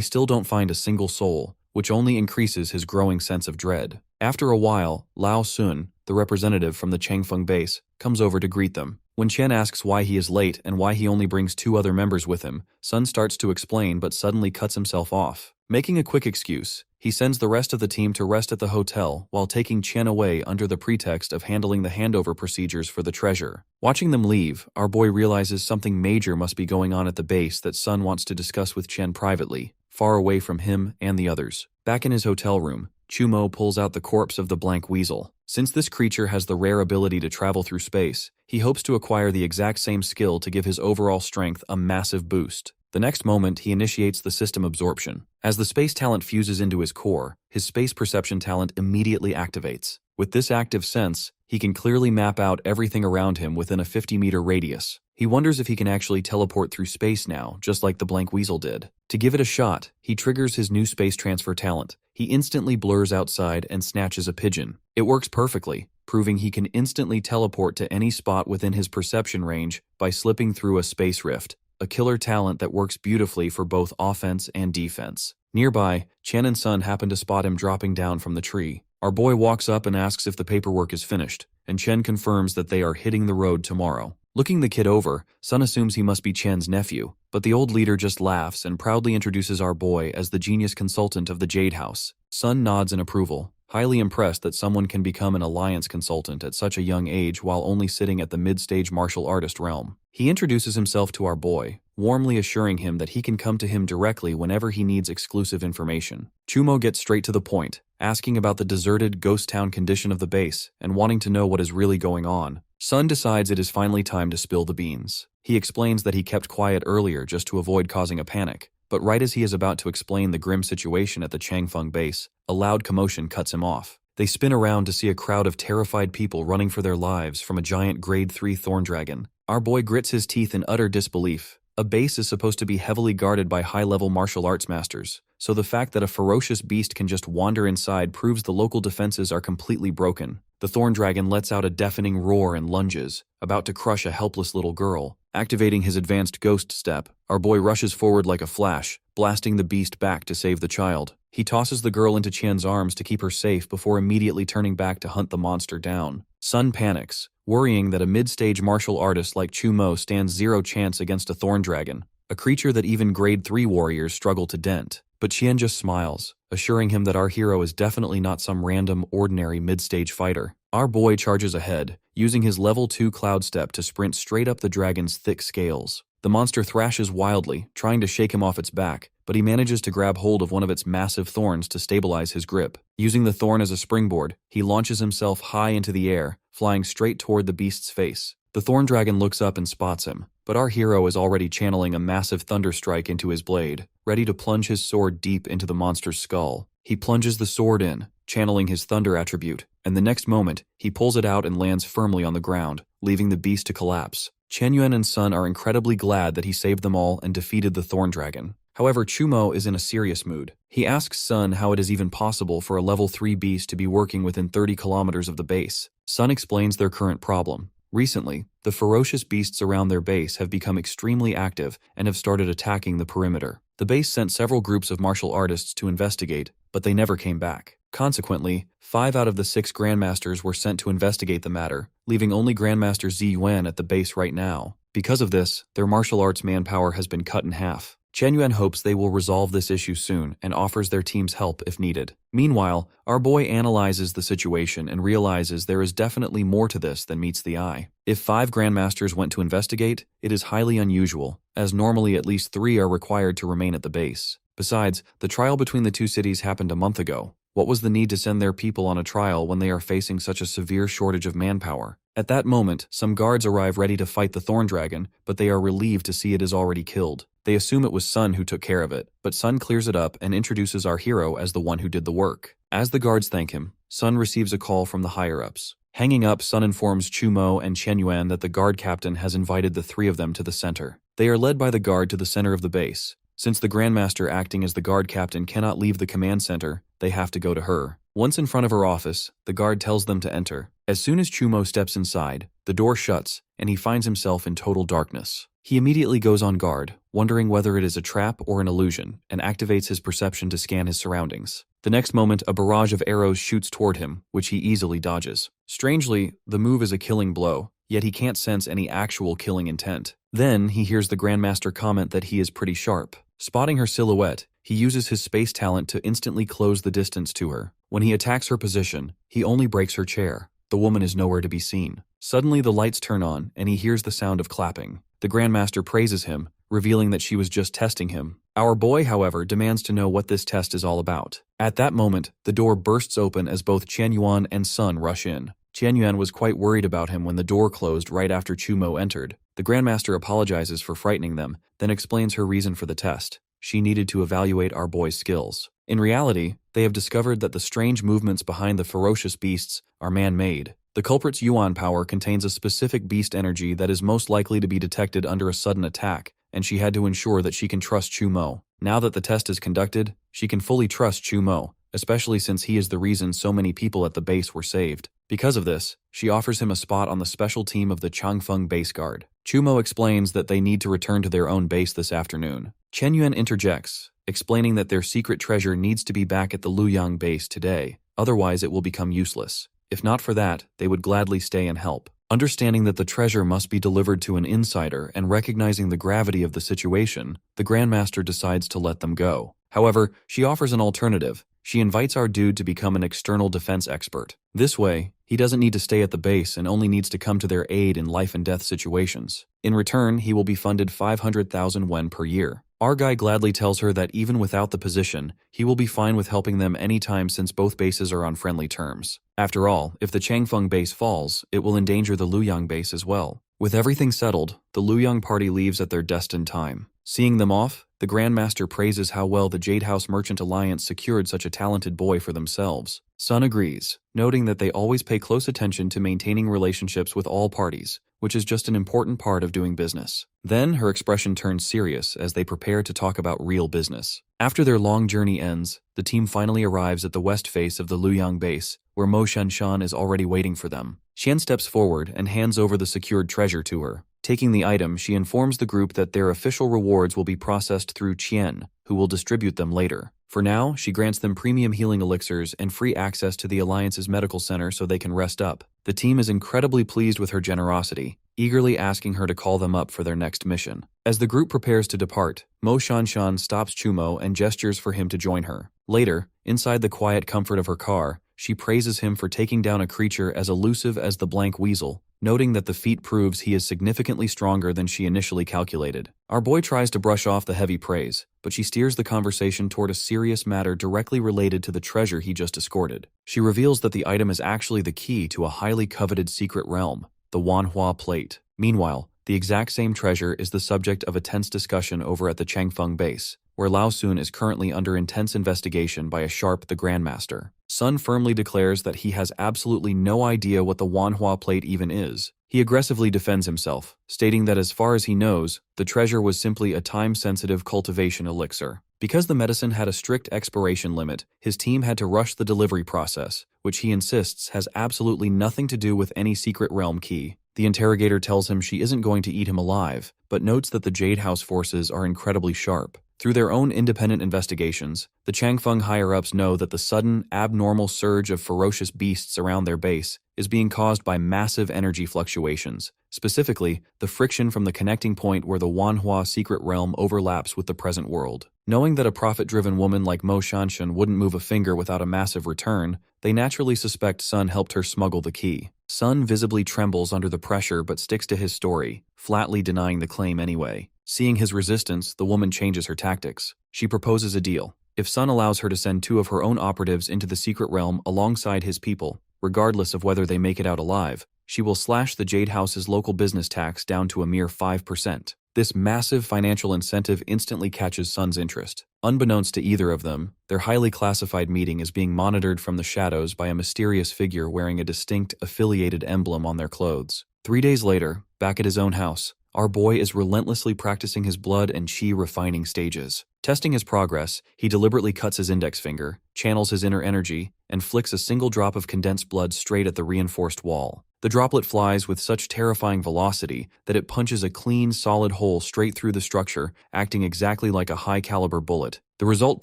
still don't find a single soul, which only increases his growing sense of dread. After a while, Lao Sun, the representative from the Changfeng base, comes over to greet them. When Chen asks why he is late and why he only brings 2 other members with him, Sun starts to explain but suddenly cuts himself off. Making a quick excuse, he sends the rest of the team to rest at the hotel while taking Chen away under the pretext of handling the handover procedures for the treasure. Watching them leave, our boy realizes something major must be going on at the base that Sun wants to discuss with Chen privately, far away from him and the others. Back in his hotel room, Chumo pulls out the corpse of the blank weasel. Since this creature has the rare ability to travel through space, he hopes to acquire the exact same skill to give his overall strength a massive boost. The next moment, he initiates the system absorption. As the space talent fuses into his core, his space perception talent immediately activates. With this active sense, he can clearly map out everything around him within a 50-meter radius. He wonders if he can actually teleport through space now, just like the blank weasel did. To give it a shot, he triggers his new space transfer talent. He instantly blurs outside and snatches a pigeon. It works perfectly, proving he can instantly teleport to any spot within his perception range by slipping through a space rift, a killer talent that works beautifully for both offense and defense. Nearby, Chen and Sun happen to spot him dropping down from the tree. Our boy walks up and asks if the paperwork is finished, and Chen confirms that they are hitting the road tomorrow. Looking the kid over, Sun assumes he must be Chen's nephew, but the old leader just laughs and proudly introduces our boy as the genius consultant of the Jade House. Sun nods in approval, highly impressed that someone can become an alliance consultant at such a young age while only sitting at the mid-stage martial artist realm. He introduces himself to our boy, warmly assuring him that he can come to him directly whenever he needs exclusive information. Chumo gets straight to the point, asking about the deserted ghost town condition of the base and wanting to know what is really going on. Sun decides it is finally time to spill the beans. He explains that he kept quiet earlier just to avoid causing a panic, but right as he is about to explain the grim situation at the Changfeng base, a loud commotion cuts him off. They spin around to see a crowd of terrified people running for their lives from a giant grade 3 thorn dragon. Our boy grits his teeth in utter disbelief. A base is supposed to be heavily guarded by high-level martial arts masters, so the fact that a ferocious beast can just wander inside proves the local defenses are completely broken. The thorn dragon lets out a deafening roar and lunges, about to crush a helpless little girl. Activating his advanced ghost step, our boy rushes forward like a flash, blasting the beast back to save the child. He tosses the girl into Qian's arms to keep her safe before immediately turning back to hunt the monster down. Sun panics, worrying that a mid-stage martial artist like Chumo stands zero chance against a thorn dragon, a creature that even grade 3 warriors struggle to dent. But Qian just smiles, assuring him that our hero is definitely not some random, ordinary mid-stage fighter. Our boy charges ahead, using his level 2 cloud step to sprint straight up the dragon's thick scales. The monster thrashes wildly, trying to shake him off its back, but he manages to grab hold of one of its massive thorns to stabilize his grip. Using the thorn as a springboard, he launches himself high into the air, flying straight toward the beast's face. The thorn dragon looks up and spots him, but our hero is already channeling a massive thunder strike into his blade, ready to plunge his sword deep into the monster's skull. He plunges the sword in, channeling his thunder attribute, and the next moment, he pulls it out and lands firmly on the ground, leaving the beast to collapse. Chen Yuan and Sun are incredibly glad that he saved them all and defeated the thorn dragon. However, Chumo is in a serious mood. He asks Sun how it is even possible for a level 3 beast to be working within 30 kilometers of the base. Sun explains their current problem. Recently, the ferocious beasts around their base have become extremely active and have started attacking the perimeter. The base sent several groups of martial artists to investigate, but they never came back. Consequently, 5 out of the 6 Grandmasters were sent to investigate the matter, leaving only Grandmaster Zi Yuan at the base right now. Because of this, their martial arts manpower has been cut in half. Chen Yuan hopes they will resolve this issue soon and offers their team's help if needed. Meanwhile, our boy analyzes the situation and realizes there is definitely more to this than meets the eye. If 5 Grandmasters went to investigate, it is highly unusual, as normally at least 3 are required to remain at the base. Besides, the trial between the 2 cities happened a month ago. What was the need to send their people on a trial when they are facing such a severe shortage of manpower? At that moment, some guards arrive ready to fight the Thorn Dragon, but they are relieved to see it is already killed. They assume it was Sun who took care of it, but Sun clears it up and introduces our hero as the one who did the work. As the guards thank him, Sun receives a call from the higher-ups. Hanging up, Sun informs Chumo and Chen Yuan that the guard captain has invited the 3 of them to the center. They are led by the guard to the center of the base. Since the Grandmaster acting as the guard captain cannot leave the command center, they have to go to her. Once in front of her office, the guard tells them to enter. As soon as Chumo steps inside, the door shuts, and he finds himself in total darkness. He immediately goes on guard, wondering whether it is a trap or an illusion, and activates his perception to scan his surroundings. The next moment, a barrage of arrows shoots toward him, which he easily dodges. Strangely, the move is a killing blow, yet he can't sense any actual killing intent. Then, he hears the Grandmaster comment that he is pretty sharp. Spotting her silhouette, he uses his space talent to instantly close the distance to her. When he attacks her position, he only breaks her chair. The woman is nowhere to be seen. Suddenly the lights turn on, and he hears the sound of clapping. The Grandmaster praises him, revealing that she was just testing him. Our boy, however, demands to know what this test is all about. At that moment, the door bursts open as both Chen Yuan and Sun rush in. Chen Yuan was quite worried about him when the door closed right after Chumo entered. The Grandmaster apologizes for frightening them, then explains her reason for the test. She needed to evaluate our boy's skills. In reality, they have discovered that the strange movements behind the ferocious beasts are man-made. The culprit's Yuan power contains a specific beast energy that is most likely to be detected under a sudden attack, and she had to ensure that she can trust Chumo. Now that the test is conducted, she can fully trust Chumo, especially since he is the reason so many people at the base were saved. Because of this, she offers him a spot on the special team of the Changfeng base guard. Chumo explains that they need to return to their own base this afternoon. Chen Yuan interjects, explaining that their secret treasure needs to be back at the Luoyang base today, otherwise it will become useless. If not for that, they would gladly stay and help. Understanding that the treasure must be delivered to an insider and recognizing the gravity of the situation, the Grandmaster decides to let them go. However, she offers an alternative. She invites our dude to become an external defense expert. This way, he doesn't need to stay at the base and only needs to come to their aid in life and death situations. In return, he will be funded 500,000 wen per year. Our guy gladly tells her that even without the position, he will be fine with helping them anytime since both bases are on friendly terms. After all, if the Changfeng base falls, it will endanger the Luoyang base as well. With everything settled, the Luoyang party leaves at their destined time. Seeing them off, the Grandmaster praises how well the Jade House Merchant Alliance secured such a talented boy for themselves. Sun agrees, noting that they always pay close attention to maintaining relationships with all parties, which is just an important part of doing business. Then her expression turns serious as they prepare to talk about real business. After their long journey ends, the team finally arrives at the west face of the Luoyang base, where Mo Shanshan is already waiting for them. Xian steps forward and hands over the secured treasure to her. Taking the item, she informs the group that their official rewards will be processed through Qian, who will distribute them later. For now, she grants them premium healing elixirs and free access to the Alliance's medical center so they can rest up. The team is incredibly pleased with her generosity, eagerly asking her to call them up for their next mission. As the group prepares to depart, Mo Shanshan stops Chumo and gestures for him to join her. Later, inside the quiet comfort of her car, she praises him for taking down a creature as elusive as the blank weasel, noting that the feat proves he is significantly stronger than she initially calculated. Our boy tries to brush off the heavy praise, but she steers the conversation toward a serious matter directly related to the treasure he just escorted. She reveals that the item is actually the key to a highly coveted secret realm, the Manhwa plate. Meanwhile, the exact same treasure is the subject of a tense discussion over at the Changfeng base, where Lao Sun is currently under intense investigation by a Sharp the Grandmaster. Sun firmly declares that he has absolutely no idea what the Wanhua plate even is. He aggressively defends himself, stating that as far as he knows, the treasure was simply a time-sensitive cultivation elixir. Because the medicine had a strict expiration limit, his team had to rush the delivery process, which he insists has absolutely nothing to do with any secret realm key. The interrogator tells him she isn't going to eat him alive, but notes that the Jade House forces are incredibly sharp. Through their own independent investigations, the Changfeng higher-ups know that the sudden, abnormal surge of ferocious beasts around their base is being caused by massive energy fluctuations, specifically the friction from the connecting point where the Manhwa secret realm overlaps with the present world. Knowing that a profit-driven woman like Mo Shanshan wouldn't move a finger without a massive return, they naturally suspect Sun helped her smuggle the key. Sun visibly trembles under the pressure but sticks to his story, flatly denying the claim anyway. Seeing his resistance, the woman changes her tactics. She proposes a deal. If Sun allows her to send 2 of her own operatives into the secret realm alongside his people, regardless of whether they make it out alive, she will slash the Jade House's local business tax down to a mere 5%. This massive financial incentive instantly catches Sun's interest. Unbeknownst to either of them, their highly classified meeting is being monitored from the shadows by a mysterious figure wearing a distinct, affiliated emblem on their clothes. 3 days later, back at his own house, our boy is relentlessly practicing his blood and chi refining stages. Testing his progress, he deliberately cuts his index finger, channels his inner energy, and flicks a single drop of condensed blood straight at the reinforced wall. The droplet flies with such terrifying velocity that it punches a clean, solid hole straight through the structure, acting exactly like a high-caliber bullet. The result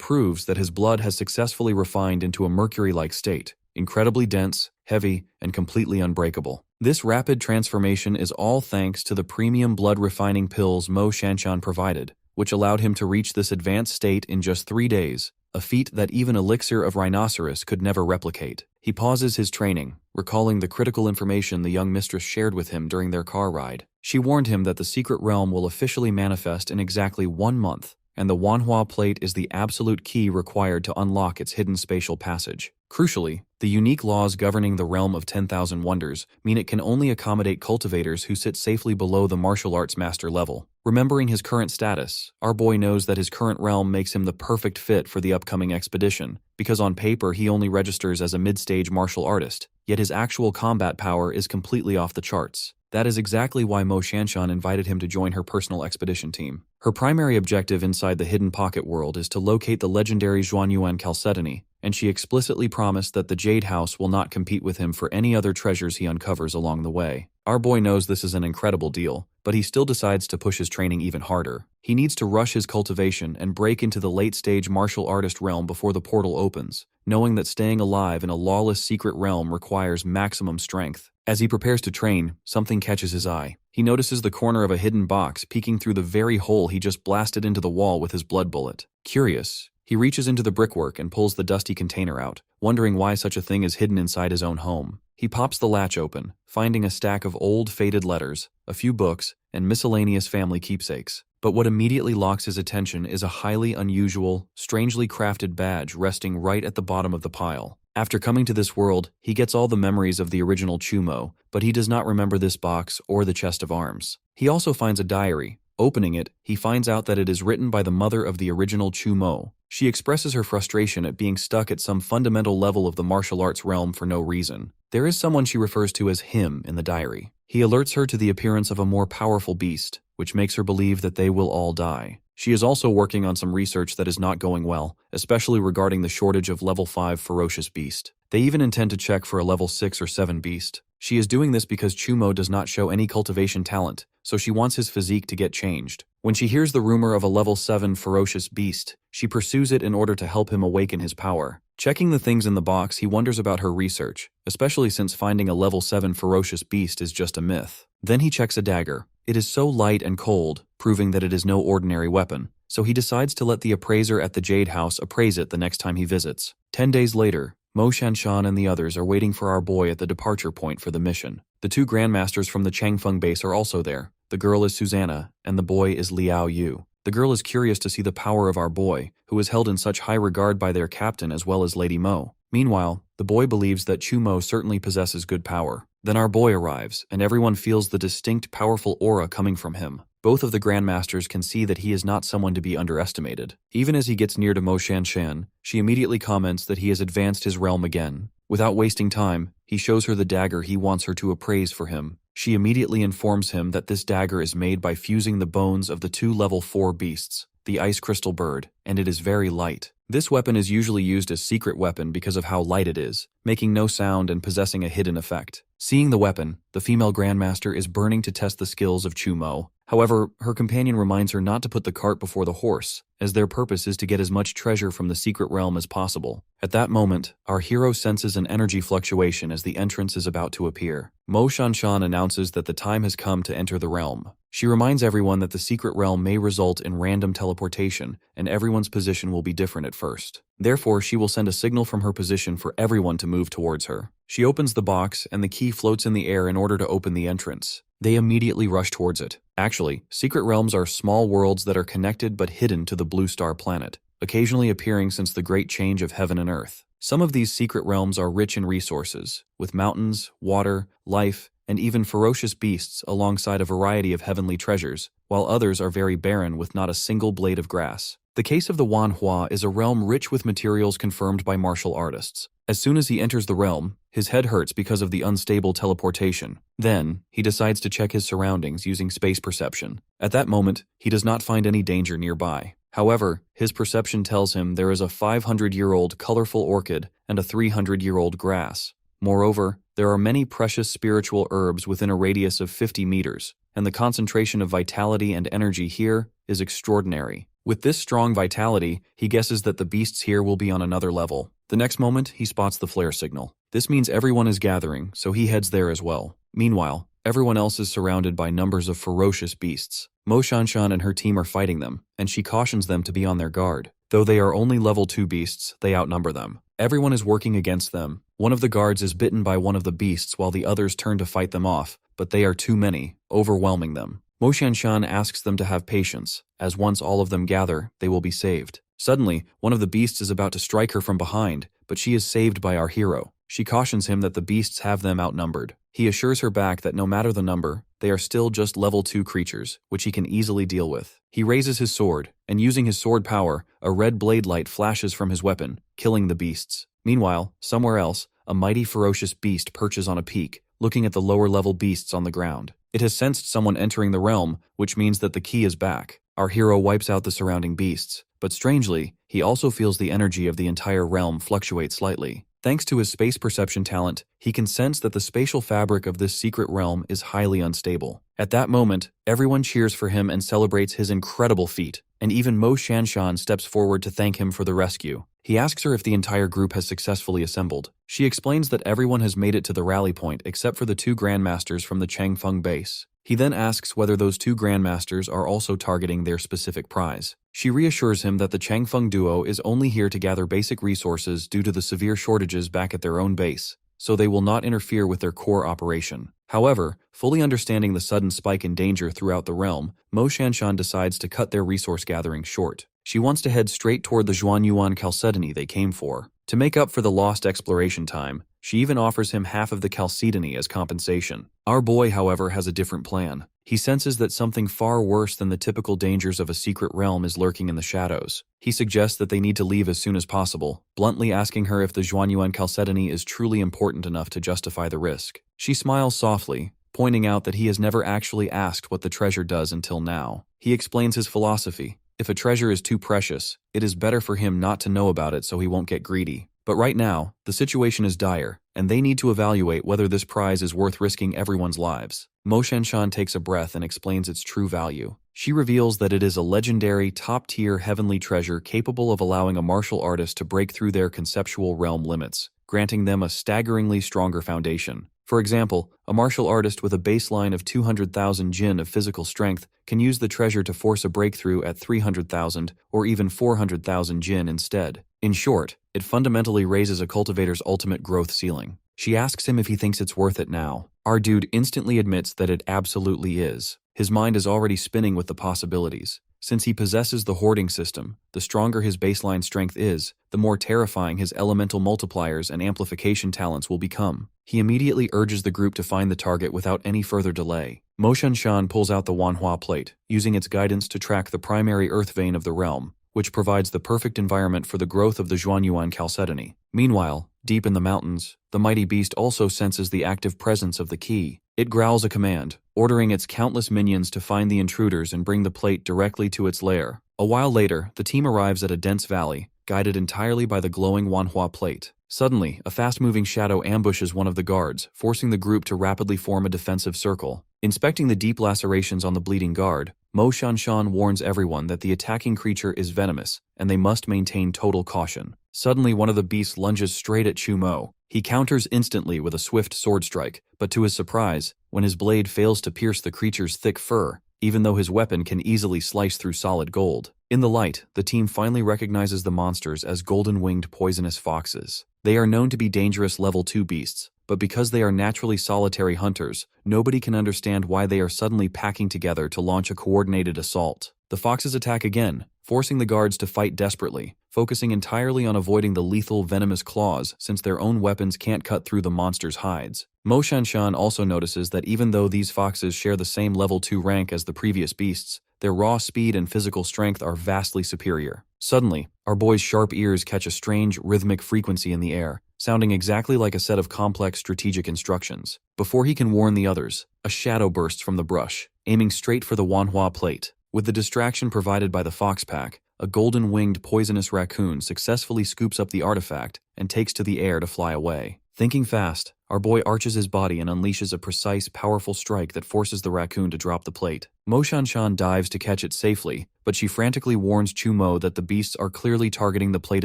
proves that his blood has successfully refined into a mercury-like state, incredibly dense, heavy, and completely unbreakable. This rapid transformation is all thanks to the premium blood refining pills Mo Shanshan provided, which allowed him to reach this advanced state in just 3 days, a feat that even Elixir of Rhinoceros could never replicate. He pauses his training, recalling the critical information the young mistress shared with him during their car ride. She warned him that the secret realm will officially manifest in exactly 1 month, and the Wanhua plate is the absolute key required to unlock its hidden spatial passage. Crucially, the unique laws governing the realm of 10,000 wonders mean it can only accommodate cultivators who sit safely below the martial arts master level. Remembering his current status, our boy knows that his current realm makes him the perfect fit for the upcoming expedition, because on paper he only registers as a mid-stage martial artist, yet his actual combat power is completely off the charts. That is exactly why Mo Shanshan invited him to join her personal expedition team. Her primary objective inside the Hidden Pocket world is to locate the legendary Zhuanyuan Chalcedony, and she explicitly promised that the Jade House will not compete with him for any other treasures he uncovers along the way. Our boy knows this is an incredible deal, but he still decides to push his training even harder. He needs to rush his cultivation and break into the late-stage martial artist realm before the portal opens, knowing that staying alive in a lawless secret realm requires maximum strength. As he prepares to train, something catches his eye. He notices the corner of a hidden box peeking through the very hole he just blasted into the wall with his blood bullet. Curious, he reaches into the brickwork and pulls the dusty container out, wondering why such a thing is hidden inside his own home. He pops the latch open, finding a stack of old, faded letters, a few books, and miscellaneous family keepsakes. But what immediately locks his attention is a highly unusual, strangely crafted badge resting right at the bottom of the pile. After coming to this world, he gets all the memories of the original Chumo, but he does not remember this box or the chest of arms. He also finds a diary. Opening it, he finds out that it is written by the mother of the original Chumo. She expresses her frustration at being stuck at some fundamental level of the martial arts realm for no reason. There is someone she refers to as him in the diary. He alerts her to the appearance of a more powerful beast, which makes her believe that they will all die. She is also working on some research that is not going well, especially regarding the shortage of level 5 ferocious beast. They even intend to check for a level 6 or 7 beast. She is doing this because Chumo does not show any cultivation talent, so she wants his physique to get changed. When she hears the rumor of a level 7 ferocious beast, she pursues it in order to help him awaken his power. Checking the things in the box, he wonders about her research, especially since finding a level 7 ferocious beast is just a myth. Then he checks a dagger. It is so light and cold, proving that it is no ordinary weapon, so he decides to let the appraiser at the Jade House appraise it the next time he visits. 10 days later, Mo Shanshan and the others are waiting for our boy at the departure point for the mission. The 2 grandmasters from the Changfeng base are also there. The girl is Susanna, and the boy is Liao Yu. The girl is curious to see the power of our boy, who is held in such high regard by their captain as well as Lady Mo. Meanwhile, the boy believes that Chumo certainly possesses good power. Then our boy arrives, and everyone feels the distinct powerful aura coming from him. Both of the grandmasters can see that he is not someone to be underestimated. Even as he gets near to Mo Shanshan, she immediately comments that he has advanced his realm again. Without wasting time, he shows her the dagger he wants her to appraise for him. She immediately informs him that this dagger is made by fusing the bones of the 2 level 4 beasts. the ice crystal bird, and it is very light. This weapon is usually used as secret weapon because of how light it is, making no sound and possessing a hidden effect. Seeing the weapon, the female grandmaster is burning to test the skills of Chumo. However, her companion reminds her not to put the cart before the horse, as their purpose is to get as much treasure from the secret realm as possible. At that moment, our hero senses an energy fluctuation as the entrance is about to appear. Mo Shanshan announces that the time has come to enter the realm. She reminds everyone that the secret realm may result in random teleportation, and everyone's position will be different at first. Therefore, she will send a signal from her position for everyone to move towards her. She opens the box, and the key floats in the air in order to open the entrance. They immediately rush towards it. Actually, secret realms are small worlds that are connected but hidden to the Blue Star planet, occasionally appearing since the great change of heaven and earth. Some of these secret realms are rich in resources, with mountains, water, life, and even ferocious beasts alongside a variety of heavenly treasures, while others are very barren with not a single blade of grass. The case of the Manhwa is a realm rich with materials confirmed by martial artists. As soon as he enters the realm, his head hurts because of the unstable teleportation. Then, he decides to check his surroundings using space perception. At that moment, he does not find any danger nearby. However, his perception tells him there is a 500-year-old colorful orchid and a 300-year-old grass. Moreover, there are many precious spiritual herbs within a radius of 50 meters, and the concentration of vitality and energy here is extraordinary. With this strong vitality, he guesses that the beasts here will be on another level. The next moment, he spots the flare signal. This means everyone is gathering, so he heads there as well. Meanwhile, everyone else is surrounded by numbers of ferocious beasts. Mo Shanshan and her team are fighting them, and she cautions them to be on their guard. Though they are only level 2 beasts, they outnumber them. Everyone is working against them. One of the guards is bitten by one of the beasts while the others turn to fight them off, but they are too many, overwhelming them. Mo Shanshan asks them to have patience, as once all of them gather, they will be saved. Suddenly, one of the beasts is about to strike her from behind, but she is saved by our hero. She cautions him that the beasts have them outnumbered. He assures her back that no matter the number, they are still just level 2 creatures, which he can easily deal with. He raises his sword, and using his sword power, a red blade light flashes from his weapon, killing the beasts. Meanwhile, somewhere else, a mighty ferocious beast perches on a peak, looking at the lower level beasts on the ground. It has sensed someone entering the realm, which means that the key is back. Our hero wipes out the surrounding beasts, but strangely, he also feels the energy of the entire realm fluctuate slightly. Thanks to his space perception talent, he can sense that the spatial fabric of this secret realm is highly unstable. At that moment, everyone cheers for him and celebrates his incredible feat, and even Mo Shanshan steps forward to thank him for the rescue. He asks her if the entire group has successfully assembled. She explains that everyone has made it to the rally point except for the 2 grandmasters from the Changfeng base. He then asks whether those 2 grandmasters are also targeting their specific prize. She reassures him that the Changfeng duo is only here to gather basic resources due to the severe shortages back at their own base, so they will not interfere with their core operation. However, fully understanding the sudden spike in danger throughout the realm, Mo Shanshan decides to cut their resource gathering short. She wants to head straight toward the Zhuanyuan Chalcedony they came for. To make up for the lost exploration time, she even offers him half of the Chalcedony as compensation. Our boy, however, has a different plan. He senses that something far worse than the typical dangers of a secret realm is lurking in the shadows. He suggests that they need to leave as soon as possible, bluntly asking her if the Zhuanyuan Chalcedony is truly important enough to justify the risk. She smiles softly, pointing out that he has never actually asked what the treasure does until now. He explains his philosophy. If a treasure is too precious, it is better for him not to know about it so he won't get greedy. But right now, the situation is dire, and they need to evaluate whether this prize is worth risking everyone's lives. Mo Shanshan takes a breath and explains its true value. She reveals that it is a legendary, top-tier heavenly treasure capable of allowing a martial artist to break through their conceptual realm limits, granting them a staggeringly stronger foundation. For example, a martial artist with a baseline of 200,000 jin of physical strength can use the treasure to force a breakthrough at 300,000 or even 400,000 jin instead. In short, it fundamentally raises a cultivator's ultimate growth ceiling. She asks him if he thinks it's worth it now. Our dude instantly admits that it absolutely is. His mind is already spinning with the possibilities. Since he possesses the hoarding system, the stronger his baseline strength is, the more terrifying his elemental multipliers and amplification talents will become. He immediately urges the group to find the target without any further delay. Mo Shanshan pulls out the Manhwa plate, using its guidance to track the primary earth vein of the realm, which provides the perfect environment for the growth of the Zhuanyuan Chalcedony. Meanwhile, deep in the mountains, the mighty beast also senses the active presence of the key. It growls a command, ordering its countless minions to find the intruders and bring the plate directly to its lair. A while later, the team arrives at a dense valley, guided entirely by the glowing Manhwa plate. Suddenly, a fast-moving shadow ambushes one of the guards, forcing the group to rapidly form a defensive circle. Inspecting the deep lacerations on the bleeding guard, Mo Shanshan warns everyone that the attacking creature is venomous, and they must maintain total caution. Suddenly, one of the beasts lunges straight at Chu Mo. He counters instantly with a swift sword strike, but to his surprise, when his blade fails to pierce the creature's thick fur, even though his weapon can easily slice through solid gold. In the light, the team finally recognizes the monsters as golden-winged poisonous foxes. They are known to be dangerous level 2 beasts, but because they are naturally solitary hunters, nobody can understand why they are suddenly packing together to launch a coordinated assault. The foxes attack again, forcing the guards to fight desperately, focusing entirely on avoiding the lethal venomous claws since their own weapons can't cut through the monster's hides. Mo Shanshan also notices that even though these foxes share the same level 2 rank as the previous beasts, their raw speed and physical strength are vastly superior. Suddenly, our boy's sharp ears catch a strange, rhythmic frequency in the air, sounding exactly like a set of complex strategic instructions. Before he can warn the others, a shadow bursts from the brush, aiming straight for the Wanhua plate. With the distraction provided by the fox pack, a golden-winged poisonous raccoon successfully scoops up the artifact and takes to the air to fly away. Thinking fast, our boy arches his body and unleashes a precise, powerful strike that forces the raccoon to drop the plate. Mo Shanshan dives to catch it safely, but she frantically warns Chu Mo that the beasts are clearly targeting the plate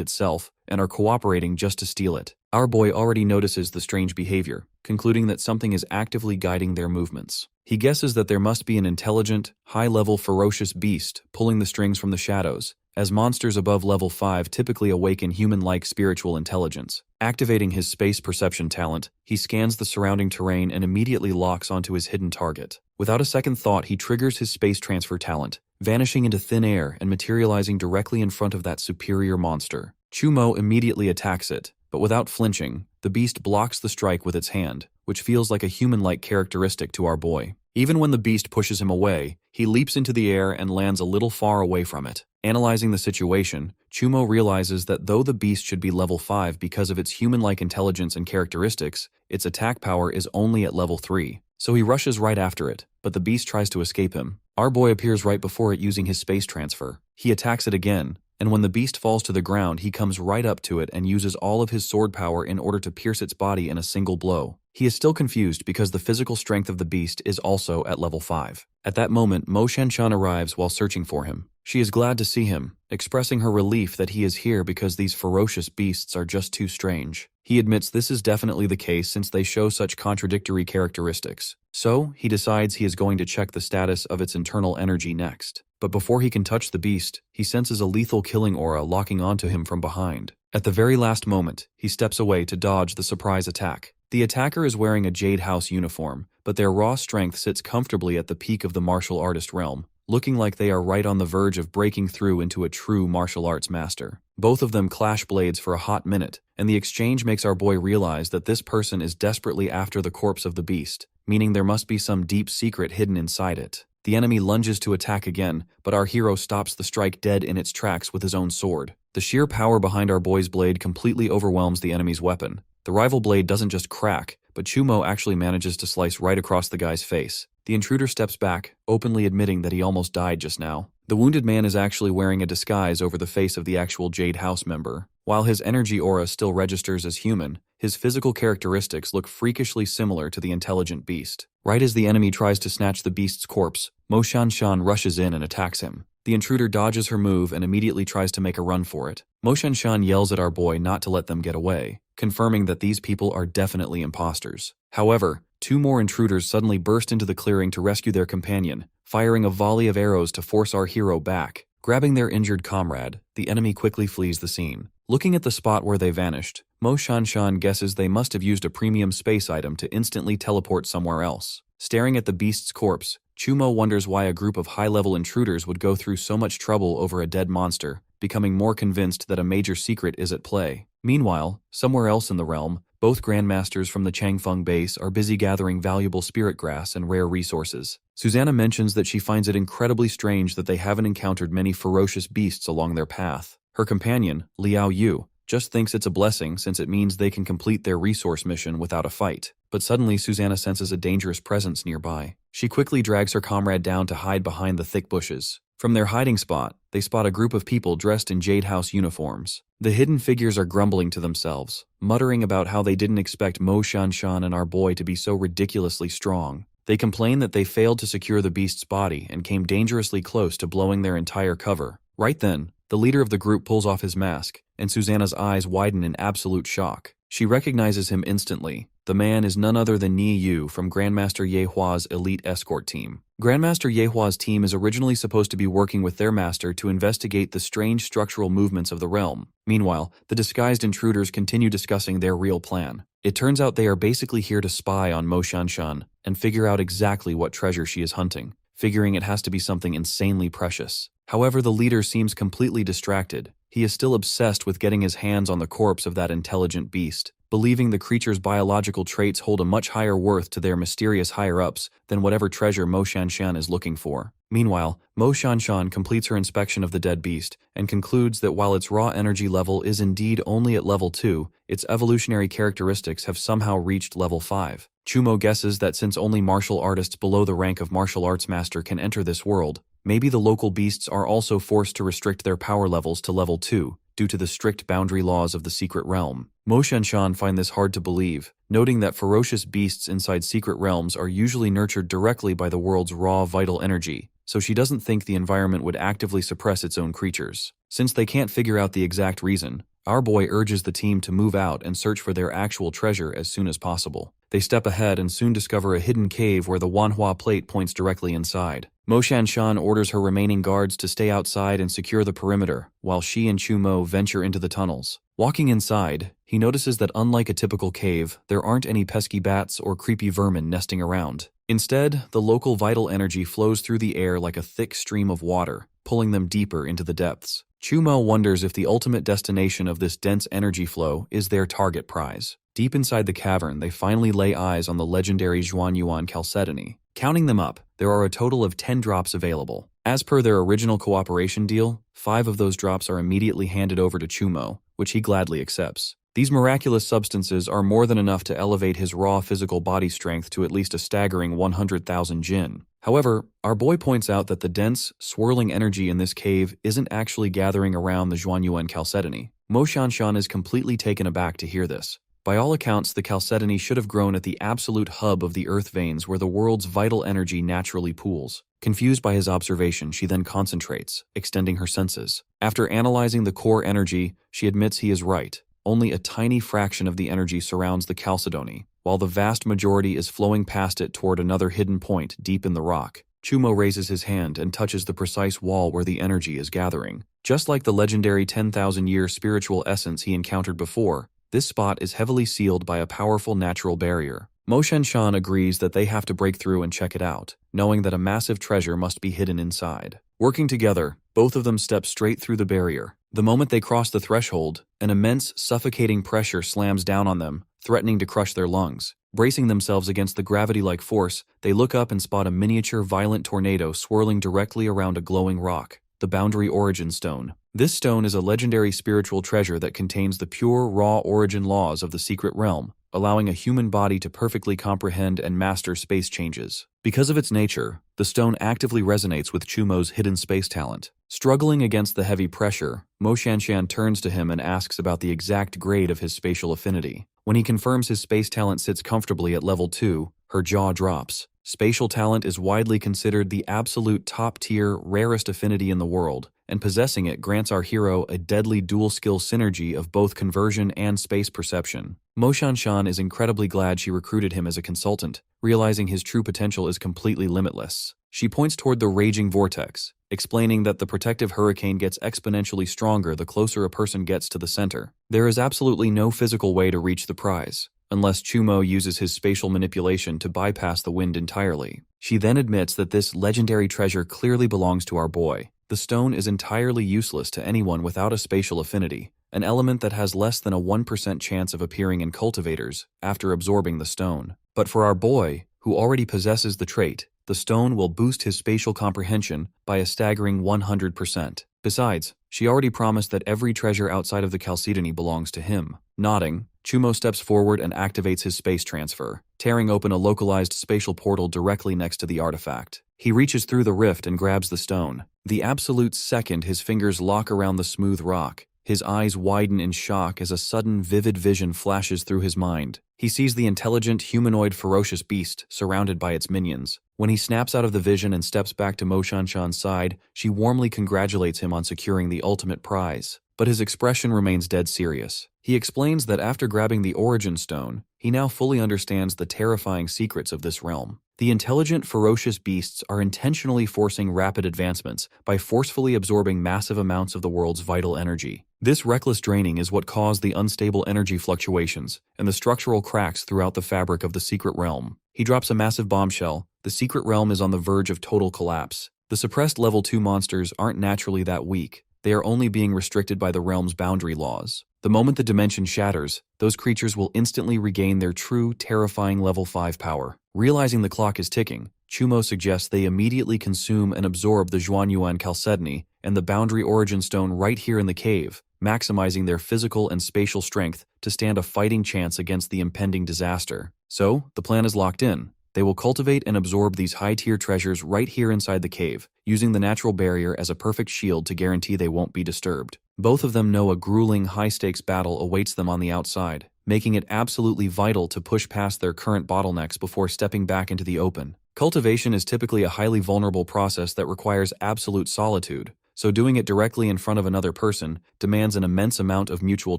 itself and are cooperating just to steal it. Our boy already notices the strange behavior, concluding that something is actively guiding their movements. He guesses that there must be an intelligent, high-level ferocious beast pulling the strings from the shadows, as monsters above level 5 typically awaken human-like spiritual intelligence. Activating his space perception talent, he scans the surrounding terrain and immediately locks onto his hidden target. Without a second thought, he triggers his space transfer talent, vanishing into thin air and materializing directly in front of that superior monster. Chu Mo immediately attacks it, but without flinching, the beast blocks the strike with its hand, which feels like a human-like characteristic to our boy. Even when the beast pushes him away, he leaps into the air and lands a little far away from it. Analyzing the situation, Chu Mo realizes that though the beast should be level 5 because of its human-like intelligence and characteristics, its attack power is only at level 3. So he rushes right after it, but the beast tries to escape him. Our boy appears right before it using his space transfer. He attacks it again, and when the beast falls to the ground, he comes right up to it and uses all of his sword power in order to pierce its body in a single blow. He is still confused because the physical strength of the beast is also at level 5. At that moment, Mo Shanshan arrives while searching for him. She is glad to see him, expressing her relief that he is here because these ferocious beasts are just too strange. He admits this is definitely the case since they show such contradictory characteristics. So, he decides he is going to check the status of its internal energy next. But before he can touch the beast, he senses a lethal killing aura locking onto him from behind. At the very last moment, he steps away to dodge the surprise attack. The attacker is wearing a Jade House uniform, but their raw strength sits comfortably at the peak of the martial artist realm, looking like they are right on the verge of breaking through into a true martial arts master. Both of them clash blades for a hot minute, and the exchange makes our boy realize that this person is desperately after the corpse of the beast, meaning there must be some deep secret hidden inside it. The enemy lunges to attack again, but our hero stops the strike dead in its tracks with his own sword. The sheer power behind our boy's blade completely overwhelms the enemy's weapon. The rival blade doesn't just crack, but Chu Mo actually manages to slice right across the guy's face. The intruder steps back, openly admitting that he almost died just now. The wounded man is actually wearing a disguise over the face of the actual Jade House member. While his energy aura still registers as human, his physical characteristics look freakishly similar to the intelligent beast. Right as the enemy tries to snatch the beast's corpse, Mo Shanshan rushes in and attacks him. The intruder dodges her move and immediately tries to make a run for it. Mo Shanshan yells at our boy not to let them get away, confirming that these people are definitely imposters. However, two more intruders suddenly burst into the clearing to rescue their companion, firing a volley of arrows to force our hero back. Grabbing their injured comrade, the enemy quickly flees the scene. Looking at the spot where they vanished, Mo Shanshan guesses they must have used a premium space item to instantly teleport somewhere else. Staring at the beast's corpse, Chu Mo wonders why a group of high-level intruders would go through so much trouble over a dead monster, becoming more convinced that a major secret is at play. Meanwhile, somewhere else in the realm, both grandmasters from the Changfeng base are busy gathering valuable spirit grass and rare resources. Susanna mentions that she finds it incredibly strange that they haven't encountered many ferocious beasts along their path. Her companion, Liao Yu, just thinks it's a blessing since it means they can complete their resource mission without a fight. But suddenly Susanna senses a dangerous presence nearby. She quickly drags her comrade down to hide behind the thick bushes. From their hiding spot, they spot a group of people dressed in Jade House uniforms. The hidden figures are grumbling to themselves, muttering about how they didn't expect Mo Shanshan and our boy to be so ridiculously strong. They complain that they failed to secure the beast's body and came dangerously close to blowing their entire cover. Right then, the leader of the group pulls off his mask, and Susanna's eyes widen in absolute shock. She recognizes him instantly. The man is none other than Ni Yu from Grandmaster Yehua's elite escort team. Grandmaster Yehua's team is originally supposed to be working with their master to investigate the strange structural movements of the realm. Meanwhile, the disguised intruders continue discussing their real plan. It turns out they are basically here to spy on Mo Shanshan and figure out exactly what treasure she is hunting, figuring it has to be something insanely precious. However, the leader seems completely distracted. He is still obsessed with getting his hands on the corpse of that intelligent beast, believing the creature's biological traits hold a much higher worth to their mysterious higher-ups than whatever treasure Mo Shanshan is looking for. Meanwhile, Mo Shanshan completes her inspection of the dead beast and concludes that while its raw energy level is indeed only at level 2, its evolutionary characteristics have somehow reached level 5. Chumo guesses that since only martial artists below the rank of martial arts master can enter this world, maybe the local beasts are also forced to restrict their power levels to level 2 due to the strict boundary laws of the secret realm. Mo Shanshan find this hard to believe, noting that ferocious beasts inside secret realms are usually nurtured directly by the world's raw vital energy, so she doesn't think the environment would actively suppress its own creatures. Since they can't figure out the exact reason, our boy urges the team to move out and search for their actual treasure as soon as possible. They step ahead and soon discover a hidden cave where the Manhwa plate points directly inside. Mo Shanshan orders her remaining guards to stay outside and secure the perimeter, while she and Chumo venture into the tunnels. Walking inside, he notices that unlike a typical cave, there aren't any pesky bats or creepy vermin nesting around. Instead, the local vital energy flows through the air like a thick stream of water, pulling them deeper into the depths. Chumo wonders if the ultimate destination of this dense energy flow is their target prize. Deep inside the cavern, they finally lay eyes on the legendary Zhuanyuan chalcedony. Counting them up, there are a total of 10 drops available. As per their original cooperation deal, 5 of those drops are immediately handed over to Chumo, which he gladly accepts. These miraculous substances are more than enough to elevate his raw physical body strength to at least a staggering 100,000 jin. However, our boy points out that the dense, swirling energy in this cave isn't actually gathering around the Zhuanyuan chalcedony. Mo Shanshan is completely taken aback to hear this. By all accounts, the chalcedony should have grown at the absolute hub of the earth veins where the world's vital energy naturally pools. Confused by his observation, she then concentrates, extending her senses. After analyzing the core energy, she admits he is right. Only a tiny fraction of the energy surrounds the chalcedony, while the vast majority is flowing past it toward another hidden point deep in the rock. Chumo raises his hand and touches the precise wall where the energy is gathering. Just like the legendary 10,000-year spiritual essence he encountered before, this spot is heavily sealed by a powerful natural barrier. Mo Shanshan agrees that they have to break through and check it out, knowing that a massive treasure must be hidden inside. Working together, both of them step straight through the barrier. The moment they cross the threshold, an immense, suffocating pressure slams down on them, threatening to crush their lungs. Bracing themselves against the gravity-like force, they look up and spot a miniature violent tornado swirling directly around a glowing rock, the Boundary Origin Stone. This stone is a legendary spiritual treasure that contains the pure, raw origin laws of the secret realm, allowing a human body to perfectly comprehend and master space changes. Because of its nature, the stone actively resonates with Chumo's hidden space talent. Struggling against the heavy pressure, Mo Shanshan turns to him and asks about the exact grade of his spatial affinity. When he confirms his space talent sits comfortably at level 2, her jaw drops. Spatial talent is widely considered the absolute top-tier, rarest affinity in the world, and possessing it grants our hero a deadly dual-skill synergy of both conversion and space perception. Mo Shanshan is incredibly glad she recruited him as a consultant, realizing his true potential is completely limitless. She points toward the raging vortex, explaining that the protective hurricane gets exponentially stronger the closer a person gets to the center. There is absolutely no physical way to reach the prize, unless Chumo uses his spatial manipulation to bypass the wind entirely. She then admits that this legendary treasure clearly belongs to our boy. The stone is entirely useless to anyone without a spatial affinity, an element that has less than a 1% chance of appearing in cultivators after absorbing the stone. But for our boy, who already possesses the trait, the stone will boost his spatial comprehension by a staggering 100%. Besides, she already promised that every treasure outside of the chalcedony belongs to him. Nodding, Chumo steps forward and activates his space transfer, tearing open a localized spatial portal directly next to the artifact. He reaches through the rift and grabs the stone. The absolute second his fingers lock around the smooth rock, his eyes widen in shock as a sudden vivid vision flashes through his mind. He sees the intelligent, humanoid, ferocious beast surrounded by its minions. When he snaps out of the vision and steps back to Mo Shanshan's side, she warmly congratulates him on securing the ultimate prize. But his expression remains dead serious. He explains that after grabbing the origin stone, he now fully understands the terrifying secrets of this realm. The intelligent, ferocious beasts are intentionally forcing rapid advancements by forcefully absorbing massive amounts of the world's vital energy. This reckless draining is what caused the unstable energy fluctuations and the structural cracks throughout the fabric of the secret realm. He drops a massive bombshell. The secret realm is on the verge of total collapse. The suppressed level 2 monsters aren't naturally that weak. They are only being restricted by the realm's boundary laws. The moment the dimension shatters, those creatures will instantly regain their true, terrifying level 5 power. Realizing the clock is ticking, Chumo suggests they immediately consume and absorb the Zhuanyuan Chalcedony and the boundary origin stone right here in the cave, maximizing their physical and spatial strength to stand a fighting chance against the impending disaster. So, the plan is locked in. They will cultivate and absorb these high-tier treasures right here inside the cave, using the natural barrier as a perfect shield to guarantee they won't be disturbed. Both of them know a grueling, high-stakes battle awaits them on the outside, making it absolutely vital to push past their current bottlenecks before stepping back into the open. Cultivation is typically a highly vulnerable process that requires absolute solitude, so doing it directly in front of another person demands an immense amount of mutual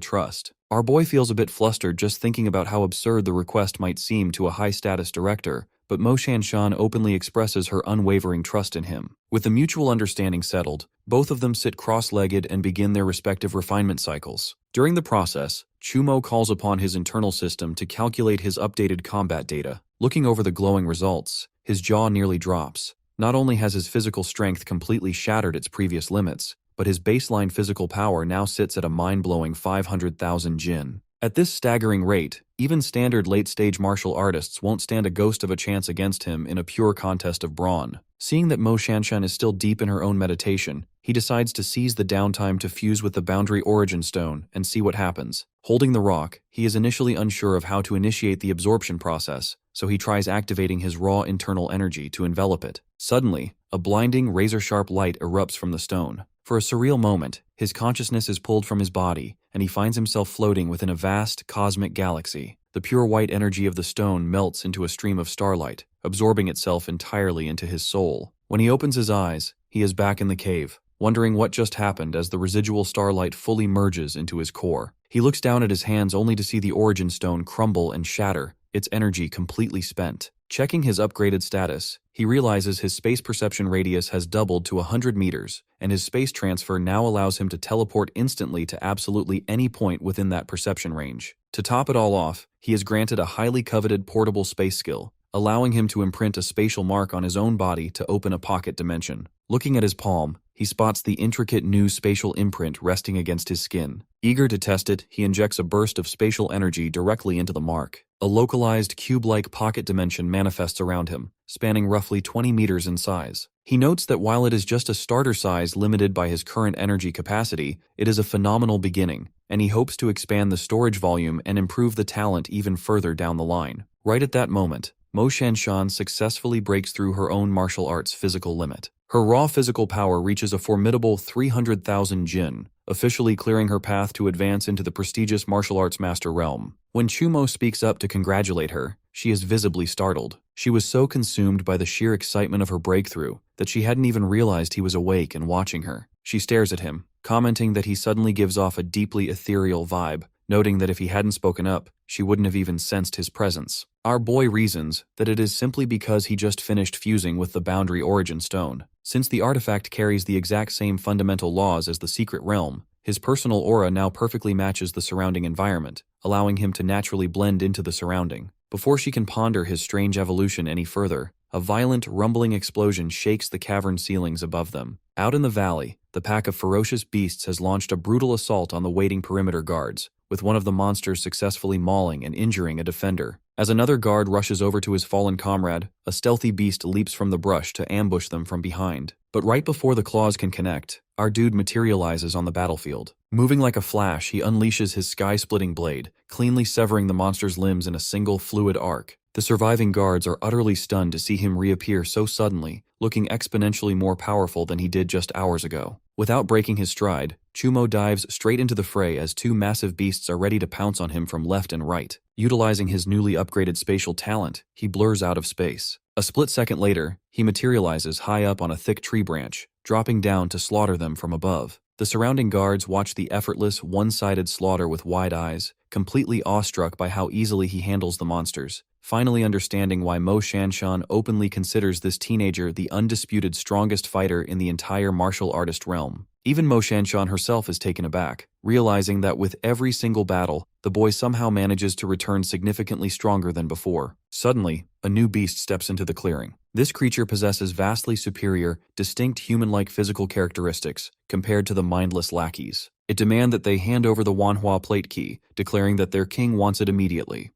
trust. Our boy feels a bit flustered just thinking about how absurd the request might seem to a high-status director, but Mo Shanshan openly expresses her unwavering trust in him. With the mutual understanding settled, both of them sit cross-legged and begin their respective refinement cycles. During the process, Chumo calls upon his internal system to calculate his updated combat data. Looking over the glowing results, his jaw nearly drops. Not only has his physical strength completely shattered its previous limits, but his baseline physical power now sits at a mind-blowing 500,000 jin. At this staggering rate, even standard late-stage martial artists won't stand a ghost of a chance against him in a pure contest of brawn. Seeing that Mo Shanshan is still deep in her own meditation, he decides to seize the downtime to fuse with the boundary origin stone and see what happens. Holding the rock, he is initially unsure of how to initiate the absorption process, so he tries activating his raw internal energy to envelop it. Suddenly, a blinding, razor-sharp light erupts from the stone. For a surreal moment, his consciousness is pulled from his body, and he finds himself floating within a vast, cosmic galaxy. The pure white energy of the stone melts into a stream of starlight, absorbing itself entirely into his soul. When he opens his eyes, he is back in the cave, wondering what just happened as the residual starlight fully merges into his core. He looks down at his hands only to see the origin stone crumble and shatter, its energy completely spent. Checking his upgraded status, he realizes his space perception radius has doubled to 100 meters, and his space transfer now allows him to teleport instantly to absolutely any point within that perception range. To top it all off, he is granted a highly coveted portable space skill, allowing him to imprint a spatial mark on his own body to open a pocket dimension. Looking at his palm, he spots the intricate new spatial imprint resting against his skin. Eager to test it, he injects a burst of spatial energy directly into the mark. A localized cube-like pocket dimension manifests around him, spanning roughly 20 meters in size. He notes that while it is just a starter size limited by his current energy capacity, it is a phenomenal beginning, and he hopes to expand the storage volume and improve the talent even further down the line. Right at that moment, Mo Shanshan successfully breaks through her own martial arts physical limit. Her raw physical power reaches a formidable 300,000 jin, officially clearing her path to advance into the prestigious martial arts master realm. When Chumo speaks up to congratulate her, she is visibly startled. She was so consumed by the sheer excitement of her breakthrough that she hadn't even realized he was awake and watching her. She stares at him, commenting that he suddenly gives off a deeply ethereal vibe, noting that if he hadn't spoken up, she wouldn't have even sensed his presence. Our boy reasons that it is simply because he just finished fusing with the boundary origin stone. Since the artifact carries the exact same fundamental laws as the secret realm, his personal aura now perfectly matches the surrounding environment, allowing him to naturally blend into the surrounding. Before she can ponder his strange evolution any further, a violent, rumbling explosion shakes the cavern ceilings above them. Out in the valley, the pack of ferocious beasts has launched a brutal assault on the waiting perimeter guards, with one of the monsters successfully mauling and injuring a defender. As another guard rushes over to his fallen comrade, a stealthy beast leaps from the brush to ambush them from behind. But right before the claws can connect, our dude materializes on the battlefield. Moving like a flash, he unleashes his sky-splitting blade, cleanly severing the monster's limbs in a single fluid arc. The surviving guards are utterly stunned to see him reappear so suddenly, looking exponentially more powerful than he did just hours ago. Without breaking his stride, Chumo dives straight into the fray as two massive beasts are ready to pounce on him from left and right. Utilizing his newly upgraded spatial talent, he blurs out of space. A split second later, he materializes high up on a thick tree branch, dropping down to slaughter them from above. The surrounding guards watch the effortless, one-sided slaughter with wide eyes, completely awestruck by how easily he handles the monsters, finally understanding why Mo Shanshan openly considers this teenager the undisputed strongest fighter in the entire martial artist realm. Even Mo Shanshan herself is taken aback, realizing that with every single battle, the boy somehow manages to return significantly stronger than before. Suddenly, a new beast steps into the clearing. This creature possesses vastly superior, distinct human-like physical characteristics compared to the mindless lackeys. It demands that they hand over the Manhwa plate key, declaring that their king wants it immediately.